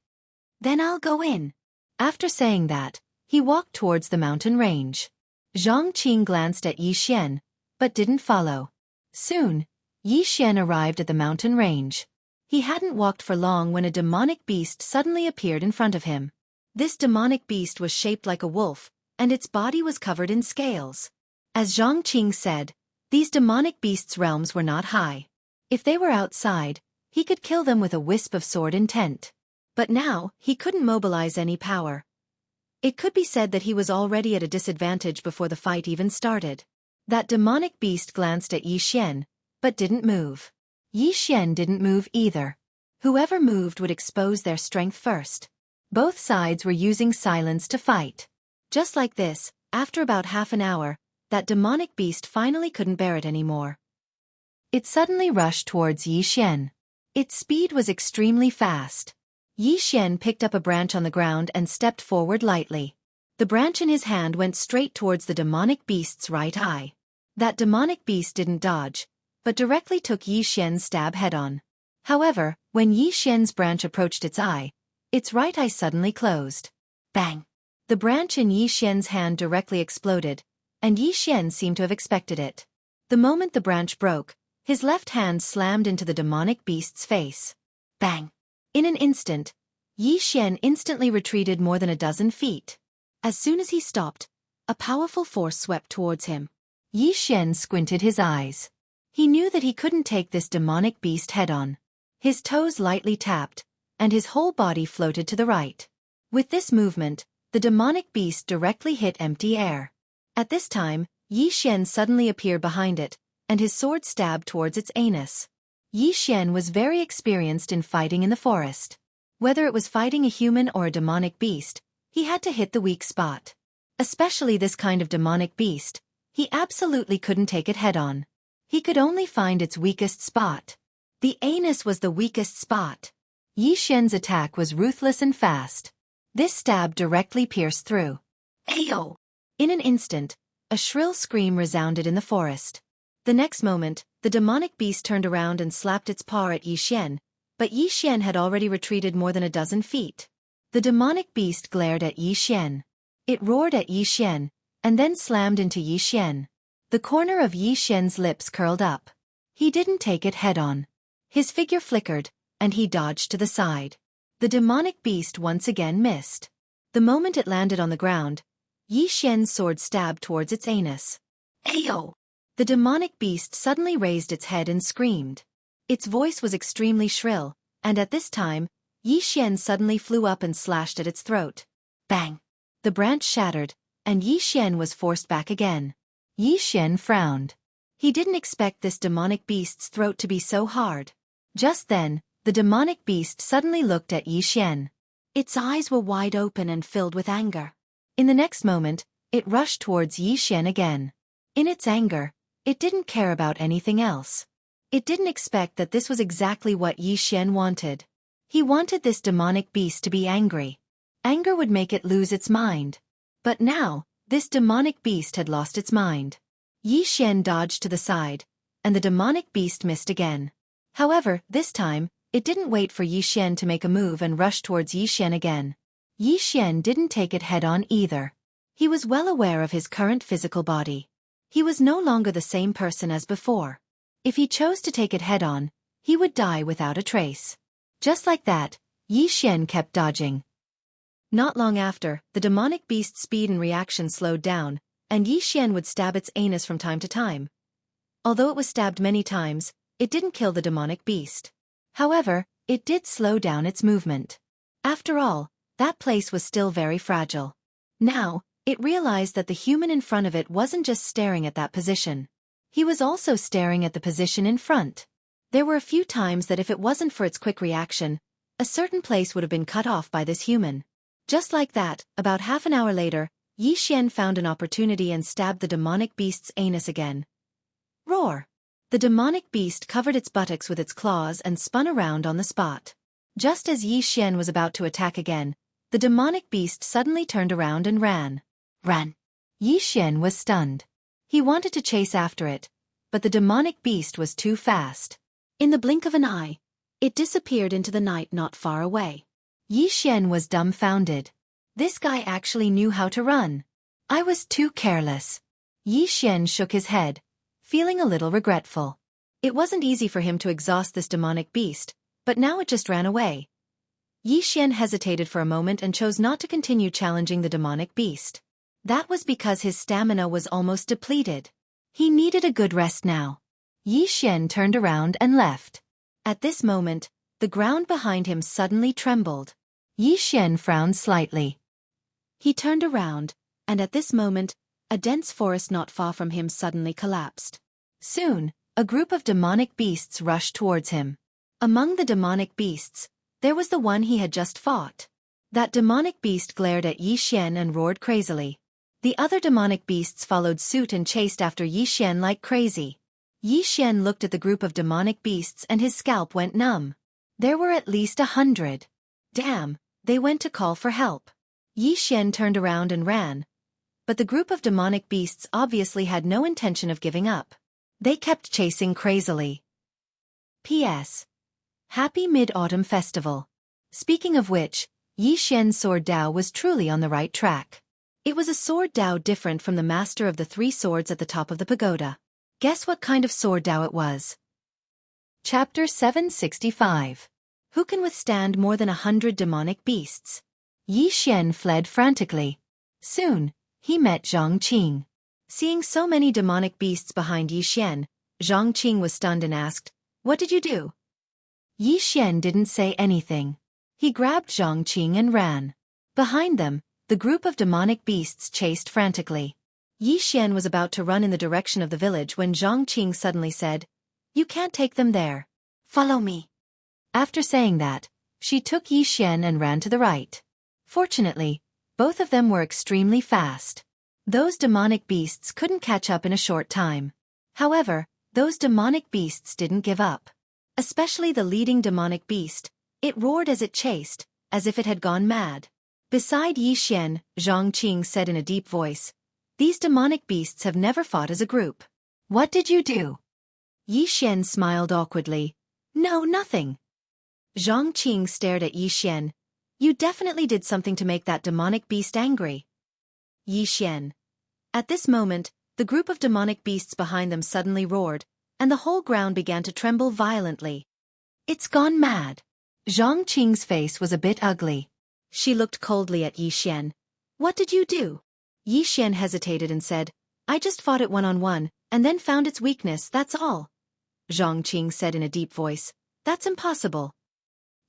Speaker 1: Then I'll go in. After saying that, he walked towards the mountain range. Zhang Qing glanced at Yi Xian, but didn't follow. Soon, Yi Xian arrived at the mountain range. He hadn't walked for long when a demonic beast suddenly appeared in front of him. This demonic beast was shaped like a wolf, and its body was covered in scales. As Zhang Qing said, these demonic beasts' realms were not high. If they were outside, he could kill them with a wisp of sword intent. But now, he couldn't mobilize any power. It could be said that he was already at a disadvantage before the fight even started. That demonic beast glanced at Yi Xian, but didn't move. Yi Xian didn't move either. Whoever moved would expose their strength first. Both sides were using silence to fight. Just like this, after about half an hour, that demonic beast finally couldn't bear it anymore. It suddenly rushed towards Yi Xian. Its speed was extremely fast. Yi Xian picked up a branch on the ground and stepped forward lightly. The branch in his hand went straight towards the demonic beast's right eye. That demonic beast didn't dodge, but directly took Yi Xian's stab head-on. However, when Yi Xian's branch approached its eye, its right eye suddenly closed. Bang! The branch in Yi Xian's hand directly exploded, and Yi Xian seemed to have expected it. The moment the branch broke, his left hand slammed into the demonic beast's face. Bang! In an instant, Yi Xian instantly retreated more than a dozen feet. As soon as he stopped, a powerful force swept towards him. Yi Xian squinted his eyes. He knew that he couldn't take this demonic beast head-on. His toes lightly tapped, and his whole body floated to the right. With this movement, the demonic beast directly hit empty air. At this time, Yi Xian suddenly appeared behind it, and his sword stabbed towards its anus. Yi Xian was very experienced in fighting in the forest. Whether it was fighting a human or a demonic beast, he had to hit the weak spot. Especially this kind of demonic beast, he absolutely couldn't take it head-on. He could only find its weakest spot. The anus was the weakest spot. Yi Xian's attack was ruthless and fast. This stab directly pierced through. Ayo! In an instant, a shrill scream resounded in the forest. The next moment, the demonic beast turned around and slapped its paw at Yi Xian, but Yi Xian had already retreated more than a dozen feet. The demonic beast glared at Yi Xian. It roared at Yi Xian, and then slammed into Yi Xian. The corner of Yi Xian's lips curled up. He didn't take it head-on. His figure flickered, and he dodged to the side. The demonic beast once again missed. The moment it landed on the ground, Yi Xian's sword stabbed towards its anus. Ayo! The demonic beast suddenly raised its head and screamed. Its voice was extremely shrill, and at this time, Yi Xian suddenly flew up and slashed at its throat. Bang! The branch shattered, and Yi Xian was forced back again. Yi Xian frowned. He didn't expect this demonic beast's throat to be so hard. Just then, the demonic beast suddenly looked at Yi Xian. Its eyes were wide open and filled with anger. In the next moment, it rushed towards Yi Xian again. In its anger, it didn't care about anything else. It didn't expect that this was exactly what Yi Xian wanted. He wanted this demonic beast to be angry. Anger would make it lose its mind. But now, this demonic beast had lost its mind. Yi Xian dodged to the side, and the demonic beast missed again. However, this time, it didn't wait for Yi Xian to make a move and rush towards Yi Xian again. Yi Xian didn't take it head-on either. He was well aware of his current physical body. He was no longer the same person as before. If he chose to take it head-on, he would die without a trace. Just like that, Yi Xian kept dodging. Not long after, the demonic beast's speed and reaction slowed down, and Yi Xian would stab its anus from time to time. Although it was stabbed many times, it didn't kill the demonic beast. However, it did slow down its movement. After all, that place was still very fragile. Now, it realized that the human in front of it wasn't just staring at that position. He was also staring at the position in front. There were a few times that if it wasn't for its quick reaction, a certain place would have been cut off by this human. Just like that, about half an hour later, Yi Xian found an opportunity and stabbed the demonic beast's anus again. Roar! The demonic beast covered its buttocks with its claws and spun around on the spot. Just as Yi Xian was about to attack again, the demonic beast suddenly turned around and ran. Ran! Yi Xian was stunned. He wanted to chase after it, but the demonic beast was too fast. In the blink of an eye, it disappeared into the night not far away. Yi Xian was dumbfounded. This guy actually knew how to run. I was too careless. Yi Xian shook his head, feeling a little regretful. It wasn't easy for him to exhaust this demonic beast, but now it just ran away. Yi Xian hesitated for a moment and chose not to continue challenging the demonic beast. That was because his stamina was almost depleted. He needed a good rest now. Yi Xian turned around and left. At this moment, the ground behind him suddenly trembled. Yi Xian frowned slightly. He turned around, and at this moment, a dense forest not far from him suddenly collapsed. Soon, a group of demonic beasts rushed towards him. Among the demonic beasts, there was the one he had just fought. That demonic beast glared at Yi Xian and roared crazily. The other demonic beasts followed suit and chased after Yi Xian like crazy. Yi Xian looked at the group of demonic beasts and his scalp went numb. There were at least 100. Damn, they went to call for help. Yi Xian turned around and ran. But the group of demonic beasts obviously had no intention of giving up. They kept chasing crazily. P.S. Happy Mid-Autumn Festival. Speaking of which, Yi Xian's sword Dao was truly on the right track. It was a sword Dao different from the master of the 3 swords at the top of the pagoda. Guess what kind of sword Dao it was? Chapter 765. Who can withstand more than 100 demonic beasts? Yi Xian fled frantically. Soon, he met Zhang Qing. Seeing so many demonic beasts behind Yi Xian, Zhang Qing was stunned and asked, "What did you do?" Yi Xian didn't say anything. He grabbed Zhang Qing and ran. Behind them, the group of demonic beasts chased frantically. Yi Xian was about to run in the direction of the village when Zhang Qing suddenly said, "You can't take them there. Follow me." After saying that, she took Yi Xian and ran to the right. Fortunately, both of them were extremely fast. Those demonic beasts couldn't catch up in a short time. However, those demonic beasts didn't give up. Especially the leading demonic beast, it roared as it chased, as if it had gone mad. Beside Yi Xian, Zhang Qing said in a deep voice, "These demonic beasts have never fought as a group. What did you do? Yi Xian smiled awkwardly. No, nothing. Zhang Qing stared at Yi Xian. You definitely did something to make that demonic beast angry. Yi Xian. At this moment, the group of demonic beasts behind them suddenly roared, and the whole ground began to tremble violently. It's gone mad. Zhang Qing's face was a bit ugly. She looked coldly at Yi Xian. What did you do? Yi Xian hesitated and said, I just fought it one-on-one, and then found its weakness, that's all. Zhang Qing said in a deep voice, That's impossible.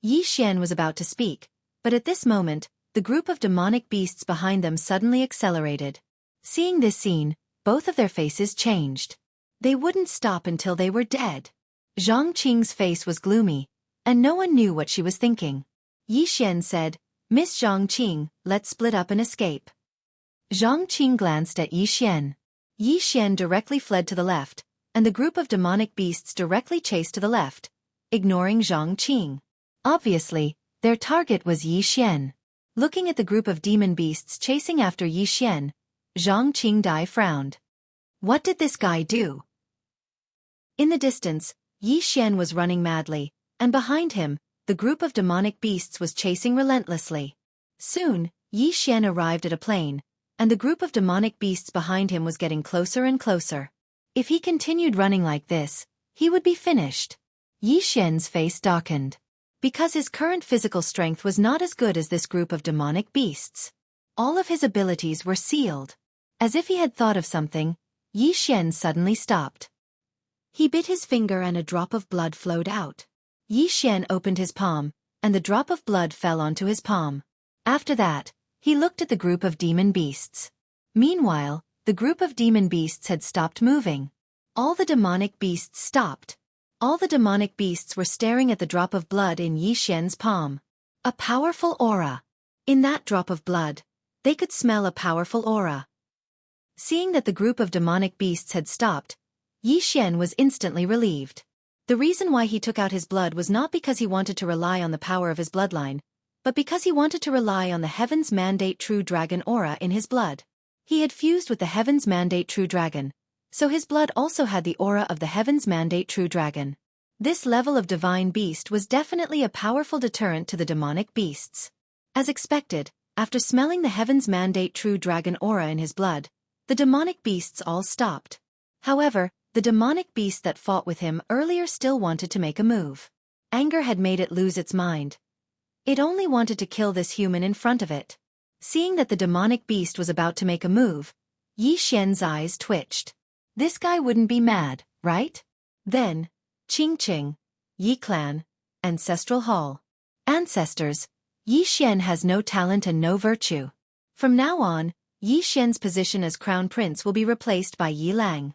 Speaker 1: Yi Xian was about to speak, but at this moment, the group of demonic beasts behind them suddenly accelerated. Seeing this scene, both of their faces changed. They wouldn't stop until they were dead. Zhang Qing's face was gloomy, and no one knew what she was thinking. Yi Xian said, Miss Zhang Qing, let's split up and escape. Zhang Qing glanced at Yi Xian. Yi Xian directly fled to the left, and the group of demonic beasts directly chased to the left, ignoring Zhang Qing. Obviously, their target was Yi Xian. Looking at the group of demon beasts chasing after Yi Xian, Zhang Qing frowned. What did this guy do? In the distance, Yi Xian was running madly, and behind him, the group of demonic beasts was chasing relentlessly. Soon, Yi Xian arrived at a plain, and the group of demonic beasts behind him was getting closer and closer. If he continued running like this, he would be finished. Yi Xian's face darkened. Because his current physical strength was not as good as this group of demonic beasts. All of his abilities were sealed. As if he had thought of something, Yi Xian suddenly stopped. He bit his finger and a drop of blood flowed out. Yi Xian opened his palm, and the drop of blood fell onto his palm. After that, he looked at the group of demon beasts. Meanwhile, the group of demon beasts had stopped moving. All the demonic beasts stopped. All the demonic beasts were staring at the drop of blood in Yi Xian's palm. A powerful aura. In that drop of blood, they could smell a powerful aura. Seeing that the group of demonic beasts had stopped, Yi Xian was instantly relieved. The reason why he took out his blood was not because he wanted to rely on the power of his bloodline, but because he wanted to rely on the Heaven's Mandate True Dragon aura in his blood. He had fused with the Heaven's Mandate True Dragon, so his blood also had the aura of the Heaven's Mandate True Dragon. This level of divine beast was definitely a powerful deterrent to the demonic beasts. As expected, after smelling the Heaven's Mandate True Dragon aura in his blood, the demonic beasts all stopped. However, the demonic beast that fought with him earlier still wanted to make a move. Anger had made it lose its mind. It only wanted to kill this human in front of it. Seeing that the demonic beast was about to make a move, Yi Xian's eyes twitched. This guy wouldn't be mad, right? Then, Qing, Yi Clan, Ancestral Hall. Ancestors, Yi Xian has no talent and no virtue. From now on, Yi Xian's position as crown prince will be replaced by Yi Lang.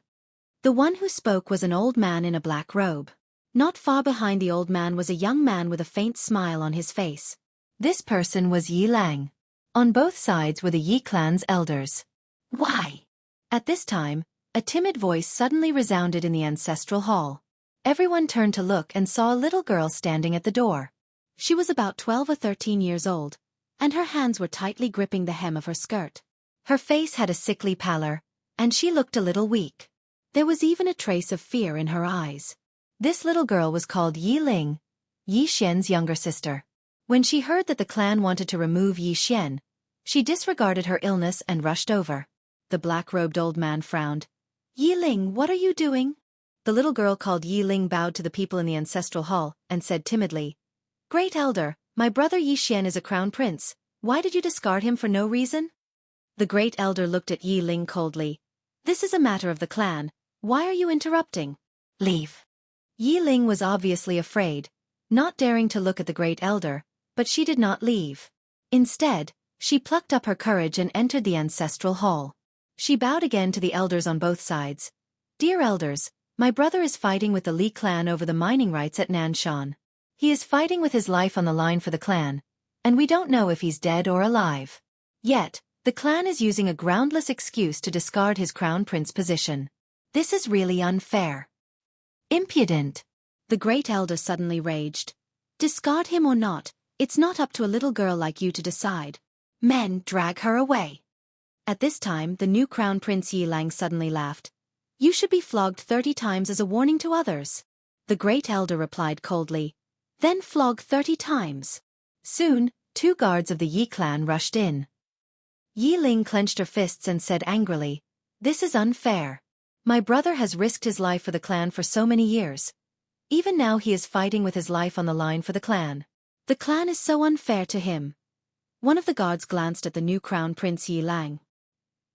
Speaker 1: The one who spoke was an old man in a black robe. Not far behind the old man was a young man with a faint smile on his face. This person was Yi Lang. On both sides were the Yi clan's elders. Why? At this time, a timid voice suddenly resounded in the ancestral hall. Everyone turned to look and saw a little girl standing at the door. She was about 12 or 13 years old, and her hands were tightly gripping the hem of her skirt. Her face had a sickly pallor, and she looked a little weak. There was even a trace of fear in her eyes. This little girl was called Yi Ling, Yi Xian's younger sister. When she heard that the clan wanted to remove Yi Xian, she disregarded her illness and rushed over. The black-robed old man frowned. Yi Ling, what are you doing? The little girl called Yi Ling bowed to the people in the ancestral hall and said timidly, Great Elder, my brother Yi Xian is a crown prince. Why did you discard him for no reason? The Great Elder looked at Yi Ling coldly. This is a matter of the clan. Why are you interrupting? Leave. Yi Ling was obviously afraid, not daring to look at the Great Elder, but she did not leave. Instead, she plucked up her courage and entered the ancestral hall. She bowed again to the elders on both sides. Dear elders, my brother is fighting with the Li clan over the mining rights at Nanshan. He is fighting with his life on the line for the clan, and we don't know if he's dead or alive. Yet, the clan is using a groundless excuse to discard his crown prince position. This is really unfair. Impudent. The Great Elder suddenly raged. Discard him or not, it's not up to a little girl like you to decide. Men, drag her away. At this time, the new crown prince Yi Lang suddenly laughed. You should be flogged 30 times as a warning to others. The great elder replied coldly. Then flog 30 times. Soon, 2 guards of the Yi clan rushed in. Yi Ling clenched her fists and said angrily, "This is unfair. My brother has risked his life for the clan for so many years. Even now he is fighting with his life on the line for the clan. The clan is so unfair to him." One of the guards glanced at the new crown prince Yi Lang.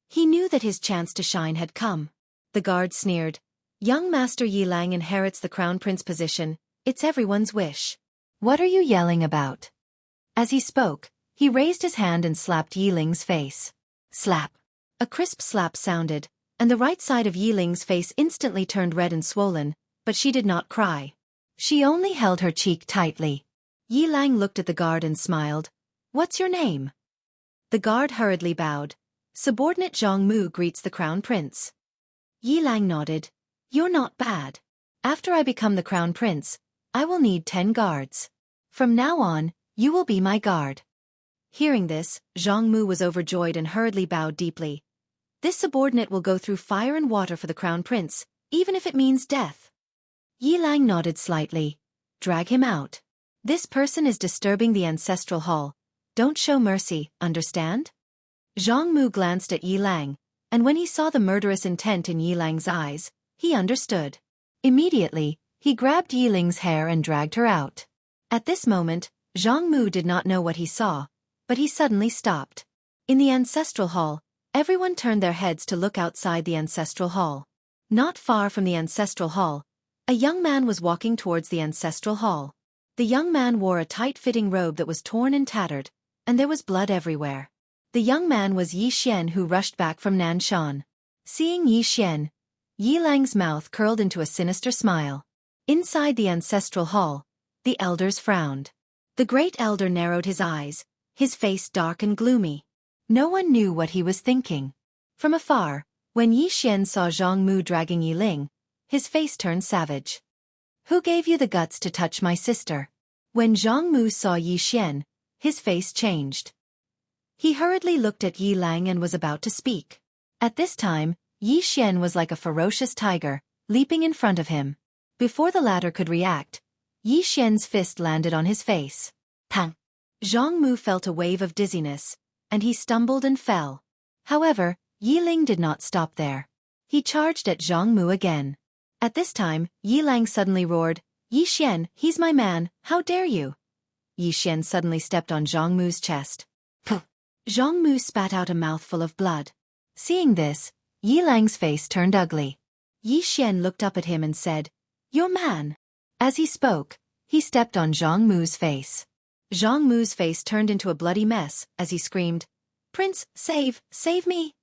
Speaker 1: He knew that his chance to shine had come. The guard sneered, "Young Master Yi Lang inherits the crown prince position, it's everyone's wish. What are you yelling about?" As he spoke, he raised his hand and slapped Yi Ling's face. Slap. A crisp slap sounded, and the right side of Yi Ling's face instantly turned red and swollen, but she did not cry. She only held her cheek tightly. Yi Lang looked at the guard and smiled. "What's your name?" The guard hurriedly bowed. "Subordinate Zhang Mu greets the crown prince." Yi Lang nodded. "You're not bad. After I become the crown prince, I will need 10 guards. From now on, you will be my guard." Hearing this, Zhang Mu was overjoyed and hurriedly bowed deeply. "This subordinate will go through fire and water for the crown prince, even if it means death." Yi Lang nodded slightly. "Drag him out. This person is disturbing the ancestral hall. Don't show mercy, understand?" Zhang Mu glanced at Yi Lang, and when he saw the murderous intent in Yi Lang's eyes, he understood. Immediately, he grabbed Yi Ling's hair and dragged her out. At this moment, Zhang Mu did not know what he saw, but he suddenly stopped. In the ancestral hall, everyone turned their heads to look outside the ancestral hall. Not far from the ancestral hall, a young man was walking towards the ancestral hall. The young man wore a tight-fitting robe that was torn and tattered, and there was blood everywhere. The young man was Yi Xian, who rushed back from Nanshan. Seeing Yi Xian, Yi Lang's mouth curled into a sinister smile. Inside the ancestral hall, the elders frowned. The great elder narrowed his eyes, his face dark and gloomy. No one knew what he was thinking. From afar, when Yi Xian saw Zhang Mu dragging Yi Ling, his face turned savage. "Who gave you the guts to touch my sister?" When Zhang Mu saw Yi Xian, his face changed. He hurriedly looked at Yi Lang and was about to speak. At this time, Yi Xian was like a ferocious tiger, leaping in front of him. Before the latter could react, Yi Xian's fist landed on his face. Pang! Zhang Mu felt a wave of dizziness, and he stumbled and fell. However, Yi Ling did not stop there. He charged at Zhang Mu again. At this time, Yi Lang suddenly roared, "Yi Xian, he's my man, how dare you!" Yi Xian suddenly stepped on Zhang Mu's chest. Puh! Zhang Mu spat out a mouthful of blood. Seeing this, Yi Lang's face turned ugly. Yi Xian looked up at him and said, "Your man." As he spoke, he stepped on Zhang Mu's face. Zhang Mu's face turned into a bloody mess as he screamed, "Prince, save me!"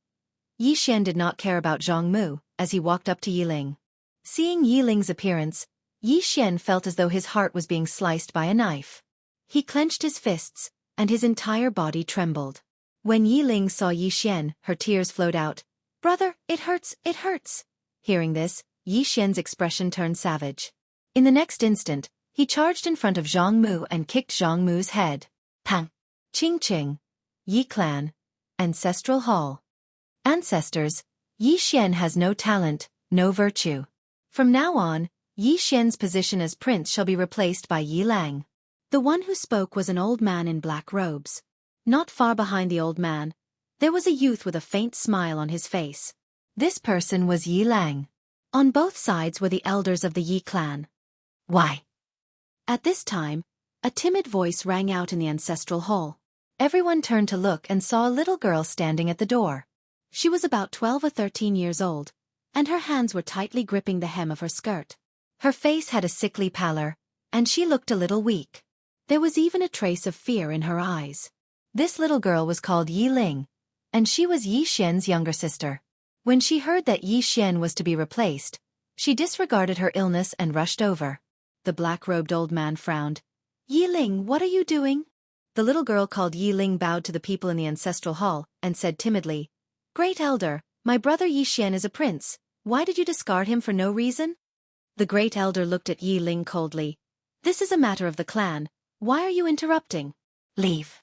Speaker 1: Yi Xian did not care about Zhang Mu as he walked up to Yi Ling. Seeing Yi Ling's appearance, Yi Xian felt as though his heart was being sliced by a knife. He clenched his fists, and his entire body trembled. When Yi Ling saw Yi Xian, her tears flowed out. "Brother, it hurts, it hurts." Hearing this, Yi Xian's expression turned savage. In the next instant, he charged in front of Zhang Mu and kicked Zhang Mu's head. Pang! Ching ching. Yi Clan. Ancestral Hall. Ancestors, Yi Xian has no talent, no virtue. From now on, Yi Xian's position as prince shall be replaced by Yi Lang. The one who spoke was an old man in black robes. Not far behind the old man, there was a youth with a faint smile on his face. This person was Yi Lang. On both sides were the elders of the Yi clan. "Why?" At this time, a timid voice rang out in the ancestral hall. Everyone turned to look and saw a little girl standing at the door. She was about 12 or 13 years old, and her hands were tightly gripping the hem of her skirt. Her face had a sickly pallor, and she looked a little weak. There was even a trace of fear in her eyes. This little girl was called Yi Ling, and she was Yi Xian's younger sister. When she heard that Yi Xian was to be replaced, she disregarded her illness and rushed over. The black-robed old man frowned. "Yi Ling, what are you doing?" The little girl called Yi Ling bowed to the people in the ancestral hall and said timidly, "Great elder, my brother Yi Xian is a prince. Why did you discard him for no reason?" The great elder looked at Yi Ling coldly. "This is a matter of the clan. Why are you interrupting? Leave."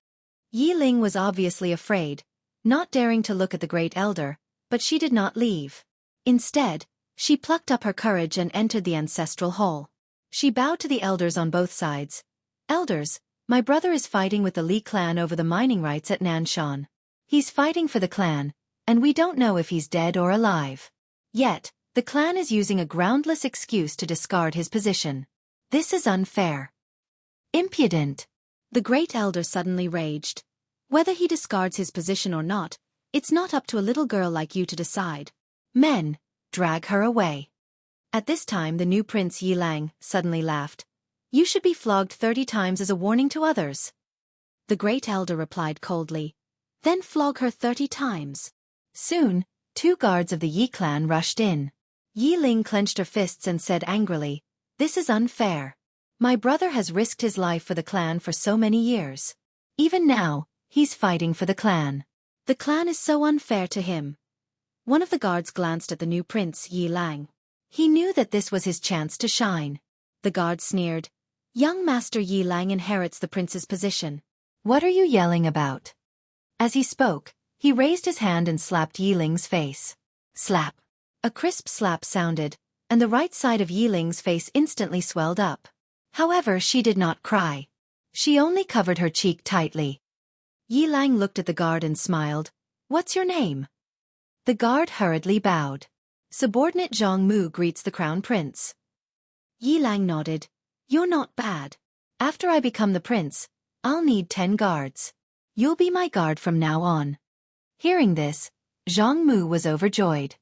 Speaker 1: Yi Ling was obviously afraid, not daring to look at the great elder, but she did not leave. Instead, She plucked up her courage and entered the ancestral hall. She bowed to the elders on both sides. Elders, my brother is fighting with the Li clan over the mining rights at Nanshan. He's fighting for the clan, and we don't know if he's dead or alive. Yet, the clan is using a groundless excuse to discard his position. This is unfair. Impudent. The great elder suddenly raged. Whether he discards his position or not, it's not up to a little girl like you to decide. Men, drag her away. At this time the new prince Yi Lang suddenly laughed. You should be flogged 30 times as a warning to others. The great elder replied coldly. Then flog her 30 times. Soon, 2 guards of the Yi clan rushed in. Yi Ling clenched her fists and said angrily, This is unfair. My brother has risked his life for the clan for so many years. Even now, he's fighting for the clan. The clan is so unfair to him. One of the guards glanced at the new prince Yi Lang. He knew that this was his chance to shine. The guard sneered. Young Master Yi Lang inherits the prince's position. What are you yelling about? As he spoke, he raised his hand and slapped Yi Ling's face. Slap. A crisp slap sounded, and the right side of Yi Ling's face instantly swelled up. However, she did not cry. She only covered her cheek tightly. Yi Lang looked at the guard and smiled. What's your name? The guard hurriedly bowed. Subordinate Zhang Mu greets the crown prince. Yi Lang nodded. You're not bad. After I become the prince, I'll need 10 guards. You'll be my guard from now on. Hearing this, Zhang Mu was overjoyed.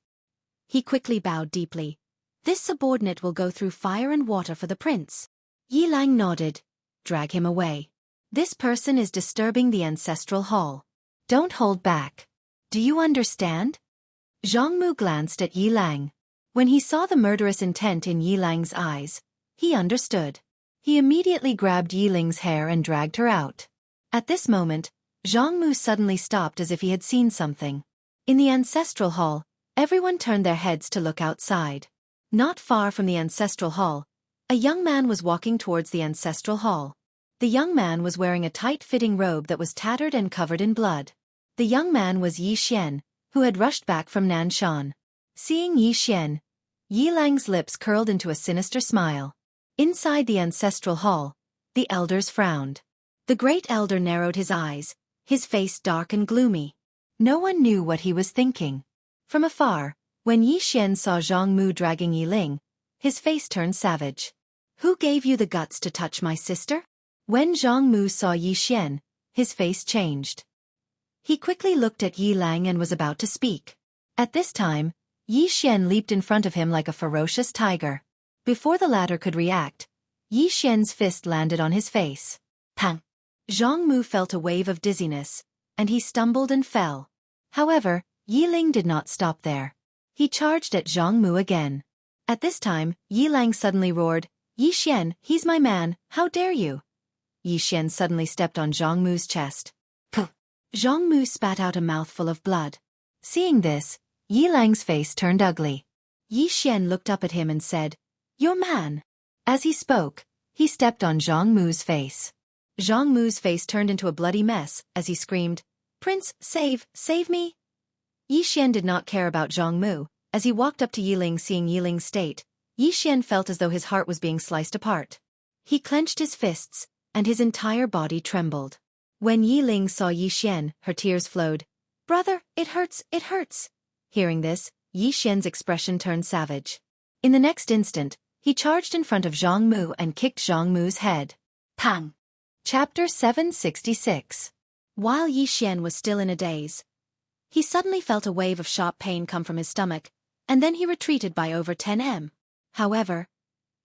Speaker 1: He quickly bowed deeply. This subordinate will go through fire and water for the prince. Yi Lang nodded. Drag him away. This person is disturbing the ancestral hall. Don't hold back. Do you understand? Zhang Mu glanced at Yi Lang. When he saw the murderous intent in Yi Lang's eyes, he understood. He immediately grabbed Yi Ling's hair and dragged her out. At this moment, Zhang Mu suddenly stopped as if he had seen something. In the ancestral hall, everyone turned their heads to look outside. Not far from the ancestral hall, a young man was walking towards the ancestral hall. The young man was wearing a tight-fitting robe that was tattered and covered in blood. The young man was Yi Xian, who had rushed back from Nanshan. Seeing Yi Xian, Yi Lang's lips curled into a sinister smile. Inside the ancestral hall, the elders frowned. The great elder narrowed his eyes, his face dark and gloomy. No one knew what he was thinking. From afar, when Yi Xian saw Zhang Mu dragging Yi Ling, his face turned savage. Who gave you the guts to touch my sister? When Zhang Mu saw Yi Xian, his face changed. He quickly looked at Yi Lang and was about to speak. At this time, Yi Xian leaped in front of him like a ferocious tiger. Before the latter could react, Yi Xian's fist landed on his face. Pang! Zhang Mu felt a wave of dizziness, and he stumbled and fell. However, Yi Ling did not stop there. He charged at Zhang Mu again. At this time, Yi Lang suddenly roared, Yi Xian, he's my man, how dare you? Yi Xian suddenly stepped on Zhang Mu's chest. Puh! Zhang Mu spat out a mouthful of blood. Seeing this, Yi Lang's face turned ugly. Yi Xian looked up at him and said, Your man. As he spoke, he stepped on Zhang Mu's face. Zhang Mu's face turned into a bloody mess as he screamed, Prince, save me! Yi Xian did not care about Zhang Mu. As he walked up to Yi Ling, seeing Yi Ling's state, Yi Xian felt as though his heart was being sliced apart. He clenched his fists, and his entire body trembled. When Yi Ling saw Yi Xian, her tears flowed. Brother, it hurts, it hurts. Hearing this, Yi Xian's expression turned savage. In the next instant, he charged in front of Zhang Mu and kicked Zhang Mu's head. Pang! Chapter 766. While Yi Xian was still in a daze, he suddenly felt a wave of sharp pain come from his stomach, and then he retreated by over 10 m. However,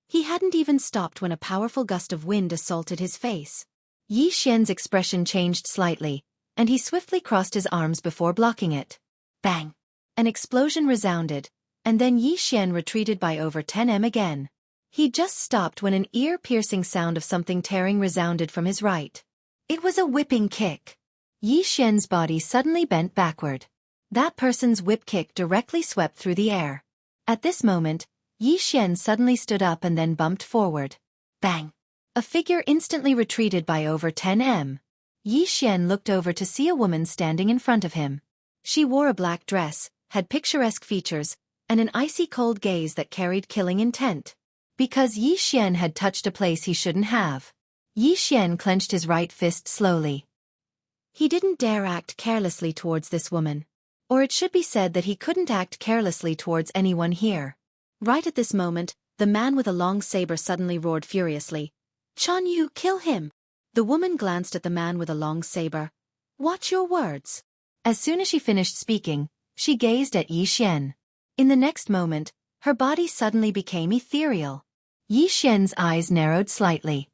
Speaker 1: he hadn't even stopped when a powerful gust of wind assaulted his face. Yi Xian's expression changed slightly, and he swiftly crossed his arms before blocking it. Bang! An explosion resounded, and then Yi Xian retreated by over 10 m again. He just stopped when an ear-piercing sound of something tearing resounded from his right. It was a whipping kick. Yi Xian's body suddenly bent backward. That person's whip kick directly swept through the air. At this moment, Yi Xian suddenly stood up and then bumped forward. Bang! A figure instantly retreated by over 10 m. Yi Xian looked over to see a woman standing in front of him. She wore a black dress, had picturesque features, and an icy cold gaze that carried killing intent. Because Yi Xian had touched a place he shouldn't have. Yi Xian clenched his right fist slowly. He didn't dare act carelessly towards this woman. Or it should be said that he couldn't act carelessly towards anyone here. Right at this moment, the man with a long saber suddenly roared furiously. "Chan Yu, kill him!" The woman glanced at the man with a long saber. "Watch your words." As soon as she finished speaking, she gazed at Yi Xian. In the next moment, her body suddenly became ethereal. Yi Xian's eyes narrowed slightly.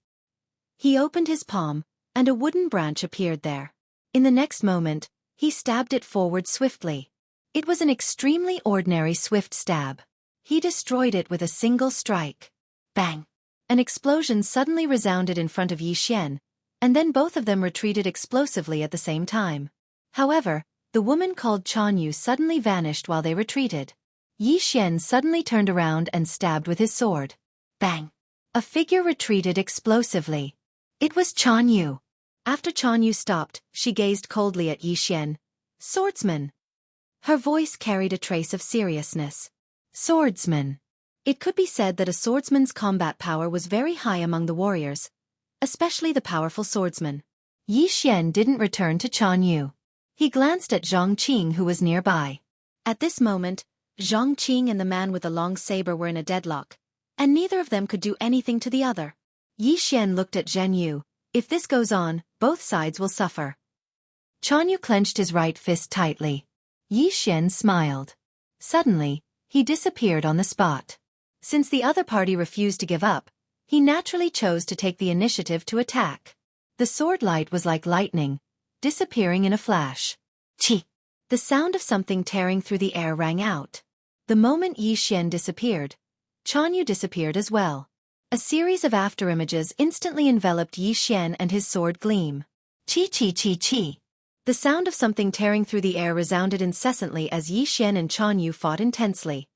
Speaker 1: He opened his palm, and a wooden branch appeared there. In the next moment, he stabbed it forward swiftly. It was an extremely ordinary swift stab. He destroyed it with a single strike. Bang! An explosion suddenly resounded in front of Yi Xian, and then both of them retreated explosively at the same time. However, the woman called Chan Yu suddenly vanished while they retreated. Yi Xian suddenly turned around and stabbed with his sword. Bang! A figure retreated explosively. It was Chan Yu. After Chan Yu stopped, she gazed coldly at Yi Xian. "Swordsman." Her voice carried a trace of seriousness. Swordsman. It could be said that a swordsman's combat power was very high among the warriors, especially the powerful swordsman. Yi Xian didn't return to Chan Yu. He glanced at Zhang Qing, who was nearby. At this moment, Zhang Qing and the man with the long saber were in a deadlock, and neither of them could do anything to the other. Yi Xian looked at Zhen Yu. If this goes on, both sides will suffer. Chan Yu clenched his right fist tightly. Yi Xian smiled. Suddenly, he disappeared on the spot. Since the other party refused to give up, he naturally chose to take the initiative to attack. The sword light was like lightning, disappearing in a flash. Chi! The sound of something tearing through the air rang out. The moment Yi Xian disappeared, Chan Yu disappeared as well. A series of afterimages instantly enveloped Yi Xian and his sword gleam. Chi chi chi chi. The sound of something tearing through the air resounded incessantly as Yi Xian and Chan Yu fought intensely.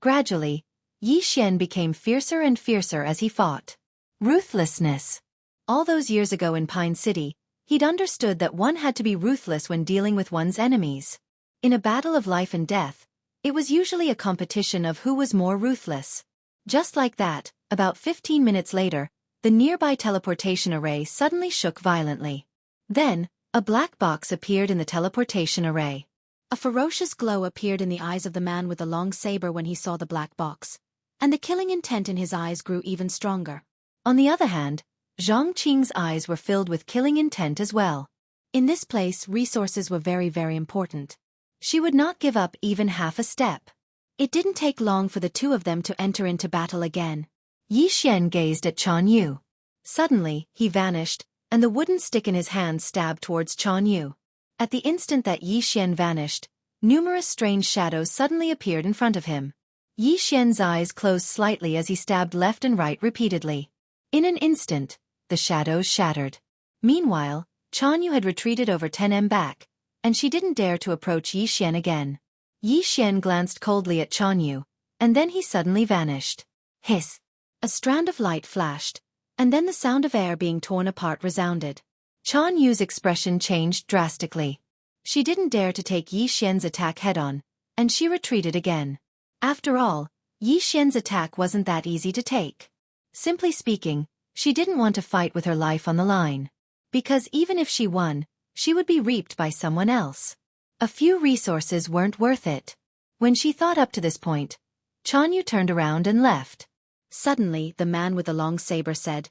Speaker 1: Gradually, Yi Xian became fiercer and fiercer as he fought. Ruthlessness. All those years ago in Pine City, he'd understood that one had to be ruthless when dealing with one's enemies. In a battle of life and death, it was usually a competition of who was more ruthless. Just like that, about 15 minutes later, the nearby teleportation array suddenly shook violently. Then, a black box appeared in the teleportation array. A ferocious glow appeared in the eyes of the man with the long saber when he saw the black box, and the killing intent in his eyes grew even stronger. On the other hand, Zhang Qing's eyes were filled with killing intent as well. In this place, resources were very, very important. She would not give up even half a step. It didn't take long for the two of them to enter into battle again. Yi Xian gazed at Chan Yu. Suddenly, he vanished, and the wooden stick in his hand stabbed towards Chan Yu. At the instant that Yi Xian vanished, numerous strange shadows suddenly appeared in front of him. Yi Xian's eyes closed slightly as he stabbed left and right repeatedly. In an instant, the shadows shattered. Meanwhile, Chan Yu had retreated over 10 back, and she didn't dare to approach Yi Xian again. Yi Xian glanced coldly at Chan Yu, and then he suddenly vanished. Hiss! A strand of light flashed, and then the sound of air being torn apart resounded. Chan Yu's expression changed drastically. She didn't dare to take Yi Xian's attack head-on, and she retreated again. After all, Yi Xian's attack wasn't that easy to take. Simply speaking, she didn't want to fight with her life on the line. Because even if she won, she would be reaped by someone else. A few resources weren't worth it. When she thought up to this point, Chan Yu turned around and left. Suddenly, the man with the long saber said,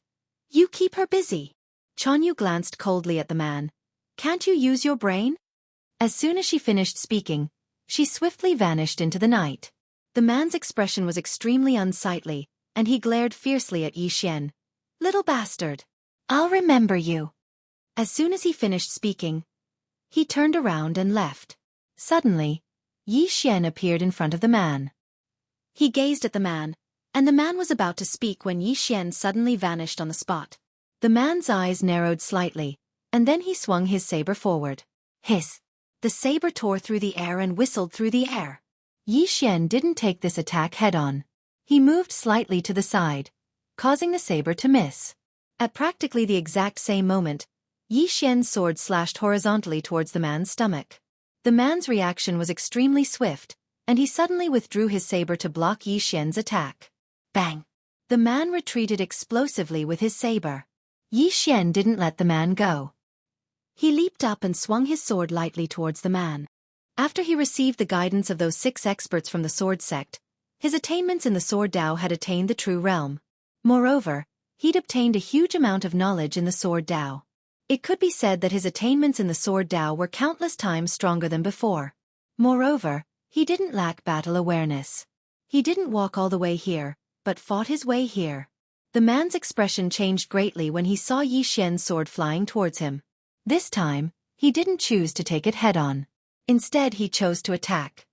Speaker 1: "You keep her busy." Chan Yu glanced coldly at the man. "Can't you use your brain?" As soon as she finished speaking, she swiftly vanished into the night. The man's expression was extremely unsightly, and he glared fiercely at Yi Xian. "Little bastard. I'll remember you." As soon as he finished speaking, he turned around and left. Suddenly, Yi Xian appeared in front of the man. He gazed at the man, and the man was about to speak when Yi Xian suddenly vanished on the spot. The man's eyes narrowed slightly, and then he swung his saber forward. Hiss! The saber tore through the air and whistled through the air. Yi Xian didn't take this attack head-on. He moved slightly to the side, causing the saber to miss. At practically the exact same moment, Yi Xian's sword slashed horizontally towards the man's stomach. The man's reaction was extremely swift, and he suddenly withdrew his saber to block Yi Xian's attack. Bang! The man retreated explosively with his saber. Yi Xian didn't let the man go. He leaped up and swung his sword lightly towards the man. After he received the guidance of those 6 experts from the sword sect, his attainments in the sword Dao had attained the true realm. Moreover, he'd obtained a huge amount of knowledge in the sword Dao. It could be said that his attainments in the sword Dao were countless times stronger than before. Moreover, he didn't lack battle awareness. He didn't walk all the way here, but fought his way here. The man's expression changed greatly when he saw Yi Xian's sword flying towards him. This time, he didn't choose to take it head-on. Instead, he chose to attack.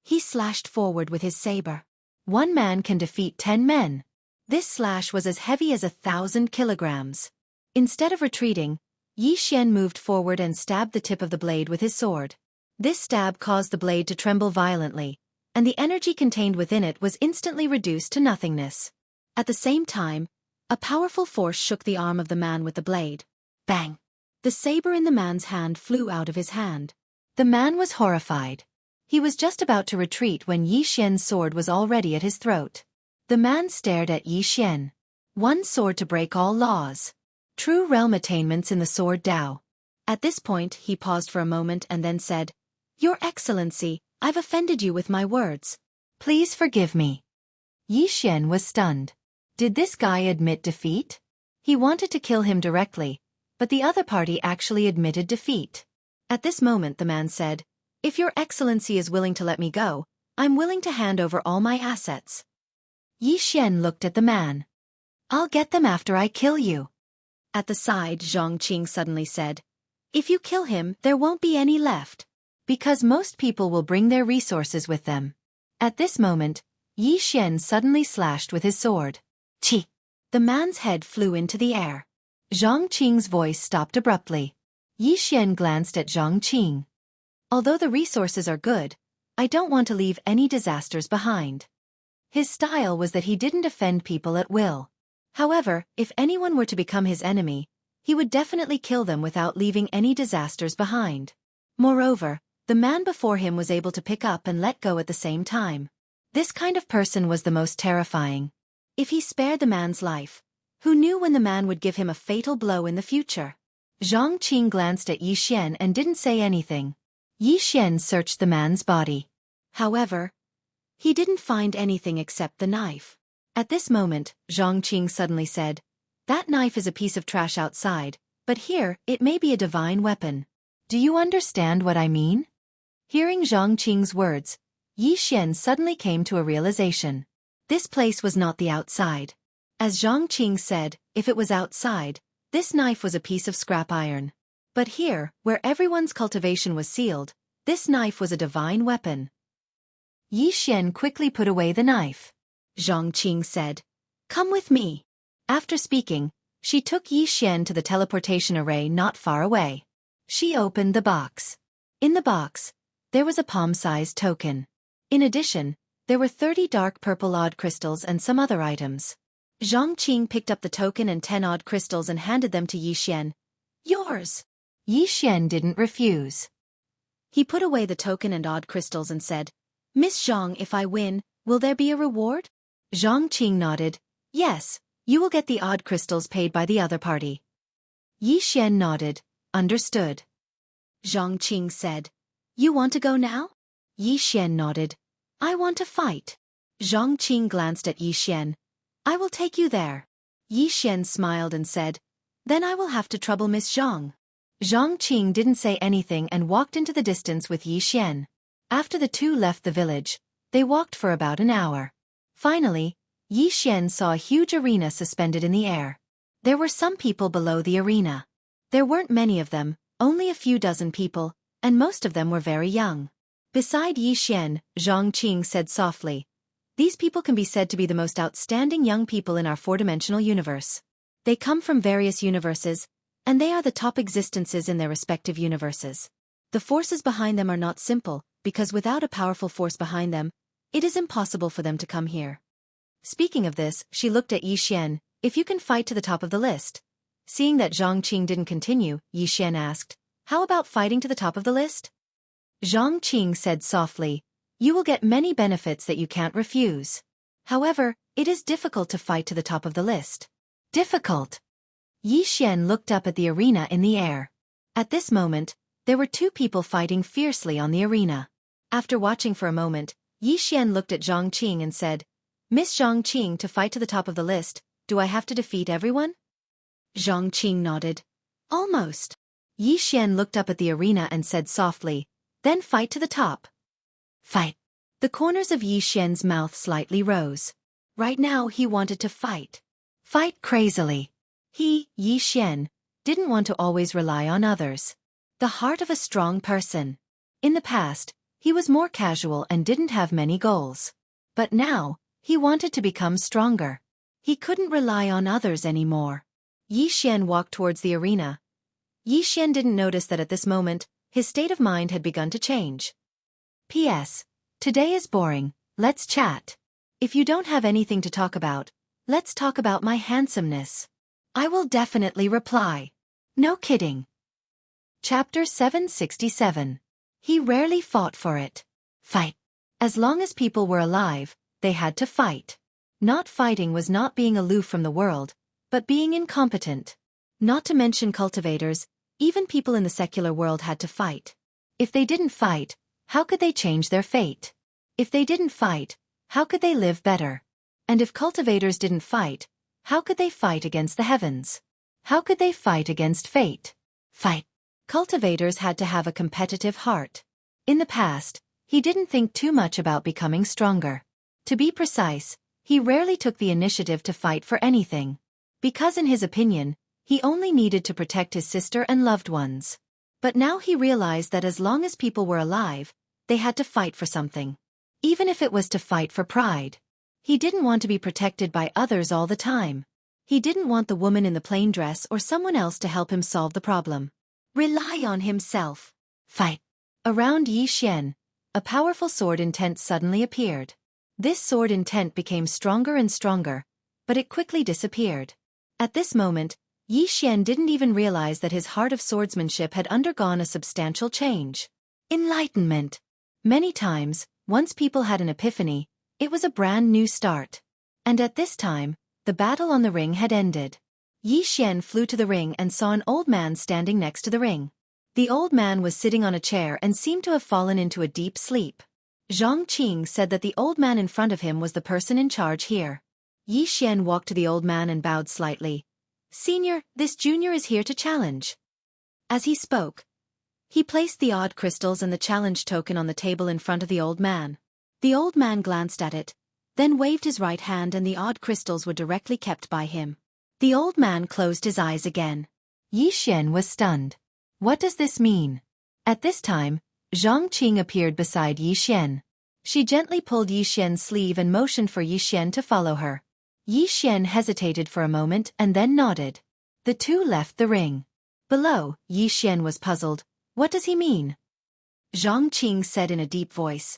Speaker 1: He slashed forward with his saber. 1 man can defeat 10 men. This slash was as heavy as 1,000 kilograms. Instead of retreating, Yi Xian moved forward and stabbed the tip of the blade with his sword. This stab caused the blade to tremble violently, and the energy contained within it was instantly reduced to nothingness. At the same time, a powerful force shook the arm of the man with the blade. Bang! The saber in the man's hand flew out of his hand. The man was horrified. He was just about to retreat when Yi Xian's sword was already at his throat. The man stared at Yi Xian. 1 sword to break all laws. True realm attainments in the sword Dao. At this point, he paused for a moment and then said, "Your Excellency, I've offended you with my words. Please forgive me." Yi Xian was stunned. Did this guy admit defeat? He wanted to kill him directly, but the other party actually admitted defeat. At this moment the man said, "If your Excellency is willing to let me go, I'm willing to hand over all my assets." Yi Xian looked at the man. "I'll get them after I kill you." At the side, Zhongqing suddenly said, "If you kill him, there won't be any left. Because most people will bring their resources with them." At this moment, Yi Xian suddenly slashed with his sword. Chi! The man's head flew into the air. Zhongqing's voice stopped abruptly. Yi Xian glanced at Zhongqing. "Although the resources are good, I don't want to leave any disasters behind." His style was that he didn't offend people at will. However, if anyone were to become his enemy, he would definitely kill them without leaving any disasters behind. Moreover, the man before him was able to pick up and let go at the same time. This kind of person was the most terrifying. If he spared the man's life, who knew when the man would give him a fatal blow in the future? Zhongqing glanced at Yi Xian and didn't say anything. Yi Xian searched the man's body. However, he didn't find anything except the knife. At this moment, Zhongqing suddenly said, "That knife is a piece of trash outside, but here, it may be a divine weapon. Do you understand what I mean?" Hearing Zhongqing's words, Yi Xian suddenly came to a realization. This place was not the outside. As Zhongqing said, if it was outside, this knife was a piece of scrap iron. But here, where everyone's cultivation was sealed, this knife was a divine weapon. Yi Xian quickly put away the knife. Zhongqing said, "Come with me." After speaking, she took Yi Xian to the teleportation array not far away. She opened the box. In the box, there was a palm-sized token. In addition, there were 30 dark purple odd crystals and some other items. Zhongqing picked up the token and 10 odd crystals and handed them to Yi Xian. "Yours." Yi Xian didn't refuse. He put away the token and odd crystals and said, "Miss Zhang, if I win, will there be a reward?" Zhongqing nodded. "Yes, you will get the odd crystals paid by the other party." Yi Xian nodded. "Understood." Zhongqing said, "You want to go now?" Yi Xian nodded. "I want to fight." Zhongqing glanced at Yi Xian. "I will take you there." Yi Xian smiled and said, "Then I will have to trouble Miss Zhang." Zhongqing didn't say anything and walked into the distance with Yi Xian. After the two left the village, they walked for about an hour. Finally, Yi Xian saw a huge arena suspended in the air. There were some people below the arena. There weren't many of them, only a few dozen people, and most of them were very young. Beside Yi Xian, Zhongqing said softly, "These people can be said to be the most outstanding young people in our four-dimensional universe. They come from various universes, and they are the top existences in their respective universes. The forces behind them are not simple, because without a powerful force behind them, it is impossible for them to come here." Speaking of this, she looked at Yi Xian. "If you can fight to the top of the list." Seeing that Zhongqing didn't continue, Yi Xian asked, "How about fighting to the top of the list?" Zhongqing said softly, You will get many benefits that you can't refuse. However, it is difficult to fight to the top of the list. Difficult. Yi Xian looked up at the arena in the air. At this moment, there were two people fighting fiercely on the arena. After watching for a moment, Yi Xian looked at Zhang Qing and said, Miss Zhang Qing, to fight to the top of the list, do I have to defeat everyone? Zhang Qing nodded. Almost. Yi Xian looked up at the arena and said softly, then fight to the top. Fight. The corners of Yi Xian's mouth slightly rose. Right now he wanted to fight. Fight crazily. He, Yi Xian, didn't want to always rely on others. The heart of a strong person. In the past, he was more casual and didn't have many goals. But now, he wanted to become stronger. He couldn't rely on others anymore. Yi Xian walked towards the arena. Yi Xian didn't notice that at this moment, his state of mind had begun to change. P.S. Today is boring, let's chat. If you don't have anything to talk about, let's talk about my handsomeness. I will definitely reply. No kidding. Chapter 767. He rarely fought for it. Fight. As long as people were alive, they had to fight. Not fighting was not being aloof from the world, but being incompetent. Not to mention cultivators, even people in the secular world had to fight. If they didn't fight, how could they change their fate? If they didn't fight, how could they live better? And if cultivators didn't fight, how could they fight against the heavens? How could they fight against fate? Fight. Cultivators had to have a competitive heart. In the past, he didn't think too much about becoming stronger. To be precise, he rarely took the initiative to fight for anything. Because in his opinion, he only needed to protect his sister and loved ones. But now he realized that as long as people were alive, they had to fight for something. Even if it was to fight for pride. He didn't want to be protected by others all the time. He didn't want the woman in the plain dress or someone else to help him solve the problem. Rely on himself. Fight. Around Yi Xian, a powerful sword intent suddenly appeared. This sword intent became stronger and stronger, but it quickly disappeared. At this moment, Yi Xian didn't even realize that his heart of swordsmanship had undergone a substantial change. Enlightenment. Many times, once people had an epiphany, it was a brand new start. And at this time, the battle on the ring had ended. Yi Xian flew to the ring and saw an old man standing next to the ring. The old man was sitting on a chair and seemed to have fallen into a deep sleep. Zhang Qing said that the old man in front of him was the person in charge here. Yi Xian walked to the old man and bowed slightly. Senior, this junior is here to challenge. As he spoke, he placed the odd crystals and the challenge token on the table in front of the old man. The old man glanced at it, then waved his right hand and the odd crystals were directly kept by him. The old man closed his eyes again. Yi Xian was stunned. What does this mean? At this time, Zhang Qing appeared beside Yi Xian. She gently pulled Yi Xian's sleeve and motioned for Yi Xian to follow her. Yi Xian hesitated for a moment and then nodded. The two left the ring. Below, Yi Xian was puzzled. What does he mean? Zhang Qing said in a deep voice.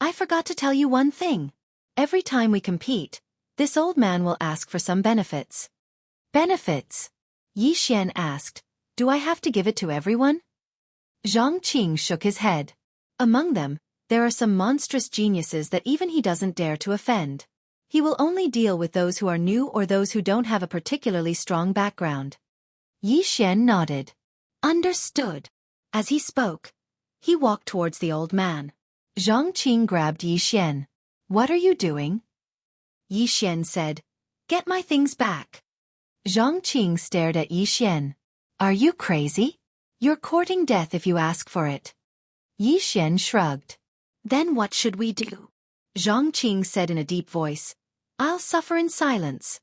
Speaker 1: I forgot to tell you one thing. Every time we compete, this old man will ask for some benefits. Benefits? Yi Xian asked. Do I have to give it to everyone? Zhang Qing shook his head. Among them, there are some monstrous geniuses that even he doesn't dare to offend. He will only deal with those who are new or those who don't have a particularly strong background. Yi Xian nodded. Understood. As he spoke, he walked towards the old man. Zhang Qing grabbed Yi Xian. What are you doing? Yi Xian said. Get my things back. Zhang Qing stared at Yi Xian. Are you crazy? You're courting death if you ask for it. Yi Xian shrugged. Then what should we do? Zhang Qing said in a deep voice. I'll suffer in silence.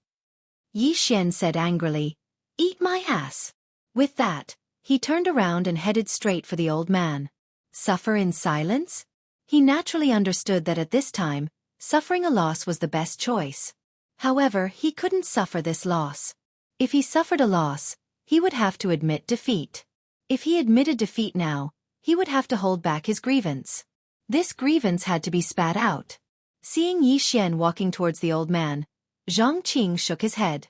Speaker 1: Yi Xian said angrily. Eat my ass. With that, he turned around and headed straight for the old man. Suffer in silence? He naturally understood that at this time, suffering a loss was the best choice. However, he couldn't suffer this loss. If he suffered a loss, he would have to admit defeat. If he admitted defeat now, he would have to hold back his grievance. This grievance had to be spat out. Seeing Yi Xian walking towards the old man, Zhang Qing shook his head.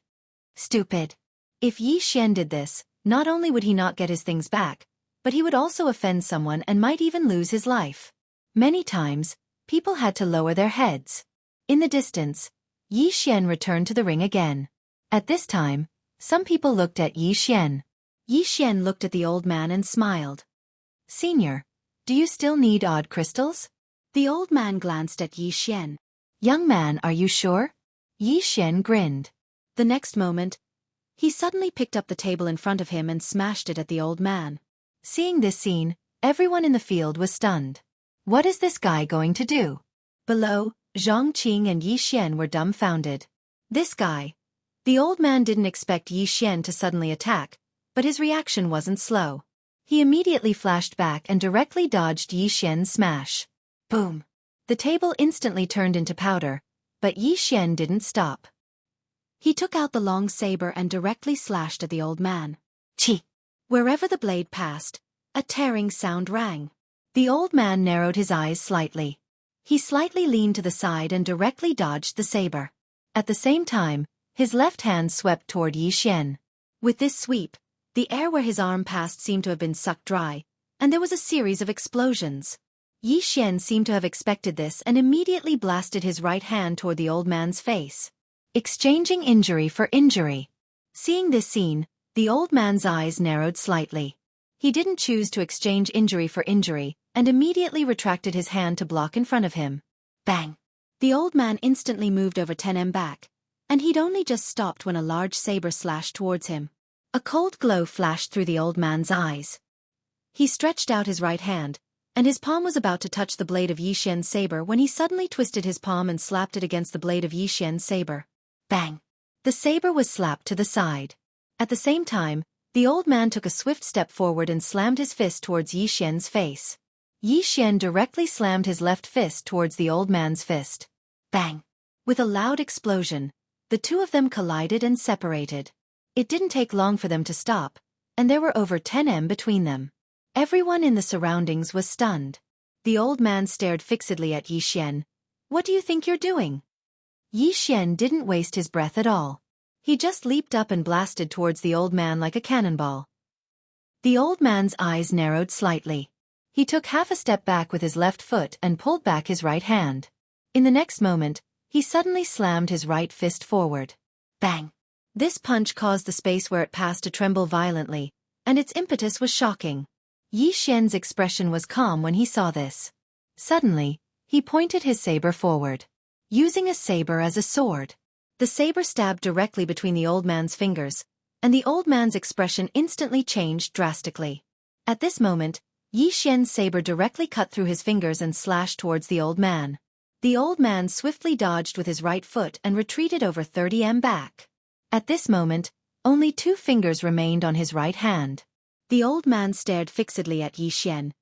Speaker 1: Stupid. If Yi Xian did this, not only would he not get his things back, but he would also offend someone and might even lose his life. Many times, people had to lower their heads. In the distance, Yi Xian returned to the ring again. At this time, some people looked at Yi Xian. Yi Xian looked at the old man and smiled. "Senior, do you still need odd crystals?" The old man glanced at Yi Xian. "Young man, are you sure?" Yi Xian grinned. The next moment, he suddenly picked up the table in front of him and smashed it at the old man. Seeing this scene, everyone in the field was stunned. What is this guy going to do? Below, Zhang Qing and Yi Xian were dumbfounded. This guy. The old man didn't expect Yi Xian to suddenly attack, but his reaction wasn't slow. He immediately flashed back and directly dodged Yi Xian's smash. Boom! The table instantly turned into powder, but Yi Xian didn't stop. He took out the long saber and directly slashed at the old man. Chi! Wherever the blade passed, a tearing sound rang. The old man narrowed his eyes slightly. He slightly leaned to the side and directly dodged the saber. At the same time, his left hand swept toward Yi Xian. With this sweep, the air where his arm passed seemed to have been sucked dry, and there was a series of explosions. Yi Xian seemed to have expected this and immediately blasted his right hand toward the old man's face. Exchanging injury for injury. Seeing this scene, the old man's eyes narrowed slightly. He didn't choose to exchange injury for injury, and immediately retracted his hand to block in front of him. Bang! The old man instantly moved over 10 back, and he'd only just stopped when a large saber slashed towards him. A cold glow flashed through the old man's eyes. He stretched out his right hand, and his palm was about to touch the blade of Yi Xian's saber when he suddenly twisted his palm and slapped it against the blade of Yi Xian's saber. Bang! The saber was slapped to the side. At the same time, the old man took a swift step forward and slammed his fist towards Yi Xian's face. Yi Xian directly slammed his left fist towards the old man's fist. Bang! With a loud explosion, the two of them collided and separated. It didn't take long for them to stop, and there were over 10 between them. Everyone in the surroundings was stunned. The old man stared fixedly at Yi Xian. "What do you think you're doing?" Yi Xian didn't waste his breath at all. He just leaped up and blasted towards the old man like a cannonball. The old man's eyes narrowed slightly. He took half a step back with his left foot and pulled back his right hand. In the next moment, he suddenly slammed his right fist forward. Bang! This punch caused the space where it passed to tremble violently, and its impetus was shocking. Yi Xian's expression was calm when he saw this. Suddenly, he pointed his saber forward. Using a saber as a sword. The saber stabbed directly between the old man's fingers, and the old man's expression instantly changed drastically. At this moment, Yi Xian's saber directly cut through his fingers and slashed towards the old man. The old man swiftly dodged with his right foot and retreated over 30 back. At this moment, only 2 fingers remained on his right hand. The old man stared fixedly at Yi Xian.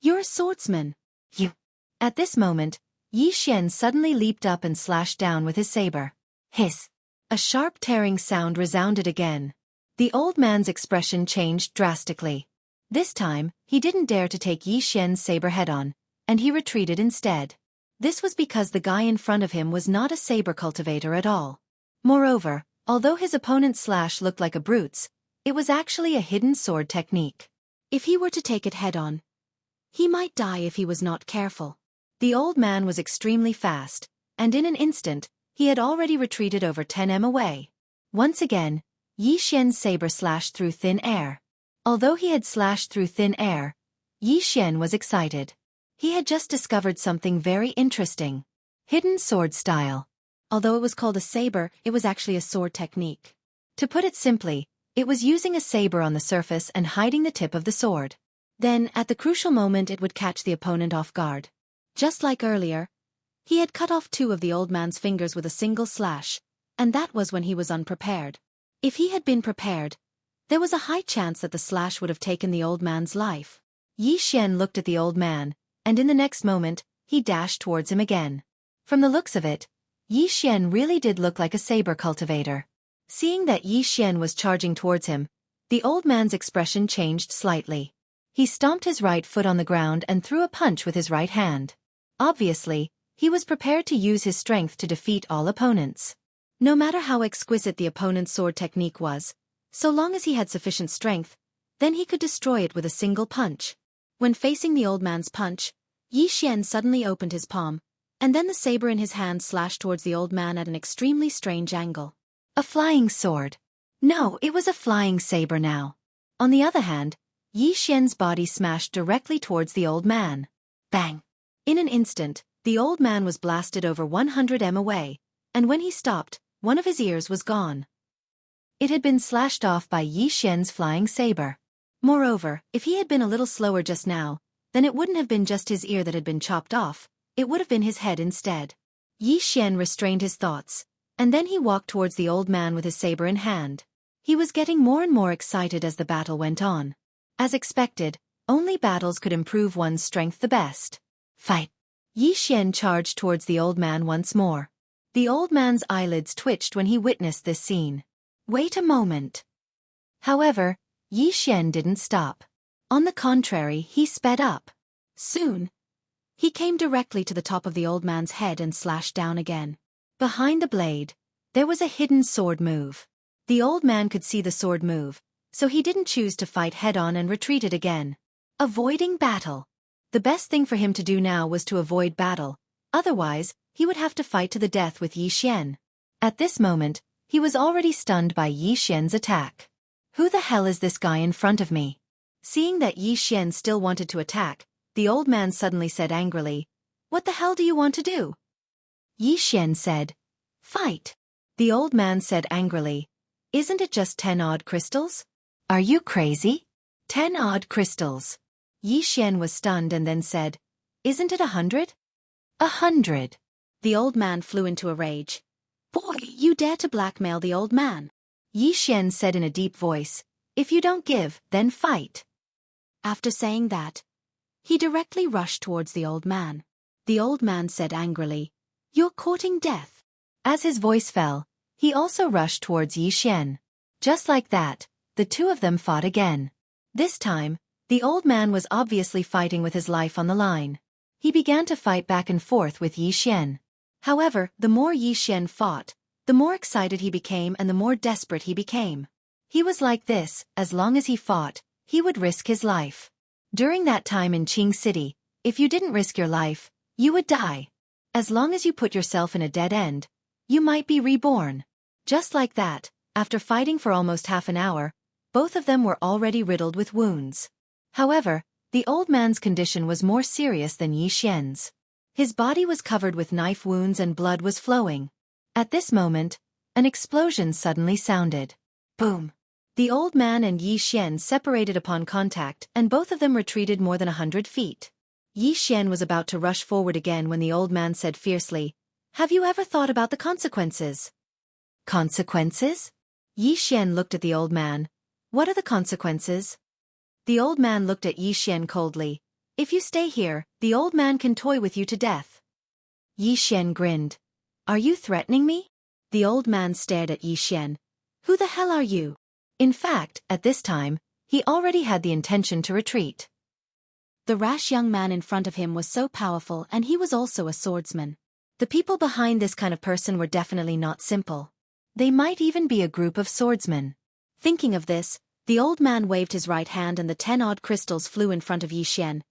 Speaker 1: "You're a swordsman." "You." At this moment, Yi Xian suddenly leaped up and slashed down with his saber. Hiss! A sharp tearing sound resounded again. The old man's expression changed drastically. This time, he didn't dare to take Yi Xian's saber head-on, and he retreated instead. This was because the guy in front of him was not a saber cultivator at all. Moreover, although his opponent's slash looked like a brute's, it was actually a hidden sword technique. If he were to take it head-on, he might die if he was not careful. The old man was extremely fast, and in an instant, he had already retreated over 10 away. Once again, Yi Xian's saber slashed through thin air. Although he had slashed through thin air, Yi Xian was excited. He had just discovered something very interesting. Hidden sword style. Although it was called a saber, it was actually a sword technique. To put it simply, it was using a saber on the surface and hiding the tip of the sword. Then, at the crucial moment, it would catch the opponent off guard. Just like earlier, he had cut off 2 of the old man's fingers with a single slash, and that was when he was unprepared. If he had been prepared, there was a high chance that the slash would have taken the old man's life. Yi Xian looked at the old man, and in the next moment, he dashed towards him again. From the looks of it, Yi Xian really did look like a saber cultivator. Seeing that Yi Xian was charging towards him, the old man's expression changed slightly. He stomped his right foot on the ground and threw a punch with his right hand. Obviously, he was prepared to use his strength to defeat all opponents. No matter how exquisite the opponent's sword technique was, so long as he had sufficient strength, then he could destroy it with a single punch. When facing the old man's punch, Yi Xian suddenly opened his palm,
Speaker 2: And then the saber in his hand slashed towards the old man at an extremely strange angle.
Speaker 1: A flying sword. No, it was a flying saber now. On the other hand, Yi Xian's body smashed directly towards the old man. Bang! In an instant, the old man was blasted over 100 m away, and when he stopped, one of his ears was gone. It had been slashed off by Yi Xian's flying saber. Moreover, if he had been a little slower just now, then it wouldn't have been just his ear that had been chopped off, it would have been his head instead. Yi Xian restrained his thoughts, and then he walked towards the old man with his saber in hand. He was getting more and more excited as the battle went on. As expected, only battles could improve one's strength the best. Fight! Yi Xian charged towards the old man once more. The old man's eyelids twitched when he witnessed this scene. Wait a moment. However, Yi Xian didn't stop. On the contrary, he sped up. Soon, he came directly to the top of the old man's head and slashed down again. Behind the blade, there was a hidden sword move. The old man could see the sword move, so he didn't choose to fight head-on and retreated again. Avoiding battle. The best thing for him to do now was to avoid battle, otherwise, he would have to fight to the death with Yi Xian. At this moment, he was already stunned by Yi Xian's attack. Who the hell is this guy in front of me? Seeing that Yi Xian still wanted to attack, the old man suddenly said angrily, "What the hell do you want to do?" Yi Xian said, "Fight." The old man said angrily, "Isn't it just 10 odd crystals? Are you crazy? 10 odd crystals." Yi Xian was stunned and then said, "Isn't it 100? 100.
Speaker 2: The old man flew into a rage. "Boy, you dare to blackmail the old man?"
Speaker 1: Yi Xian said in a deep voice, "If you don't give, then fight."
Speaker 2: After saying that, he directly rushed towards the old man. The old man said angrily, "You're courting death."
Speaker 1: As his voice fell, he also rushed towards Yi Xian. Just like that, the two of them fought again. This time, the old man was obviously fighting with his life on the line. He began to fight back and forth with Yi Xian. However, the more Yi Xian fought, the more excited he became and the more desperate he became. He was like this, as long as he fought, he would risk his life. During that time in Qing City, if you didn't risk your life, you would die. As long as you put yourself in a dead end, you might be reborn. Just like that, after fighting for almost half an hour, both of them were already riddled with wounds. However, the old man's condition was more serious than Yi Xian's. His body was covered with knife wounds and blood was flowing. At this moment, an explosion suddenly sounded. Boom! The old man and Yi Xian separated upon contact and both of them retreated more than 100 feet. Yi Xian was about to rush forward again when the old man said fiercely, "Have you ever thought about the consequences?" Consequences? Yi Xian looked at the old man. "What are the consequences?" The old man looked at Yi Xian coldly. "If you stay here, the old man can toy with you to death." Yi Xian grinned. "Are you threatening me?" The old man stared at Yi Xian. "Who the hell are you?" In fact, at this time, he already had the intention to retreat. The rash young man in front of him was so powerful and he was also a swordsman. The people behind this kind of person were definitely not simple. They might even be a group of swordsmen. Thinking of this, the old man waved his right hand and the 10 odd crystals flew in front of Yi Xian.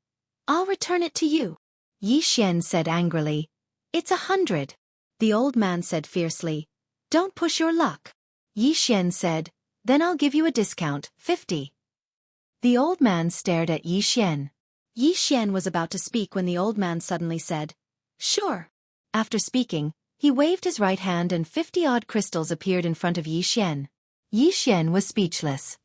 Speaker 1: "I'll return it to you." Yi Xian said angrily, "It's 100. The old man said fiercely, "Don't push your luck." Yi Xian said, "Then I'll give you a discount, 50. The old man stared at Yi Xian. Yi Xian was about to speak when the old man suddenly said, "Sure." After speaking, he waved his right hand and 50-odd crystals appeared in front of Yi Xian. Yi Xian was speechless.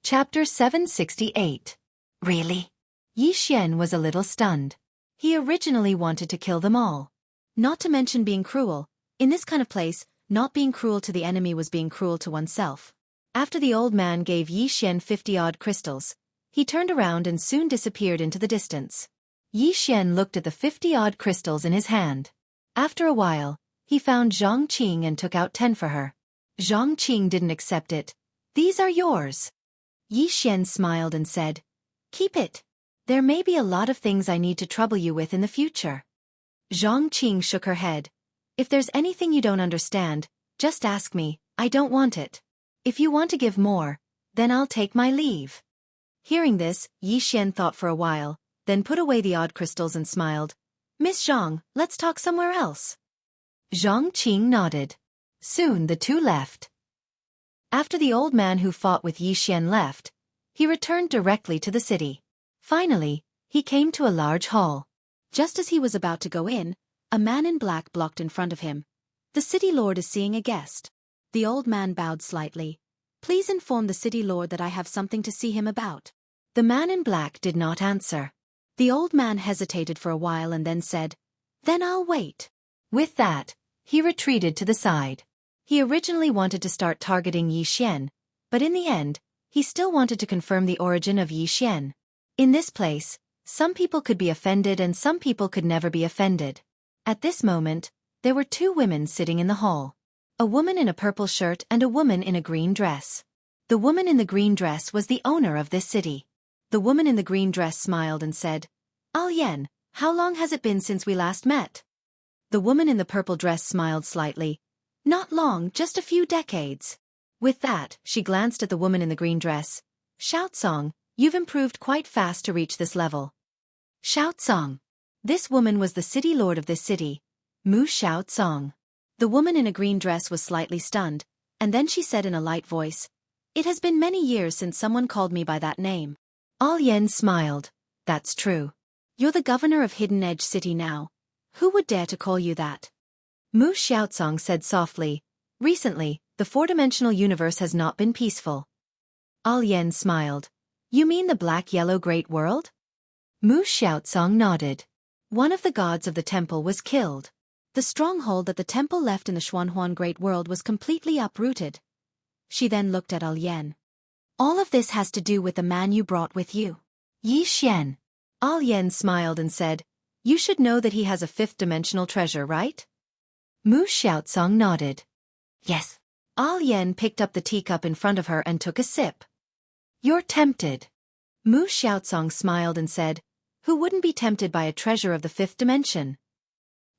Speaker 1: Chapter 768. Really? Yi Xian was a little stunned. He originally wanted to kill them all. Not to mention being cruel. In this kind of place, not being cruel to the enemy was being cruel to oneself. After the old man gave Yi Xian 50-odd crystals, he turned around and soon disappeared into the distance. Yi Xian looked at the 50-odd crystals in his hand. After a while, he found Zhang Qing and took out 10 for her. Zhang Qing didn't accept it. "These are yours." Yi Xian smiled and said, "Keep it. There may be a lot of things I need to trouble you with in the future." Zhang Qing shook her head. "If there's anything you don't understand, just ask me, I don't want it. If you want to give more, then I'll take my leave." Hearing this, Yi Xian thought for a while, then put away the odd crystals and smiled. Miss Zhang, let's talk somewhere else. Zhang Qing nodded. Soon the two left. After the old man who fought with Yi Xian left, he returned directly to the city. Finally, he came to a large hall.
Speaker 2: Just as he was about to go in, a man in black blocked in front of him. The city lord is seeing a guest. The old man bowed slightly. Please inform the city lord that I have something to see him about.
Speaker 1: The man in black did not answer.
Speaker 2: The old man hesitated for a while and then said, Then I'll wait.
Speaker 1: With that, he retreated to the side. He originally wanted to start targeting Yi Xian, but in the end, he still wanted to confirm the origin of Yi Xian. In this place, some people could be offended and some people could never be offended. At this moment, there were two women sitting in the hall. A woman in a purple shirt and a woman in a green dress. The woman in the green dress was the owner of this city. The woman in the green dress smiled and said, Yan, how long has it been since we last met? The woman in the purple dress smiled slightly. Not long, just a few decades. With that, she glanced at the woman in the green dress. Xueqi, you've improved quite fast to reach this level. Xueqi. This woman was the city lord of this city, Xueqi. The woman in a green dress was slightly stunned, and then she said in a light voice, It has been many years since someone called me by that name. Yan smiled. That's true.
Speaker 2: You're the governor of Hidden Edge City now. Who would dare to call you that?
Speaker 1: Xueqi said softly, Recently, the four-dimensional universe has not been peaceful. Yan smiled. You mean the black-yellow great world? Xueqi nodded. One of the gods of the temple was killed.
Speaker 2: The stronghold that the temple left in the Xuanhuan Great World was completely uprooted. She then looked at Yan. All of this has to do with the man you brought with you.
Speaker 1: Yi Xian. Yan smiled and said, You should know that he has a fifth-dimensional treasure, right? Xueqi nodded. Yes. Yan picked up the teacup in front of her and took a sip. You're tempted. Xueqi smiled and said, Who wouldn't be tempted by a treasure of the fifth dimension?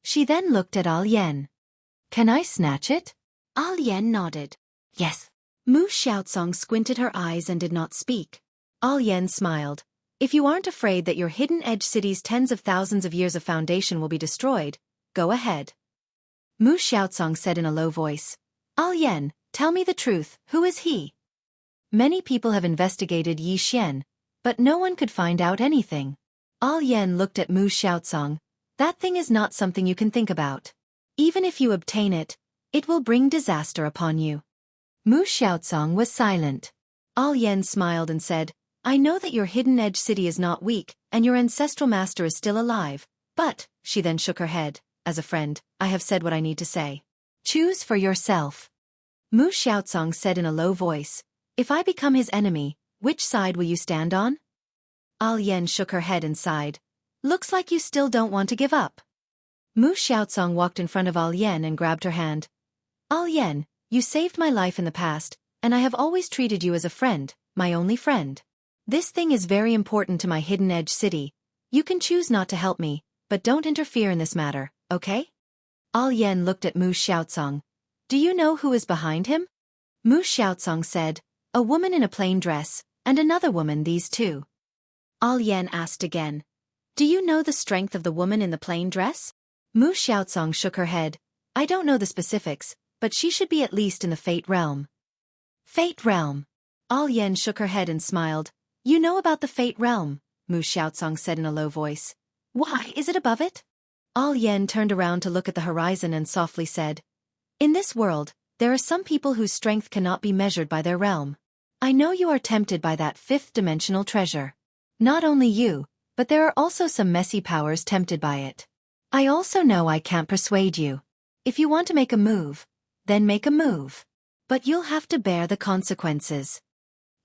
Speaker 1: She then looked at Yan. Can I snatch it?
Speaker 2: Yan nodded.
Speaker 1: Yes.
Speaker 2: Xueqi squinted her eyes and did not speak.
Speaker 1: Yan smiled. If you aren't afraid that your Hidden Edge City's tens of thousands of years of foundation will be destroyed, go ahead. Xueqi said in a low voice. Yan, tell me the truth, who is he? Many people have investigated Yi Xian, but no one could find out anything. Yan looked at Xueqi. That thing is not something you can think about. Even if you obtain it, it will bring disaster upon you. Xueqi was silent. Yan smiled and said, I know that your Hidden Edge City is not weak, and your ancestral master is still alive, but, she then shook her head, as a friend, I have said what I need to say. Choose for yourself. Xueqi said in a low voice, If I become his enemy, which side will you stand on? Yan shook her head and sighed. Looks like you still don't want to give up. Xueqi walked in front of Yan and grabbed her hand. Yan, you saved my life in the past, and I have always treated you as a friend, my only friend. This thing is very important to my Hidden Edge City. You can choose not to help me, but don't interfere in this matter, okay? Yan looked at Xueqi. Do you know who is behind him? Xueqi said, A woman in a plain dress, and another woman, these two.
Speaker 2: Yan asked again. Do you know the strength of the woman in the plain dress?
Speaker 1: Xueqi shook her head. I don't know the specifics, but she should be at least in the Fate Realm. Fate Realm. Yan shook her head and smiled. You know about the Fate Realm, Xueqi said in a low voice. Why, is it above it? Yan turned around to look at the horizon and softly said, In this world, there are some people whose strength cannot be measured by their realm. I know you are tempted by that fifth-dimensional treasure. Not only you, but there are also some messy powers tempted by it. I also know I can't persuade you. If you want to make a move, then make a move. But you'll have to bear the consequences.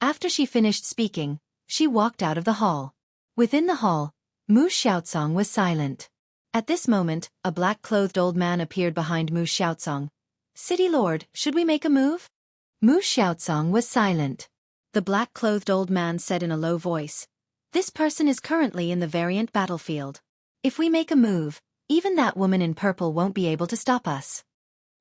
Speaker 1: After she finished speaking, she walked out of the hall. Within the hall, Xueqi was silent. At this moment, a black-clothed old man appeared behind Xueqi. City Lord, should we make a move? Xueqi was silent. The black-clothed old man said in a low voice, This person is currently in the variant battlefield. If we make a move, even that woman in purple won't be able to stop us.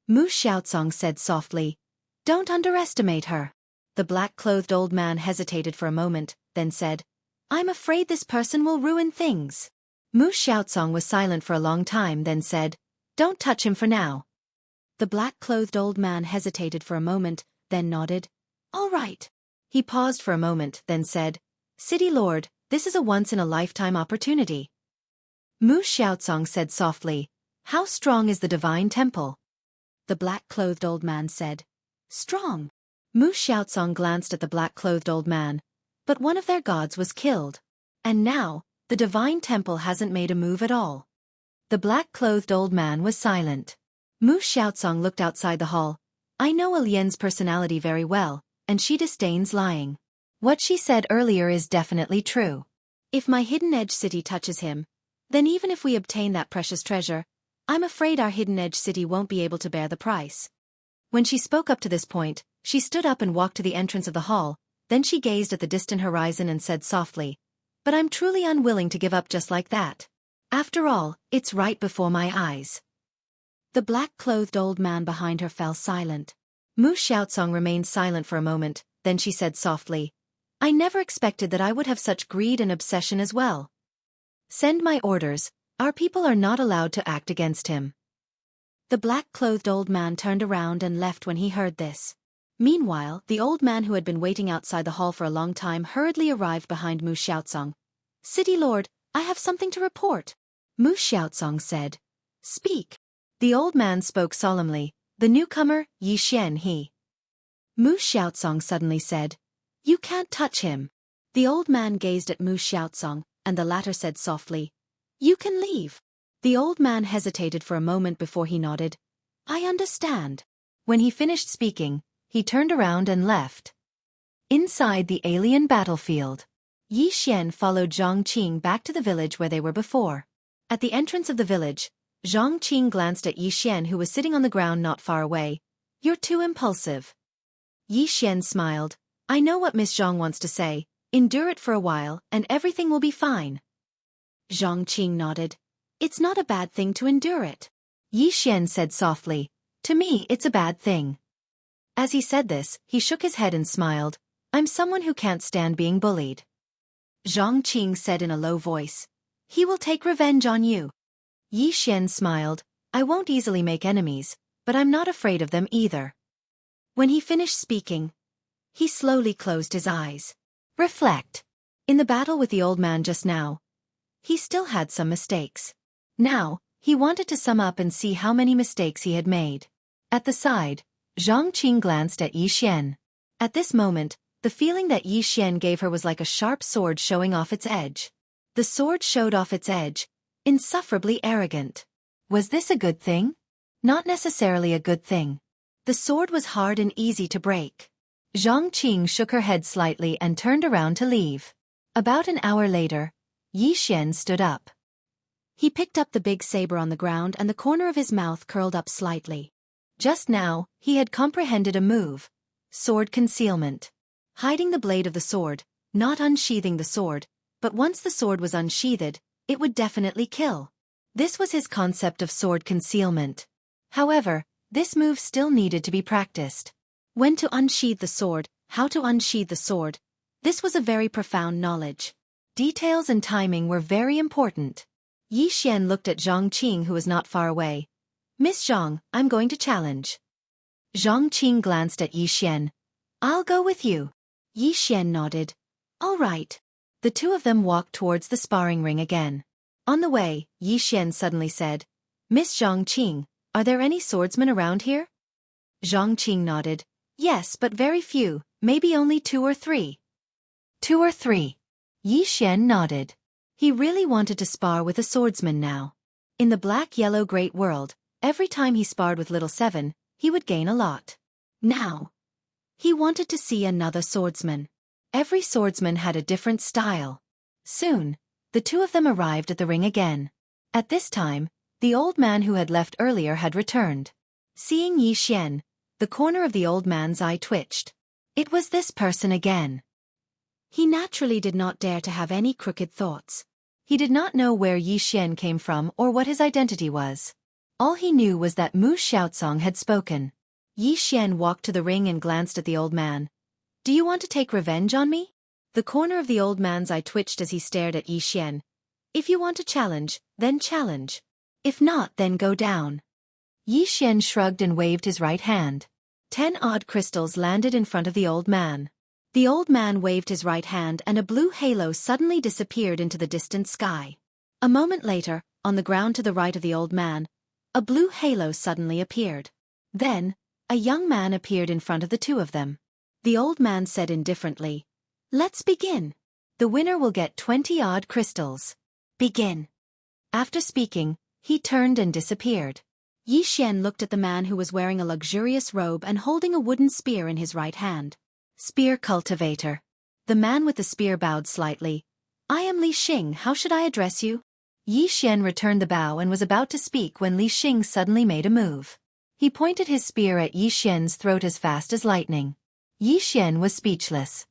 Speaker 1: Xueqi said softly, Don't underestimate her. The black-clothed old man hesitated for a moment, then said, I'm afraid this person will ruin things. Mu Xiaocong was silent for a long time, then said, "Don't touch him for now."
Speaker 2: The black-clothed old man hesitated for a moment, then nodded. "All right."
Speaker 1: He paused for a moment, then said, "City Lord, this is a once-in-a-lifetime opportunity." Mu Xiaocong said softly, "How strong is the divine temple?"
Speaker 2: The black-clothed old man said, "Strong."
Speaker 1: Mu Xiaocong glanced at the black-clothed old man, but one of their gods was killed. And now, the divine temple hasn't made a move at all. The black-clothed old man was silent. Mu Xiaocong looked outside the hall. "I know Lian's personality very well, and she disdains lying. What she said earlier is definitely true.
Speaker 2: If my Hidden Edge city touches him, then even if we obtain that precious treasure, I'm afraid our Hidden Edge city won't be able to bear the price."
Speaker 1: When she spoke up to this point, she stood up and walked to the entrance of the hall, then she gazed at the distant horizon and said softly, "But I'm truly unwilling to give up just like that. After all, it's right before my eyes."
Speaker 2: The black-clothed old man behind her fell silent.
Speaker 1: Mu Xiaocong remained silent for a moment, then she said softly, "I never expected that I would have such greed and obsession as well. Send my orders, our people are not allowed to act against him."
Speaker 2: The black-clothed old man turned around and left when he heard this. Meanwhile, the old man who had been waiting outside the hall for a long time hurriedly arrived behind Mu Xiaocong. "City Lord, I have something to report."
Speaker 1: Mu Xiaocong said.
Speaker 2: "Speak."
Speaker 1: The old man spoke solemnly. "The newcomer, Yi Xian he."
Speaker 2: Mu Xiaocong suddenly said, "You can't touch him." The old man gazed at Mu Xiaocong, and the latter said softly, "You can leave." The old man hesitated for a moment before he nodded. "I understand."
Speaker 1: When he finished speaking, he turned around and left. Inside the alien battlefield, Yi Xian followed Zhang Qing back to the village where they were before. At the entrance of the village, Zhang Qing glanced at Yi Xian, who was sitting on the ground not far away. "You're too impulsive." Yi Xian smiled. "I know what Miss Zhang wants to say. Endure it for a while, and everything will be fine."
Speaker 2: Zhang Qing nodded. "It's not a bad thing to endure it."
Speaker 1: Yi Xian said softly, "To me it's a bad thing." As he said this, he shook his head and smiled. "I'm someone who can't stand being bullied." Zhang Qing said in a low voice, "He will take revenge on you." Yi Xian smiled. "I won't easily make enemies, but I'm not afraid of them either." When he finished speaking, he slowly closed his eyes. Reflect. In the battle with the old man just now, he still had some mistakes. Now, he wanted to sum up and see how many mistakes he had made. At the side, Zhang Qing glanced at Yi Xian. At this moment, the feeling that Yi Xian gave her was like a sharp sword showing off its edge. The sword showed off its edge, insufferably arrogant. Was this a good thing? Not necessarily a good thing. The sword was hard and easy to break. Zhang Qing shook her head slightly and turned around to leave. About an hour later, Yi Xian stood up.
Speaker 2: He picked up the big saber on the ground and the corner of his mouth curled up slightly.
Speaker 1: Just now, he had comprehended a move. Sword concealment. Hiding the blade of the sword, not unsheathing the sword, but once the sword was unsheathed, it would definitely kill. This was his concept of sword concealment. However, this move still needed to be practiced. When to unsheathe the sword, how to unsheathe the sword. This was a very profound knowledge. Details and timing were very important. Yi Xian looked at Zhang Qing, who was not far away. "Miss Zhang, I'm going to challenge." Zhang Qing glanced at Yi Xian. "I'll go with you."
Speaker 2: Yi Xian nodded.
Speaker 1: "All right." The two of them walked towards the sparring ring again. On the way, Yi Xian suddenly said, "Miss Zhang Qing, are there any swordsmen around here?" Zhang Qing nodded. "Yes, but very few, maybe only 2 or 3. 2 or 3. Yi Xian nodded. He really wanted to spar with a swordsman now. In the black-yellow great world, every time he sparred with Little Seven, he would gain a lot. Now, he wanted to see another swordsman. Every swordsman had a different style. Soon, the two of them arrived at the ring again. At this time, the old man who had left earlier had returned. Seeing Yi Xian, the corner of the old man's eye twitched. It was this person again. He naturally did not dare to have any crooked thoughts. He did not know where Yi Xian came from or what his identity was. All he knew was that Mu Xiaocong had spoken. Yi Xian walked to the ring and glanced at the old man. "Do you want to take revenge on me?" The corner of the old man's eye twitched as he stared at Yi Xian.
Speaker 2: If you want to challenge, then challenge. If not, then go down.
Speaker 1: Yi Xian shrugged and waved his right hand.
Speaker 2: 10 odd crystals landed in front of the old man. The old man waved his right hand and a blue halo suddenly disappeared into the distant sky. A moment later, on the ground to the right of the old man, a blue halo suddenly appeared. Then, a young man appeared in front of the two of them. The old man said indifferently, "Let's begin.
Speaker 1: The winner will get 20 odd crystals. Begin." After speaking, he turned and disappeared.
Speaker 2: Yi Xian looked at the man who was wearing a luxurious robe and holding a wooden spear in his right hand.
Speaker 1: Spear cultivator.
Speaker 2: The man with the spear bowed slightly. "I am Li Xing, how should I address you?"
Speaker 1: Yi Xian returned the bow and was about to speak when Li Xing suddenly made a move. He pointed his spear at Yi Xian's throat as fast as lightning. Yi Xian was speechless.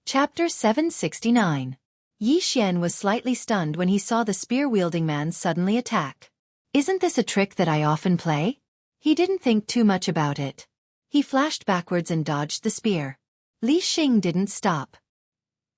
Speaker 1: Chapter 769. Yi Xian was slightly stunned when he saw the spear-wielding man suddenly attack. Isn't this a trick that I often play? He didn't think too much about it. He flashed backwards and dodged the spear. Li Xing didn't stop.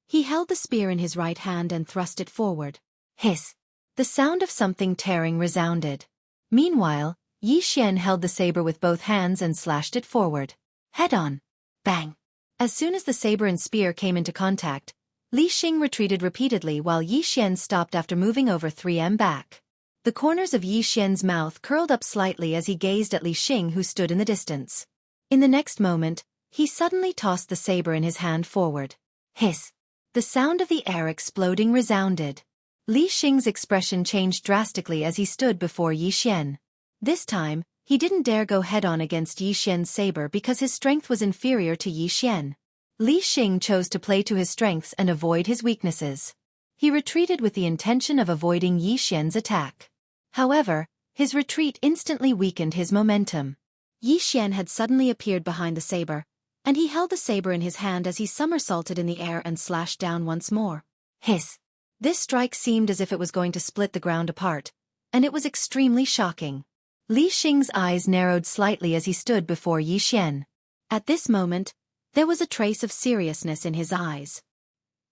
Speaker 2: He held the spear in his right hand and thrust it forward.
Speaker 1: Hiss! The sound of something tearing resounded. Meanwhile, Yi Xian held the saber with both hands and slashed it forward. Head on. Bang! As soon as the saber and spear came into contact, Li Xing retreated repeatedly while Yi Xian stopped after moving over 3 back. The corners of Yi Xian's mouth curled up slightly as he gazed at Li Xing who stood in the distance. In the next moment, he suddenly tossed the saber in his hand forward. Hiss! The sound of the air exploding resounded. Li Xing's expression changed drastically as he stood before Yi Xian. This time, he didn't dare go head-on against Yi Xian's saber because his strength was inferior to Yi Xian. Li Xing chose to play to his strengths and avoid his weaknesses. He retreated with the intention of avoiding Yi Xian's attack. However, his retreat instantly weakened his momentum.
Speaker 2: Yi Xian had suddenly appeared behind the saber, and he held the saber in his hand as he somersaulted in the air and slashed down once more.
Speaker 1: Hiss! This strike seemed as if it was going to split the ground apart, and it was extremely shocking. Li Xing's eyes narrowed slightly as he stood before Yi Xian.
Speaker 2: At this moment, there was a trace of seriousness in his eyes.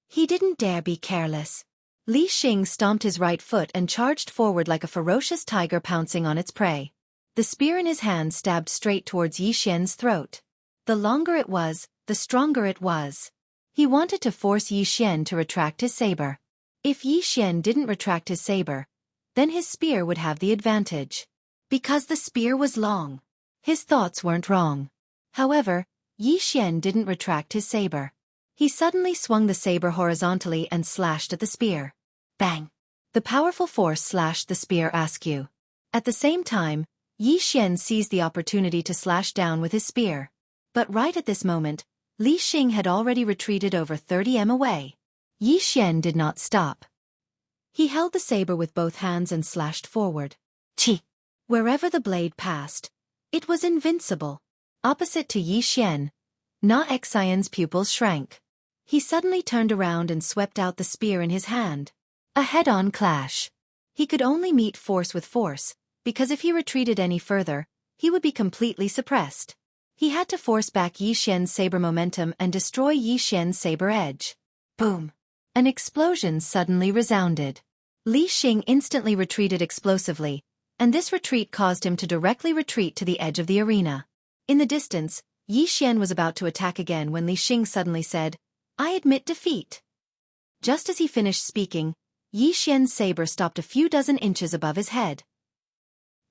Speaker 1: He didn't dare be careless. Li Xing stomped his right foot and charged forward like a ferocious tiger pouncing on its prey. The spear in his hand stabbed straight towards Yi Xian's throat. The longer it was, the stronger it was. He wanted to force Yi Xian to retract his saber. If Yi Xian didn't retract his saber, then his spear would have the advantage. Because the spear was long. His thoughts weren't wrong. However, Yi Xian didn't retract his saber. He suddenly swung the saber horizontally and slashed at the spear. Bang! The powerful force slashed the spear askew. At the same time, Yi Xian seized the opportunity to slash down with his spear. But right at this moment, Li Xing had already retreated over 30 away. Yi Xian did not stop.
Speaker 2: He held the saber with both hands and slashed forward.
Speaker 1: Chi!
Speaker 2: Wherever the blade passed, it was invincible.
Speaker 1: Opposite to Yi Xian, Na Xian's pupils shrank. He suddenly turned around and swept out the spear in his hand. A head-on clash. He could only meet force with force, because if he retreated any further, he would be completely suppressed. He had to force back Yi Xian's saber momentum and destroy Yi Xian's saber edge. Boom! An explosion suddenly resounded. Li Xing instantly retreated explosively, and this retreat caused him to directly retreat to the edge of the arena. In the distance, Yi Xian was about to attack again when Li Xing suddenly said, "I admit defeat." Just as he finished speaking, Yi Xian's saber stopped a few dozen inches above his head.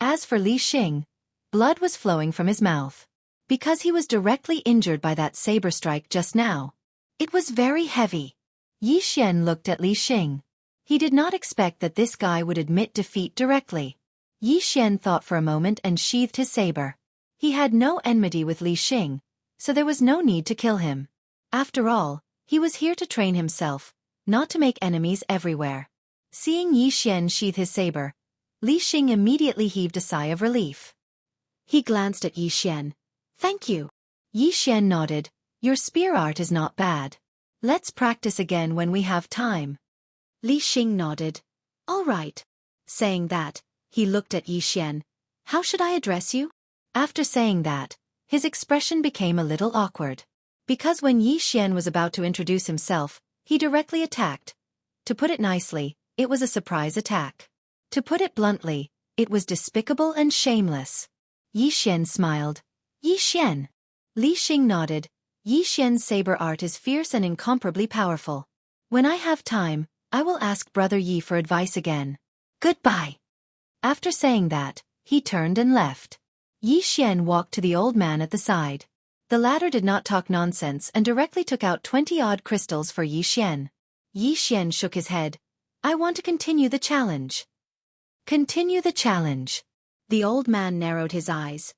Speaker 1: As for Li Xing, blood was flowing from his mouth. Because he was directly injured by that saber strike just now. It was very heavy. Yi Xian looked at Li Xing. He did not expect that this guy would admit defeat directly. Yi Xian thought for a moment and sheathed his saber. He had no enmity with Li Xing, so there was no need to kill him. After all, he was here to train himself, not to make enemies everywhere. Seeing Yi Xian sheath his saber, Li Xing immediately heaved a sigh of relief.
Speaker 2: He glanced at Yi Xian.
Speaker 1: "Thank you." Yi Xian nodded. "Your spear art is not bad. Let's practice again when we have time."
Speaker 2: Li Xing nodded. "All right." Saying that, he looked at Yi Xian. "How should I address you?"
Speaker 1: After saying that, his expression became a little awkward. Because when Yi Xian was about to introduce himself, he directly attacked. To put it nicely, It was a surprise attack. To put it bluntly, it was despicable and shameless. Yi Xian smiled. Yi Xian. Li Xing nodded. Yi Xian's saber art is fierce and incomparably powerful. When I have time, I will ask Brother Yi for advice again. Goodbye. After saying that, he turned and left. Yi Xian walked to the old man at the side. The latter did not talk nonsense and directly took out 20-odd crystals for Yi Xian. Yi Xian shook his head. I want to continue the challenge. Continue the challenge.
Speaker 2: The old man narrowed his eyes.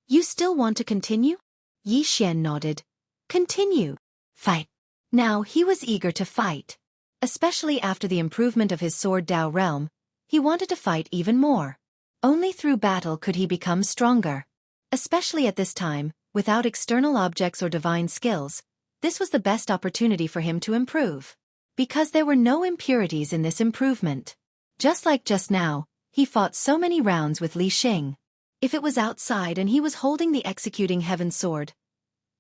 Speaker 2: You still want to continue?
Speaker 1: Yi Xian nodded. Continue. Fight. Now he was eager to fight. Especially after the improvement of his sword Dao realm, he wanted to fight even more. Only through battle could he become stronger. Especially at this time, without external objects or divine skills, this was the best opportunity for him to improve. Because there were no impurities in this improvement. Just like just now, he fought so many rounds with Li Xing. If it was outside and he was holding the executing heaven sword,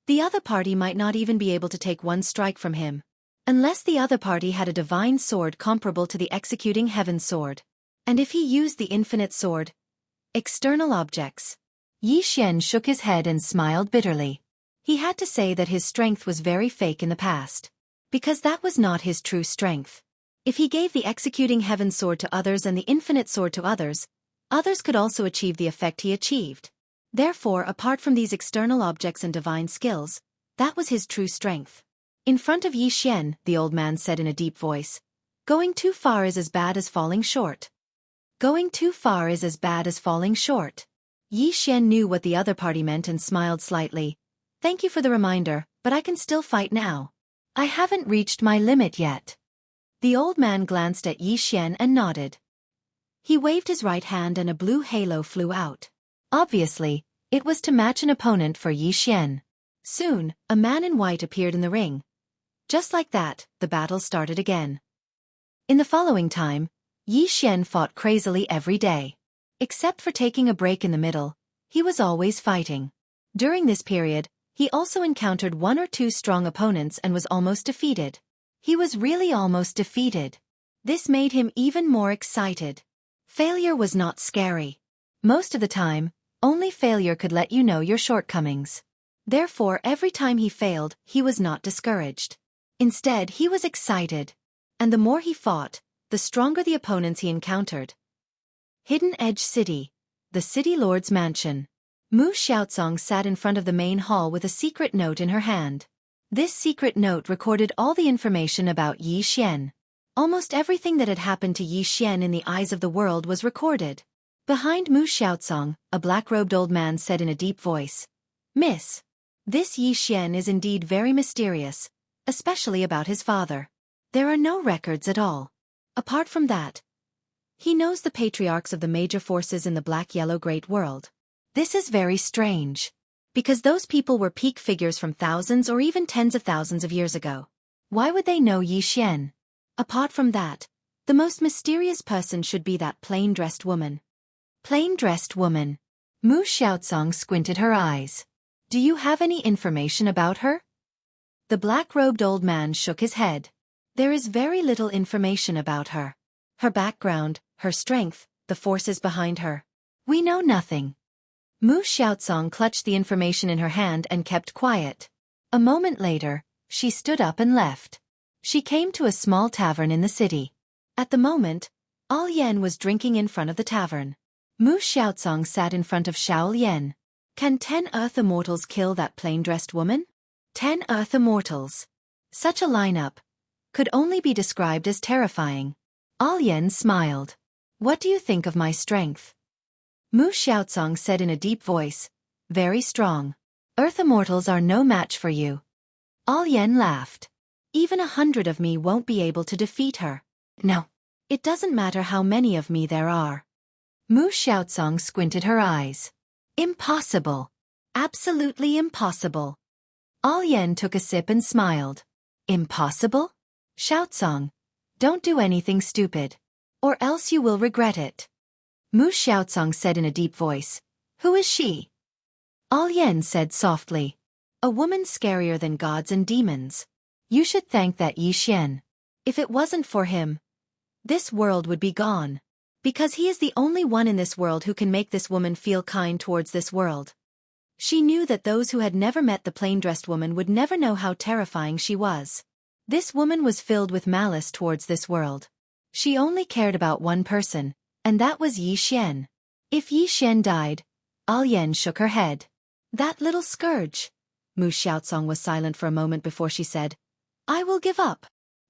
Speaker 1: the other party might not even be able to take one strike from him. Unless the other party had a divine sword comparable to the executing heaven sword. And if he used the infinite sword, external objects. Yi Xian shook his head and smiled bitterly. He had to say that his strength was very fake in the past. Because that was not his true strength. If he gave the executing heaven sword to others and the infinite sword to others, others could also achieve the effect he achieved. Therefore, apart from these external objects and divine skills, that was his true strength. In front of Yi Xian, the old man said in a deep voice, going too far is as bad as falling short. Going too far is as bad as falling short. Yi Xian knew what the other party meant and smiled slightly. Thank you for the reminder, but I can still fight now. I haven't reached my limit yet. The old man glanced at Yi Xian and nodded. He waved his right hand and a blue halo flew out. Obviously, it was to match an opponent for Yi Xian. Soon, a man in white appeared in the ring. Just like that, the battle started again. In the following time, Yi Xian fought crazily every day. Except for taking a break in the middle, he was always fighting. During this period, he also encountered one or two strong opponents and was almost defeated. He was really almost defeated. This made him even more excited. Failure was not scary. Most of the time, only failure could let you know your shortcomings. Therefore, every time he failed, he was not discouraged. Instead, he was excited. And the more he fought, the stronger the opponents he encountered. Hidden Edge City. The City Lord's Mansion. Mu Xiaocong sat in front of the main hall with a secret note in her hand. This secret note recorded all the information about Yi Xian. Almost everything that had happened to Yi Xian in the eyes of the world was recorded. Behind Mu Xiaocong, a black-robed old man said in a deep voice, Miss, this Yi Xian is indeed very mysterious, especially about his father. There are no records at all. Apart from that, he knows the patriarchs of the major forces in the black-yellow great world. This is very strange. Because those people were peak figures from thousands or even tens of thousands of years ago. Why would they know Yi Xian? Apart from that, the most mysterious person should be that plain-dressed woman. Plain-dressed woman. Mu Xiaocong squinted her eyes. Do you have any information about her? The black-robed old man shook his head. There is very little information about her. Her background, her strength, the forces behind her. We know nothing. Mu Xiaocong clutched the information in her hand and kept quiet. A moment later, she stood up and left. She came to a small tavern in the city. At the moment, Al Yan was drinking in front of the tavern. Mu Xiaocong sat in front of Xiao Yan. Can 10 Earth Immortals kill that plain-dressed woman? 10 Earth Immortals. Such a lineup could only be described as terrifying. Al Yan smiled. What do you think of my strength? Mu Xiaocong said in a deep voice, very strong. Earth Immortals are no match for you. Al Yan laughed. Even 100 of me won't be able to defeat her. No. It doesn't matter how many of me there are. Mu Xiaocong squinted her eyes. Impossible. Absolutely impossible. Al Yan took a sip and smiled. Impossible? Xiaocong, don't do anything stupid. Or else you will regret it. Mu Xiaocong said in a deep voice. Who is she? Al Yan said softly. A woman scarier than gods and demons. You should thank that Yi Xian. If it wasn't for him, this world would be gone. Because he is the only one in this world who can make this woman feel kind towards this world. She knew that those who had never met the plain-dressed woman would never know how terrifying she was. This woman was filled with malice towards this world. She only cared about one person, and that was Yi Xian. If Yi Xian died, Yan shook her head. That little scourge. Mu Xiaocong was silent for a moment before she said, I will give up.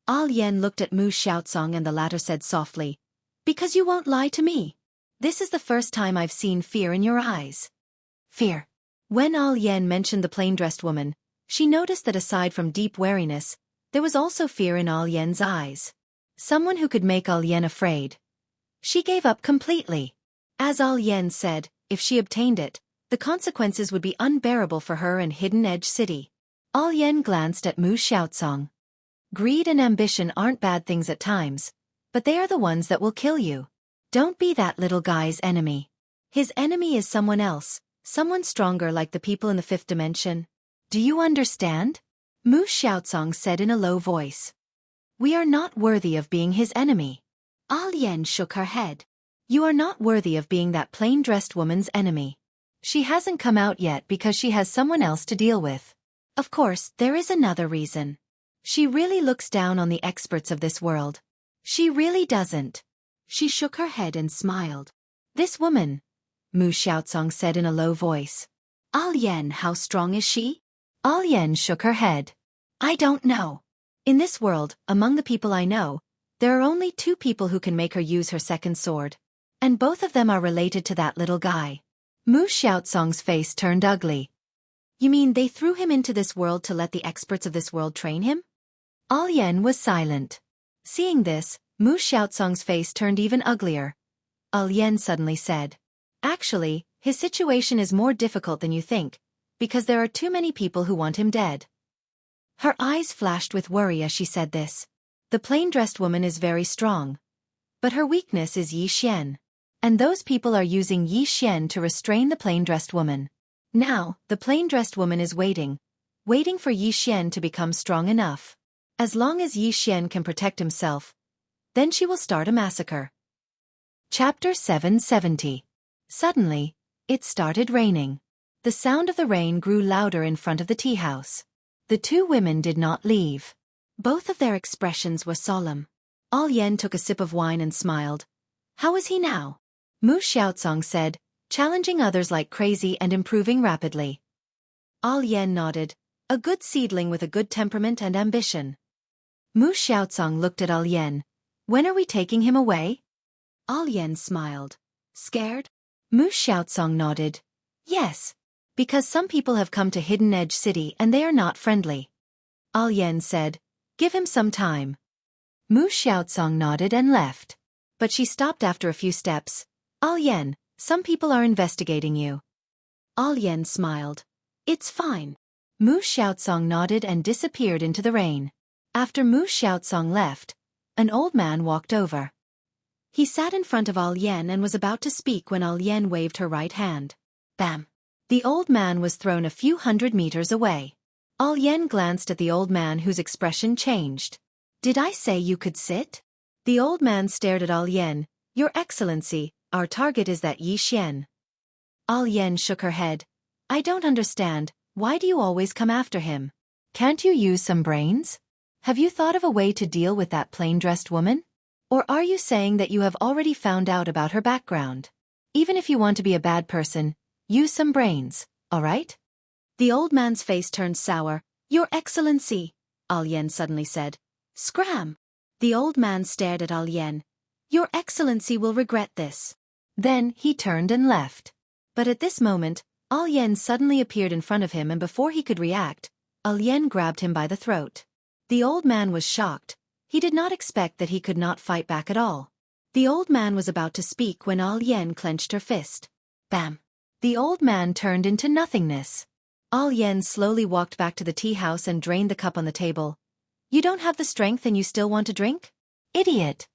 Speaker 1: Yan looked at Mu Xiaocong and the latter said softly, because you won't lie to me. This is the first time I've seen fear in your eyes. Fear. When Yan mentioned the plain-dressed woman, she noticed that aside from deep wariness, there was also fear in Yan's eyes. Someone who could make Yan afraid. She gave up completely. As Yan said, if she obtained it, the consequences would be unbearable for her and Hidden Edge City. Yan glanced at Mu Xiaocong. Greed and ambition aren't bad things at times, but they are the ones that will kill you. Don't be that little guy's enemy. His enemy is someone else, someone stronger like the people in the fifth dimension. Do you understand? Mu Xiaocong said in a low voice. We are not worthy of being his enemy. Yan shook her head. You are not worthy of being that plain-dressed woman's enemy. She hasn't come out yet because she has someone else to deal with. Of course, there is another reason. She really looks down on the experts of this world. She really doesn't. She shook her head and smiled. This woman, Mu Xiaocong said in a low voice. Yan, how strong is she? Yan shook her head. I don't know. In this world, among the people I know, there are only 2 people who can make her use her second sword. And both of them are related to that little guy. Mu Xiaocong's face turned ugly. You mean they threw him into this world to let the experts of this world train him? Yan was silent. Seeing this, Mu Xiaocong's face turned even uglier. Yan suddenly said, actually, his situation is more difficult than you think, because there are too many people who want him dead. Her eyes flashed with worry as she said this. The plain-dressed woman is very strong. But her weakness is Yi Xian. And those people are using Yi Xian to restrain the plain-dressed woman. Now, the plain-dressed woman is waiting for Yi Xian to become strong enough. As long as Yi Xian can protect himself, then she will start a massacre. Chapter 770. Suddenly, it started raining. The sound of the rain grew louder in front of the tea house. The 2 women did not leave. Both of their expressions were solemn. Yan took a sip of wine and smiled. How is he now? Mu Xiaocong said, challenging others like crazy and improving rapidly. Yan nodded, a good seedling with a good temperament and ambition. Mu Xiaocong looked at Yan. When are we taking him away? Yan smiled. Scared? Mu Xiaocong nodded. Yes. Because some people have come to Hidden Edge City and they are not friendly. Yan said, give him some time. Mu Xiaocong nodded and left. But she stopped after a few steps. Yan, some people are investigating you. Yan smiled. It's fine. Mu Xiaocong nodded and disappeared into the rain. After Mu Xiaocong left, an old man walked over. He sat in front of Yan and was about to speak when Yan waved her right hand. Bam! The old man was thrown a few hundred meters away. Yan glanced at the old man whose expression changed. Did I say you could sit? The old man stared at Yan. Your Excellency, our target is that Yi Xian. Yan shook her head. I don't understand, why do you always come after him? Can't you use some brains? Have you thought of a way to deal with that plain-dressed woman? Or are you saying that you have already found out about her background? Even if you want to be a bad person, use some brains, all right? The old man's face turned sour. Your Excellency, Yan suddenly said. Scram! The old man stared at Yan. Your Excellency will regret this. Then he turned and left. But at this moment, Yan suddenly appeared in front of him and before he could react, Yan grabbed him by the throat. The old man was shocked. He did not expect that he could not fight back at all. The old man was about to speak when Yan clenched her fist. Bam! The old man turned into nothingness. Yan slowly walked back to the tea house and drained the cup on the table. You don't have the strength and you still want to drink? Idiot!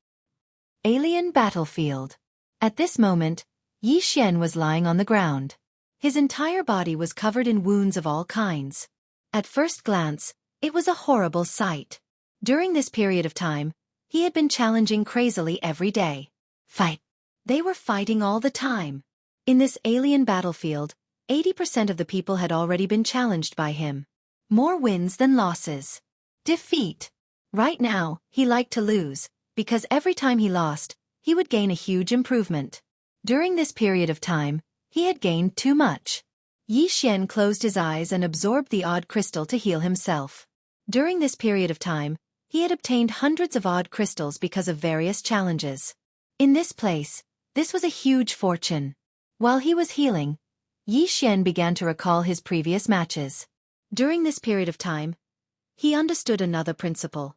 Speaker 1: Alien battlefield. At this moment, Yi Xian was lying on the ground. His entire body was covered in wounds of all kinds. At first glance, it was a horrible sight. During this period of time, He had been challenging crazily every day. Fight. They were fighting all the time. In this alien battlefield, 80% of the people had already been challenged by him. More wins than losses. Defeat. Right now, he liked to lose, because every time he lost, he would gain a huge improvement. During this period of time, he had gained too much. Yi Xian closed his eyes and absorbed the odd crystal to heal himself. During this period of time, he had obtained hundreds of odd crystals because of various challenges. In this place, this was a huge fortune. While he was healing, Yi Xian began to recall his previous matches. During this period of time, he understood another principle.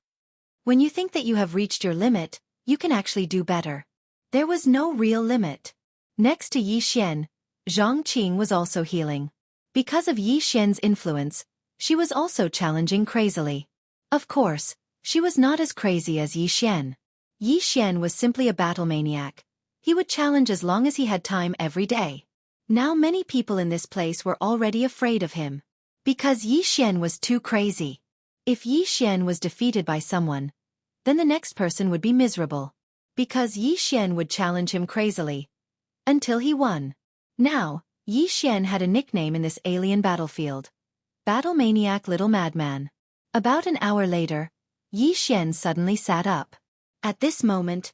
Speaker 1: When you think that you have reached your limit, you can actually do better. There was no real limit. Next to Yi Xian, Zhang Qing was also healing. Because of Yi Xian's influence, she was also challenging crazily. Of course, she was not as crazy as Yi Xian. Yi Xian was simply a battle maniac. He would challenge as long as he had time every day. Now many people in this place were already afraid of him. Because Yi Xian was too crazy. If Yi Xian was defeated by someone, then the next person would be miserable. Because Yi Xian would challenge him crazily. Until he won. Now, Yi Xian had a nickname in this alien battlefield. Battle Maniac Little Madman. About an hour later, Yi Xian suddenly sat up. At this moment,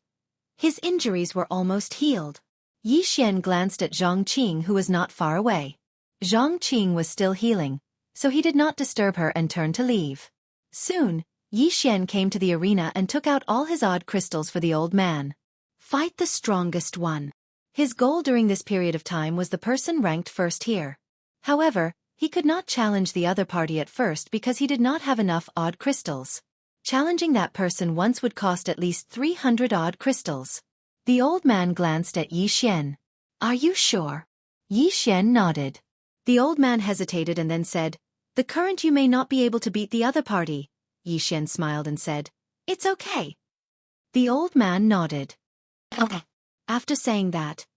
Speaker 1: his injuries were almost healed. Yi Xian glanced at Zhang Qing, who was not far away. Zhang Qing was still healing, so he did not disturb her and turned to leave. Soon, Yi Xian came to the arena and took out all his odd crystals for the old man. Fight the strongest one. His goal during this period of time was the person ranked first here. However, he could not challenge the other party at first because he did not have enough odd crystals. Challenging that person once would cost at least 300 odd crystals. The old man glanced at Yi Xian. Are you sure? Yi Xian nodded. The old man hesitated and then said, The current you may not be able to beat the other party. Yi Xian smiled and said, It's okay. The old man nodded. Okay. After saying that,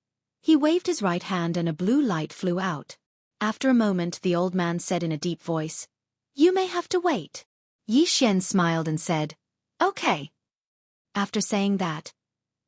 Speaker 1: he waved his right hand and a blue light flew out. After a moment, the old man said in a deep voice, You may have to wait. Yi Xian smiled and said, Okay. After saying that,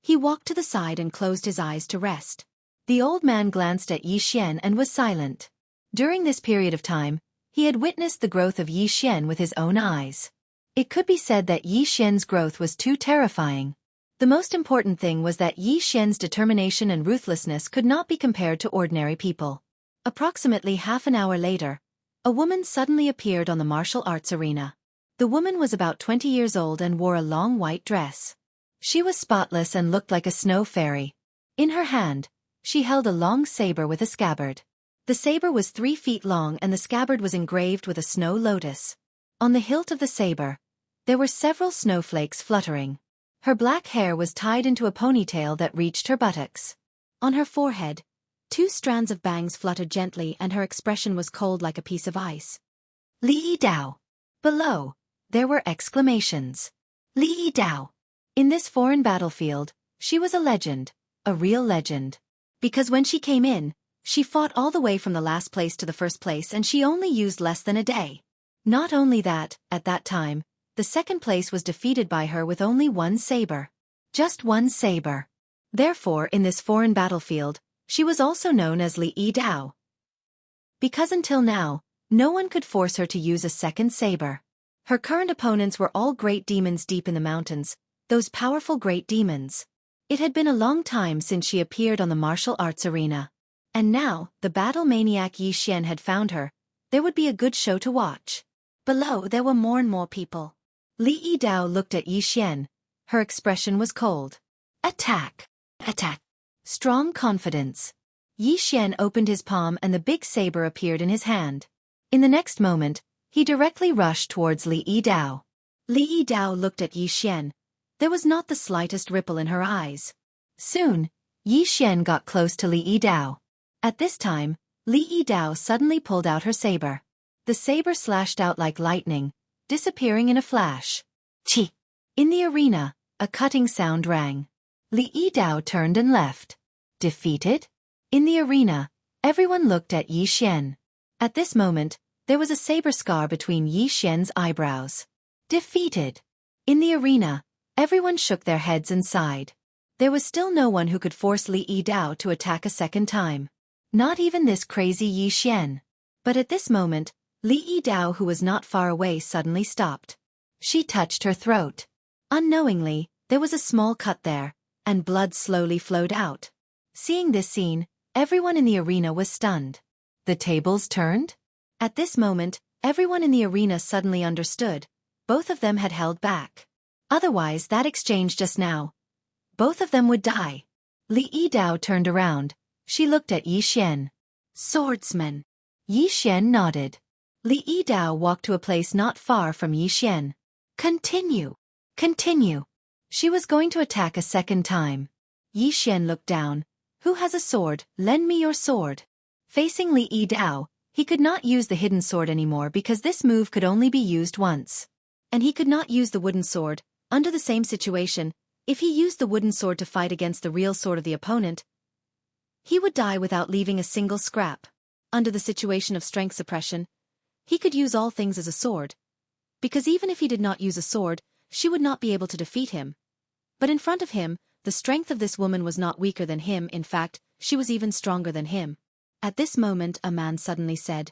Speaker 1: he walked to the side and closed his eyes to rest. The old man glanced at Yi Xian and was silent. During this period of time, he had witnessed the growth of Yi Xian with his own eyes. It could be said that Yi Xian's growth was too terrifying. The most important thing was that Yi Xian's determination and ruthlessness could not be compared to ordinary people. Approximately half an hour later, a woman suddenly appeared on the martial arts arena. The woman was about 20 years old and wore a long white dress. She was spotless and looked like a snow fairy. In her hand, she held a long saber with a scabbard. The saber was 3 feet long and the scabbard was engraved with a snow lotus. On the hilt of the saber, there were several snowflakes fluttering. Her black hair was tied into a ponytail that reached her buttocks. On her forehead, 2 strands of bangs fluttered gently and her expression was cold like a piece of ice. Li Dao. Below, there were exclamations. Li Dao. In this foreign battlefield, she was a legend, a real legend. Because when she came in, she fought all the way from the last place to the first place and she only used less than a day. Not only that, at that time, the second place was defeated by her with only 1 saber. Just 1 saber. Therefore, in this foreign battlefield, she was also known as Li Dao. Because until now, no one could force her to use a second saber. Her current opponents were all great demons deep in the mountains, those powerful great demons. It had been a long time since she appeared on the martial arts arena. And now, the battle maniac Yi Xian had found her. There would be a good show to watch. Below, there were more and more people. Li Dao looked at Yi Xian. Her expression was cold. Attack! Attack! Strong confidence. Yi Xian opened his palm and the big saber appeared in his hand. In the next moment, he directly rushed towards Li Dao. Li Dao looked at Yi Xian. There was not the slightest ripple in her eyes. Soon, Yi Xian got close to Li Dao. At this time, Li Dao suddenly pulled out her saber. The saber slashed out like lightning, disappearing in a flash. Chi! In the arena, a cutting sound rang. Li Dao turned and left. Defeated? In the arena, everyone looked at Yi Xian. At this moment, there was a saber scar between Yi Xian's eyebrows. Defeated. In the arena, Everyone shook their heads and sighed. There was still no one who could force Li Yidao to attack a second time. Not even this crazy Yi Xian. But at this moment, Li Yidao, who was not far away, suddenly stopped. She touched her throat. Unknowingly, there was a small cut there, and blood slowly flowed out. Seeing this scene, everyone in the arena was stunned. The tables turned? At this moment, everyone in the arena suddenly understood. Both of them had held back. Otherwise, that exchange just now, both of them would die. Li Yidao turned around. She looked at Yi Xian. Swordsman. Yi Xian nodded. Li Yidao walked to a place not far from Yi Xian. Continue. Continue. She was going to attack a second time. Yi Xian looked down. Who has a sword? Lend me your sword. Facing Li Yidao, he could not use the hidden sword anymore because this move could only be used once. And he could not use the wooden sword. Under the same situation, if he used the wooden sword to fight against the real sword of the opponent, he would die without leaving a single scrap. Under the situation of strength suppression, he could use all things as a sword. Because even if he did not use a sword, she would not be able to defeat him. But in front of him, the strength of this woman was not weaker than him. In fact, she was even stronger than him. At this moment, a man suddenly said,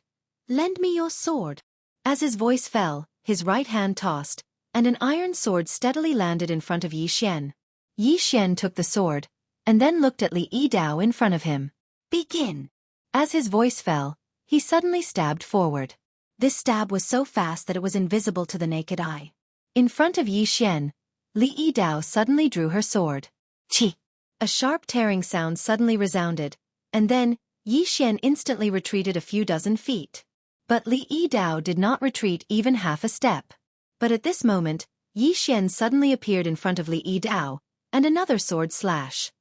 Speaker 1: "Lend me your sword." As his voice fell, his right hand tossed, and an iron sword steadily landed in front of Yi Xian. Yi Xian took the sword, and then looked at Li Yidao in front of him. Begin. As his voice fell, he suddenly stabbed forward. This stab was so fast that it was invisible to the naked eye. In front of Yi Xian, Li Yidao suddenly drew her sword. Chi! A sharp tearing sound suddenly resounded, and then, Yi Xian instantly retreated a few dozen feet. But Li Yidao did not retreat even half a step. But at this moment, Yi Xian suddenly appeared in front of Li Yidao, and another sword slash.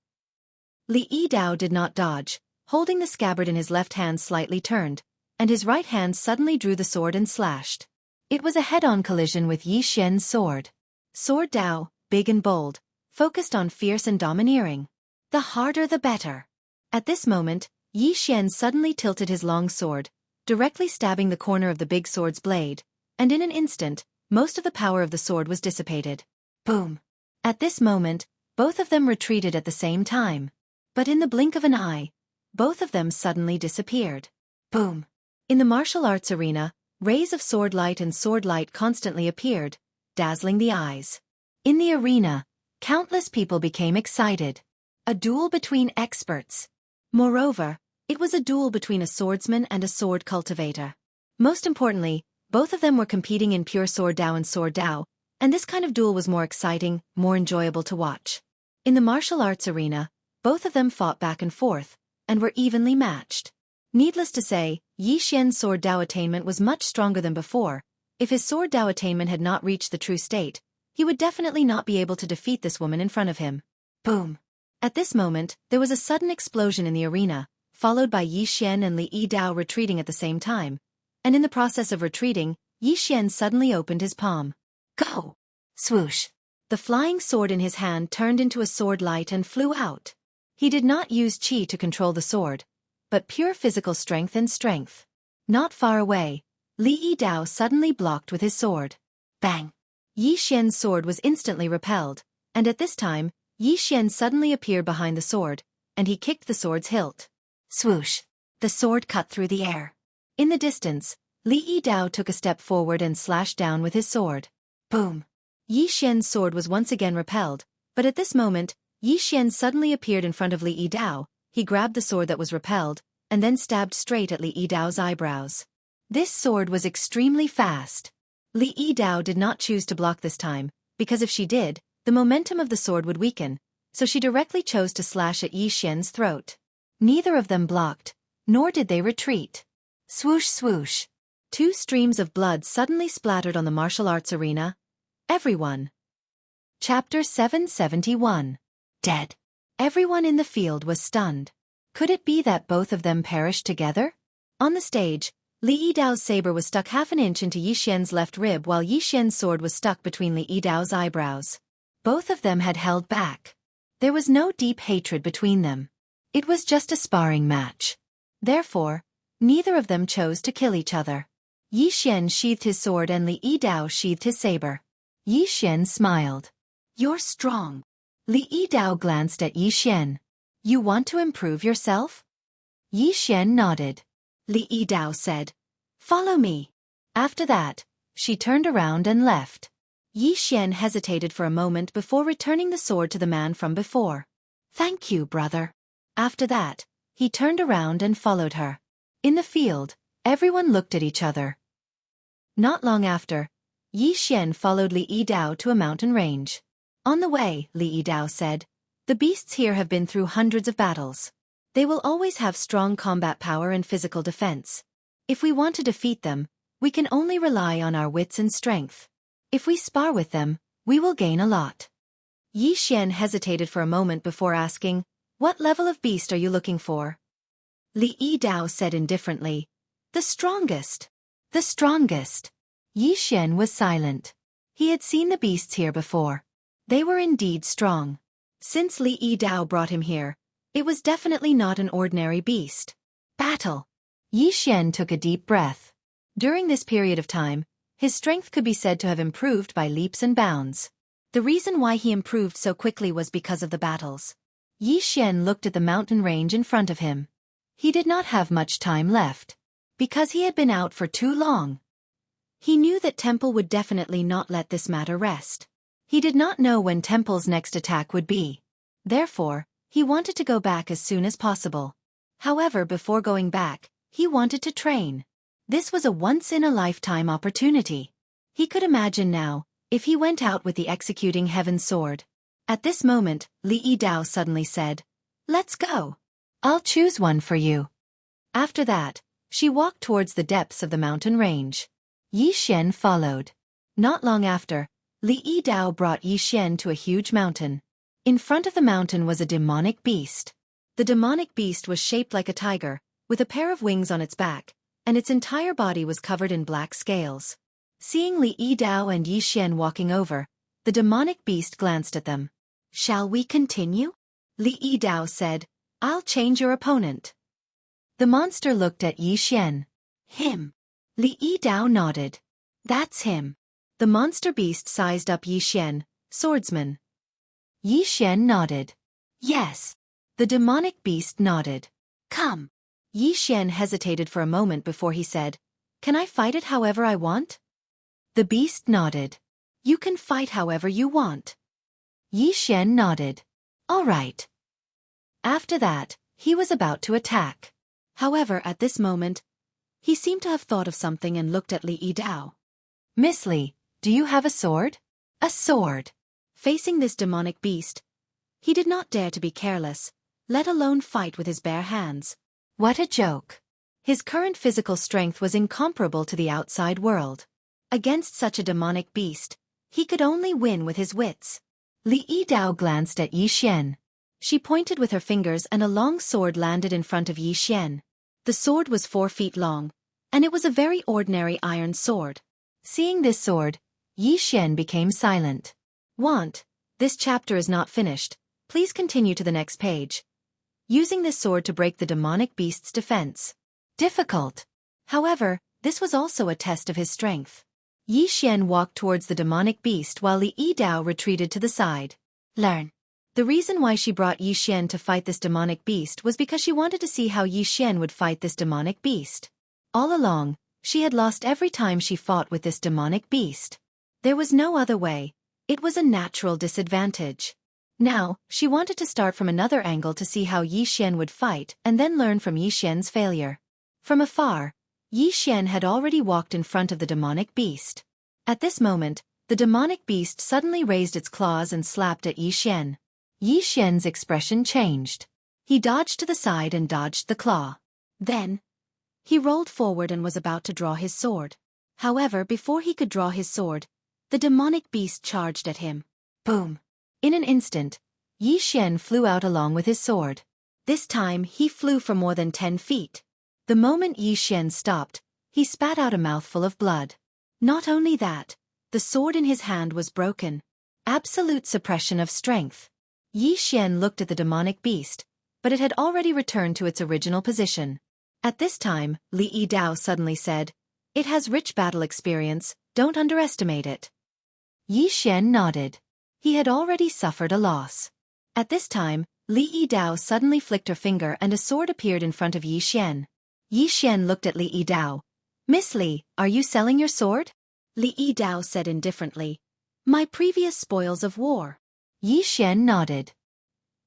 Speaker 1: Li Yidao did not dodge, holding the scabbard in his left hand slightly turned, and his right hand suddenly drew the sword and slashed. It was a head-on collision with Yi Xian's sword. Sword Dao, big and bold, focused on fierce and domineering. The harder the better. At this moment, Yi Xian suddenly tilted his long sword, directly stabbing the corner of the big sword's blade, and in an instant, most of the power of the sword was dissipated. Boom! At this moment, both of them retreated at the same time. But in the blink of an eye, both of them suddenly disappeared. Boom! In the martial arts arena, rays of sword light and sword light constantly appeared, dazzling the eyes. In the arena, countless people became excited. A duel between experts. Moreover, it was a duel between a swordsman and a sword cultivator. Most importantly, both of them were competing in pure sword Dao and sword Dao, and this kind of duel was more exciting, more enjoyable to watch. In the martial arts arena, both of them fought back and forth, and were evenly matched. Needless to say, Yi Xian's sword Dao attainment was much stronger than before. If his sword Dao attainment had not reached the true state, he would definitely not be able to defeat this woman in front of him. Boom! At this moment, there was a sudden explosion in the arena, followed by Yi Xian and Li Yidao retreating at the same time. And in the process of retreating, Yi Xian suddenly opened his palm. Go! Swoosh! The flying sword in his hand turned into a sword light and flew out. He did not use qi to control the sword, but pure physical strength and strength. Not far away, Li Yidao suddenly blocked with his sword. Bang! Yi Xian's sword was instantly repelled, and at this time, Yi Xian suddenly appeared behind the sword, and he kicked the sword's hilt. Swoosh! The sword cut through the air. In the distance, Li Yidao took a step forward and slashed down with his sword. Boom! Yi Xian's sword was once again repelled, but at this moment, Yi Xian suddenly appeared in front of Li Yidao. He grabbed the sword that was repelled, and then stabbed straight at Li Yidao's eyebrows. This sword was extremely fast. Li Yidao did not choose to block this time, because if she did, the momentum of the sword would weaken, so she directly chose to slash at Yi Xian's throat. Neither of them blocked, nor did they retreat. Swoosh swoosh. Two streams of blood suddenly splattered on the martial arts arena. Everyone. Chapter 771. Dead. Everyone in the field was stunned. Could it be that both of them perished together? On the stage, Li Yidao's saber was stuck half an inch into Yi Xian's left rib while Yi Xian's sword was stuck between Li Yidao's eyebrows. Both of them had held back. There was no deep hatred between them. It was just a sparring match. Therefore, neither of them chose to kill each other. Yi Xian sheathed his sword and Li Yidao sheathed his saber. Yi Xian smiled.
Speaker 2: You're strong.
Speaker 1: Li Yidao glanced at Yi Xian. You want to improve yourself? Yi Xian nodded.
Speaker 2: Li Yidao said, Follow me.
Speaker 1: After that, she turned around and left.
Speaker 2: Yi Xian hesitated for a moment before returning the sword to the man from before. Thank you, brother.
Speaker 1: After that, he turned around and followed her. In the field, everyone looked at each other. Not long after, Yi Xian followed Li Yidao to a mountain range. On the way, Li Yidao said, the beasts here have been through hundreds of battles. They will always have strong combat power and physical defense. If we want to defeat them, we can only rely on our wits and strength. If we spar with them, we will gain a lot. Yi Xian hesitated for a moment before asking, what level of beast are you looking for?
Speaker 2: Li Yidao said indifferently, the strongest.
Speaker 1: The strongest. Yi Xian was silent. He had seen the beasts here before. They were indeed strong.
Speaker 2: Since Li Yidao brought him here, it was definitely not an ordinary beast.
Speaker 1: Battle. Yi Xian took a deep breath. During this period of time, his strength could be said to have improved by leaps and bounds.
Speaker 2: The reason why he improved so quickly was because of the battles.
Speaker 1: Yi Xian looked at the mountain range in front of him. He did not have much time left, because he had been out for too long.
Speaker 2: He knew that Temple would definitely not let this matter rest.
Speaker 1: He did not know when Temple's next attack would be. Therefore, he wanted to go back as soon as possible. However, before going back, he wanted to train. This was a once-in-a-lifetime opportunity. He could imagine now, if he went out with the executing heaven sword. At this moment, Li Yidao suddenly said, let's go. I'll choose one for you. After that, she walked towards the depths of the mountain range. Yi Xian followed. Not long after, Li Yidao brought Yi Xian to a huge mountain. In front of the mountain was a demonic beast. The demonic beast was shaped like a tiger, with a pair of wings on its back, and its entire body was covered in black scales. Seeing Li Yidao and Yi Xian walking over, the demonic beast glanced at them.
Speaker 2: Shall we continue?
Speaker 1: Li Yidao said, I'll change your opponent. The monster looked at Yi Xian.
Speaker 2: Him.
Speaker 1: Li Yidao nodded.
Speaker 2: That's him.
Speaker 1: The monster beast sized up Yi Xian, swordsman. Yi Xian nodded.
Speaker 2: Yes.
Speaker 1: The demonic beast nodded.
Speaker 2: Come.
Speaker 1: Yi Xian hesitated for a moment before he said, Can I fight it however I want? The beast nodded.
Speaker 2: You can fight however you want.
Speaker 1: Yi Xian nodded. All right. After that, he was about to attack.
Speaker 2: However, at this moment, he seemed to have thought of something and looked at Li Yidao.
Speaker 1: Miss Li, do you have a sword?
Speaker 2: A sword. Facing this demonic beast, he did not dare to be careless, let alone fight with his bare hands.
Speaker 1: What a joke. His current physical strength was incomparable to the outside world. Against such a demonic beast, he could only win with his wits. Li Yidao glanced at Yi Xian. She pointed with her fingers and a long sword landed in front of Yi Xian. The sword was 4 feet long, and it was a very ordinary iron sword. Seeing this sword, Yi Xian became silent. This chapter is not finished. Please continue to the next page. Using this sword to break the demonic beast's defense. Difficult. However, this was also a test of his strength. Yi Xian walked towards the demonic beast while Li Yidao retreated to the side. Learn. The reason why she brought Yi Xian to fight this demonic beast was because she wanted to see how Yi Xian would fight this demonic beast. All along, she had lost every time she fought with this demonic beast. There was no other way. It was a natural disadvantage. Now, she wanted to start from another angle to see how Yi Xian would fight and then learn from Yi Xian's failure. From afar, Yi Xian had already walked in front of the demonic beast. At this moment, the demonic beast suddenly raised its claws and slapped at Yi Xian. Yi Xian's expression changed. He dodged to the side and dodged the claw. Then, he rolled forward and was about to draw his sword. However, before he could draw his sword, the demonic beast charged at him. Boom! In an instant, Yi Xian flew out along with his sword. This time, he flew for more than 10 feet. The moment Yi Xian stopped, he spat out a mouthful of blood. Not only that, the sword in his hand was broken. Absolute suppression of strength. Yi Xian looked at the demonic beast, but it had already returned to its original position. At this time, Li Yidao suddenly said, It has rich battle experience, don't underestimate it. Yi Xian nodded. He had already suffered a loss. At this time, Li Yidao suddenly flicked her finger and a sword appeared in front of Yi Xian. Yi Xian looked at Li Yidao. "Miss Li, are you selling your sword?"
Speaker 2: Li Yidao said indifferently. "My previous spoils of war."
Speaker 1: Yi Xian nodded.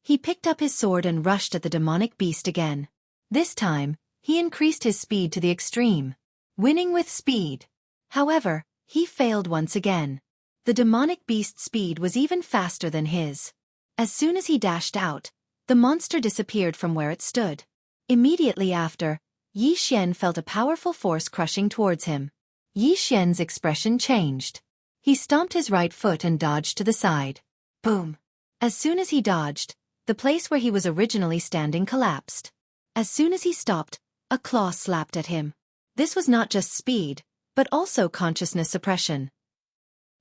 Speaker 1: He picked up his sword and rushed at the demonic beast again. This time, he increased his speed to the extreme, winning with speed. However, he failed once again. The demonic beast's speed was even faster than his. As soon as he dashed out, the monster disappeared from where it stood. Immediately after, Yi Xian felt a powerful force crushing towards him. Yi Xian's expression changed. He stomped his right foot and dodged to the side. Boom! As soon as he dodged, the place where he was originally standing collapsed. As soon as he stopped, a claw slapped at him. This was not just speed, but also consciousness suppression.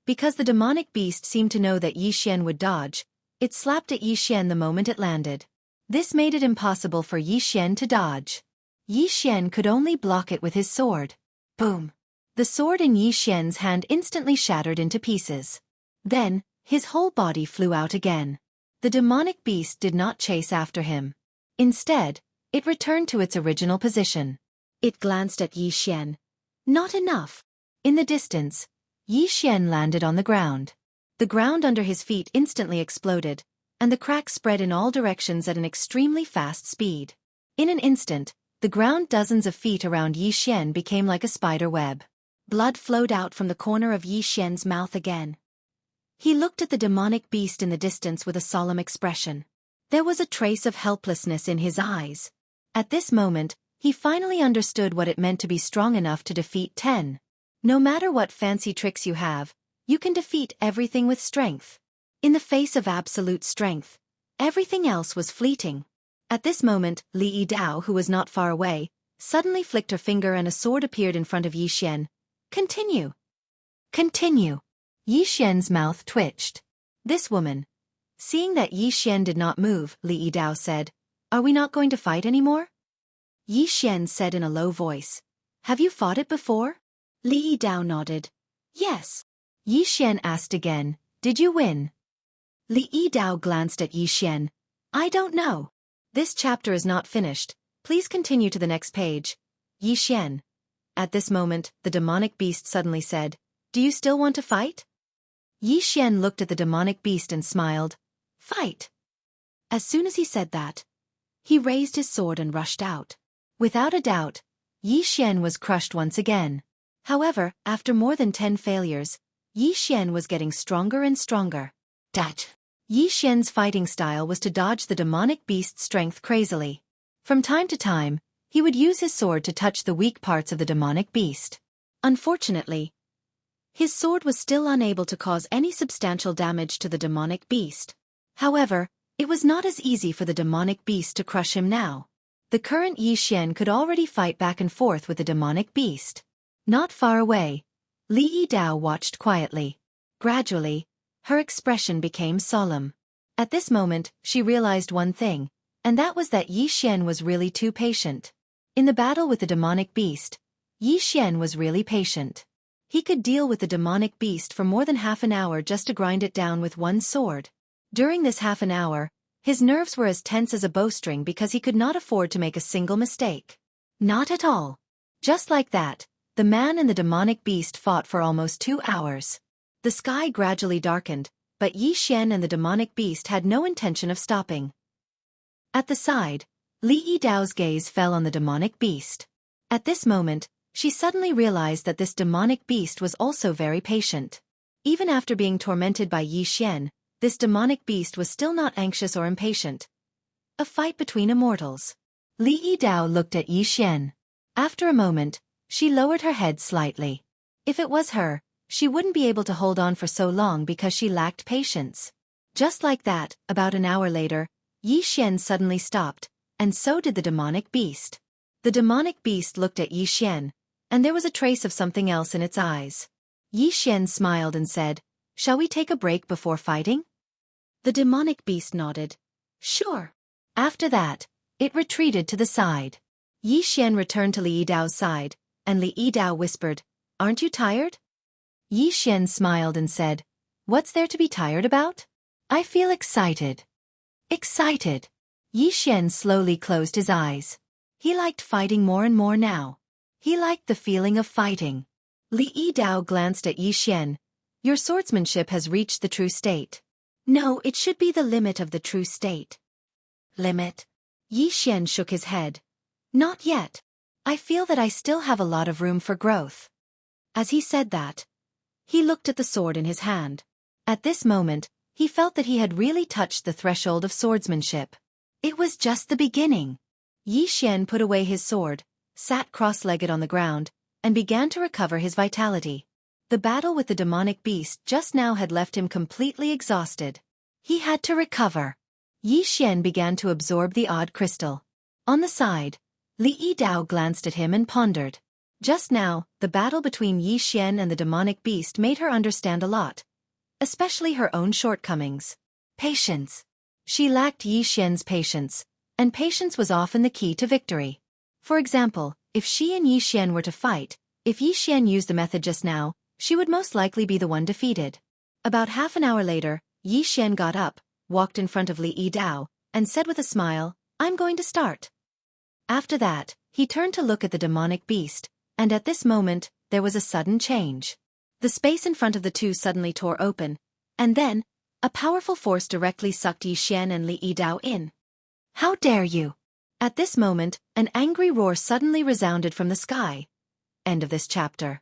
Speaker 1: Because the demonic beast seemed to know that Yi Xian would dodge, it slapped at Yi Xian the moment it landed. This made it impossible for Yi Xian to dodge. Yi Xian could only block it with his sword. Boom! The sword in Yi Xian's hand instantly shattered into pieces. Then, his whole body flew out again. The demonic beast did not chase after him. Instead, it returned to its original position.
Speaker 2: It glanced at Yi Xian. Not enough.
Speaker 1: In the distance, Yi Xian landed on the ground. The ground under his feet instantly exploded, and the cracks spread in all directions at an extremely fast speed. In an instant, the ground dozens of feet around Yi Xian became like a spider web.
Speaker 2: Blood flowed out from the corner of Yi Xian's mouth again. He looked at the demonic beast in the distance with a solemn expression. There was a trace of helplessness in his eyes. At this moment, he finally understood what it meant to be strong enough to defeat 10. No matter what fancy tricks you have, you can defeat everything with strength. In the face of absolute strength, everything else was fleeting. At this moment, Li Yidao, who was not far away, suddenly flicked her finger and a sword appeared in front of Yi Xian. "Continue. Continue." Yi Xian's mouth twitched. This woman. Seeing that Yi Xian did not move, Li Yidao said, "Are we not going to fight anymore?" Yi Xian said in a low voice.
Speaker 1: "Have you fought it before?"
Speaker 2: Li Yidao nodded. "Yes."
Speaker 1: Yi Xian asked again, "Did you win?"
Speaker 2: Li Yidao glanced at Yi Xian. "I don't know."
Speaker 1: "This chapter is not finished. Please continue to the next page." Yi Xian. At this moment, the demonic beast suddenly said, "Do you still want to fight?" Yi Xian looked at the demonic beast and smiled. "Fight."
Speaker 2: As soon as he said that, he raised his sword and rushed out.
Speaker 1: Without a doubt, Yi Xian was crushed once again. However, after more than 10 failures, Yi Xian was getting stronger and stronger. Dodge. Yi Xian's fighting style was to dodge the demonic beast's strength crazily. From time to time, he would use his sword to touch the weak parts of the demonic beast. Unfortunately, his sword was still unable to cause any substantial damage to the demonic beast. However, it was not as easy for the demonic beast to crush him now. The current Yi Xian could already fight back and forth with the demonic beast. Not far away, Li Yidao watched quietly. Gradually, her expression became solemn. At this moment, she realized one thing, and that was that Yi Xian was really too patient. In the battle with the demonic beast, Yi Xian was really patient. He could deal with the demonic beast for more than half an hour just to grind it down with one sword. During this half an hour, his nerves were as tense as a bowstring because he could not afford to make a single mistake. Not at all. Just like that, the man and the demonic beast fought for almost 2 hours. The sky gradually darkened, but Yi Xian and the demonic beast had no intention of stopping. At the side, Li Yidao's gaze fell on the demonic beast. At this moment, she suddenly realized that this demonic beast was also very patient. Even after being tormented by Yi Xian, this demonic beast was still not anxious or impatient. A fight between immortals. Li Yidao looked at Yi Xian. After a moment, she lowered her head slightly. If it was her, she wouldn't be able to hold on for so long because she lacked patience. Just like that, about an hour later, Yi Xian suddenly stopped, and so did the demonic beast. The demonic beast looked at Yi Xian, and there was a trace of something else in its eyes. Yi Xian smiled and said, "Shall we take a break before fighting?"
Speaker 2: The demonic beast nodded. "Sure."
Speaker 1: After that, it retreated to the side. Yi Xian returned to Li Yidao's side, and Li Yidao whispered, "Aren't you tired?" Yi Xian smiled and said, What's there to be tired about? I feel excited. Excited. Yi Xian slowly closed his eyes. He liked fighting more and more now. He liked the feeling of fighting. Li Yidao glanced at Yi Xian. Your swordsmanship has reached the true state.
Speaker 2: No, it should be the limit of the true state.
Speaker 1: Limit?
Speaker 2: Yi Xian shook his head. Not yet.
Speaker 1: I feel that I still have a lot of room for growth.
Speaker 2: As he said that, he looked at the sword in his hand.
Speaker 1: At this moment, he felt that he had really touched the threshold of swordsmanship. It was just the beginning. Yi Xian put away his sword, sat cross-legged on the ground, and began to recover his vitality. The battle with the demonic beast just now had left him completely exhausted. He had to recover. Yi Xian began to absorb the odd crystal. On the side, Li Yidao glanced at him and pondered. Just now, the battle between Yi Xian and the demonic beast made her understand a lot, especially her own shortcomings. Patience. She lacked Yi Xian's patience, and patience was often the key to victory. For example, if she and Yi Xian were to fight, if Yi Xian used the method just now, she would most likely be the one defeated. About half an hour later, Yi Xian got up, walked in front of Li Yidao, and said with a smile, I'm going to start. After that, he turned to look at the demonic beast, and at this moment, there was a sudden change. The space in front of the two suddenly tore open, and then, a powerful force directly sucked Yi Xian and Li Yidao in. How dare you! At this moment, an angry roar suddenly resounded from the sky. End of this chapter.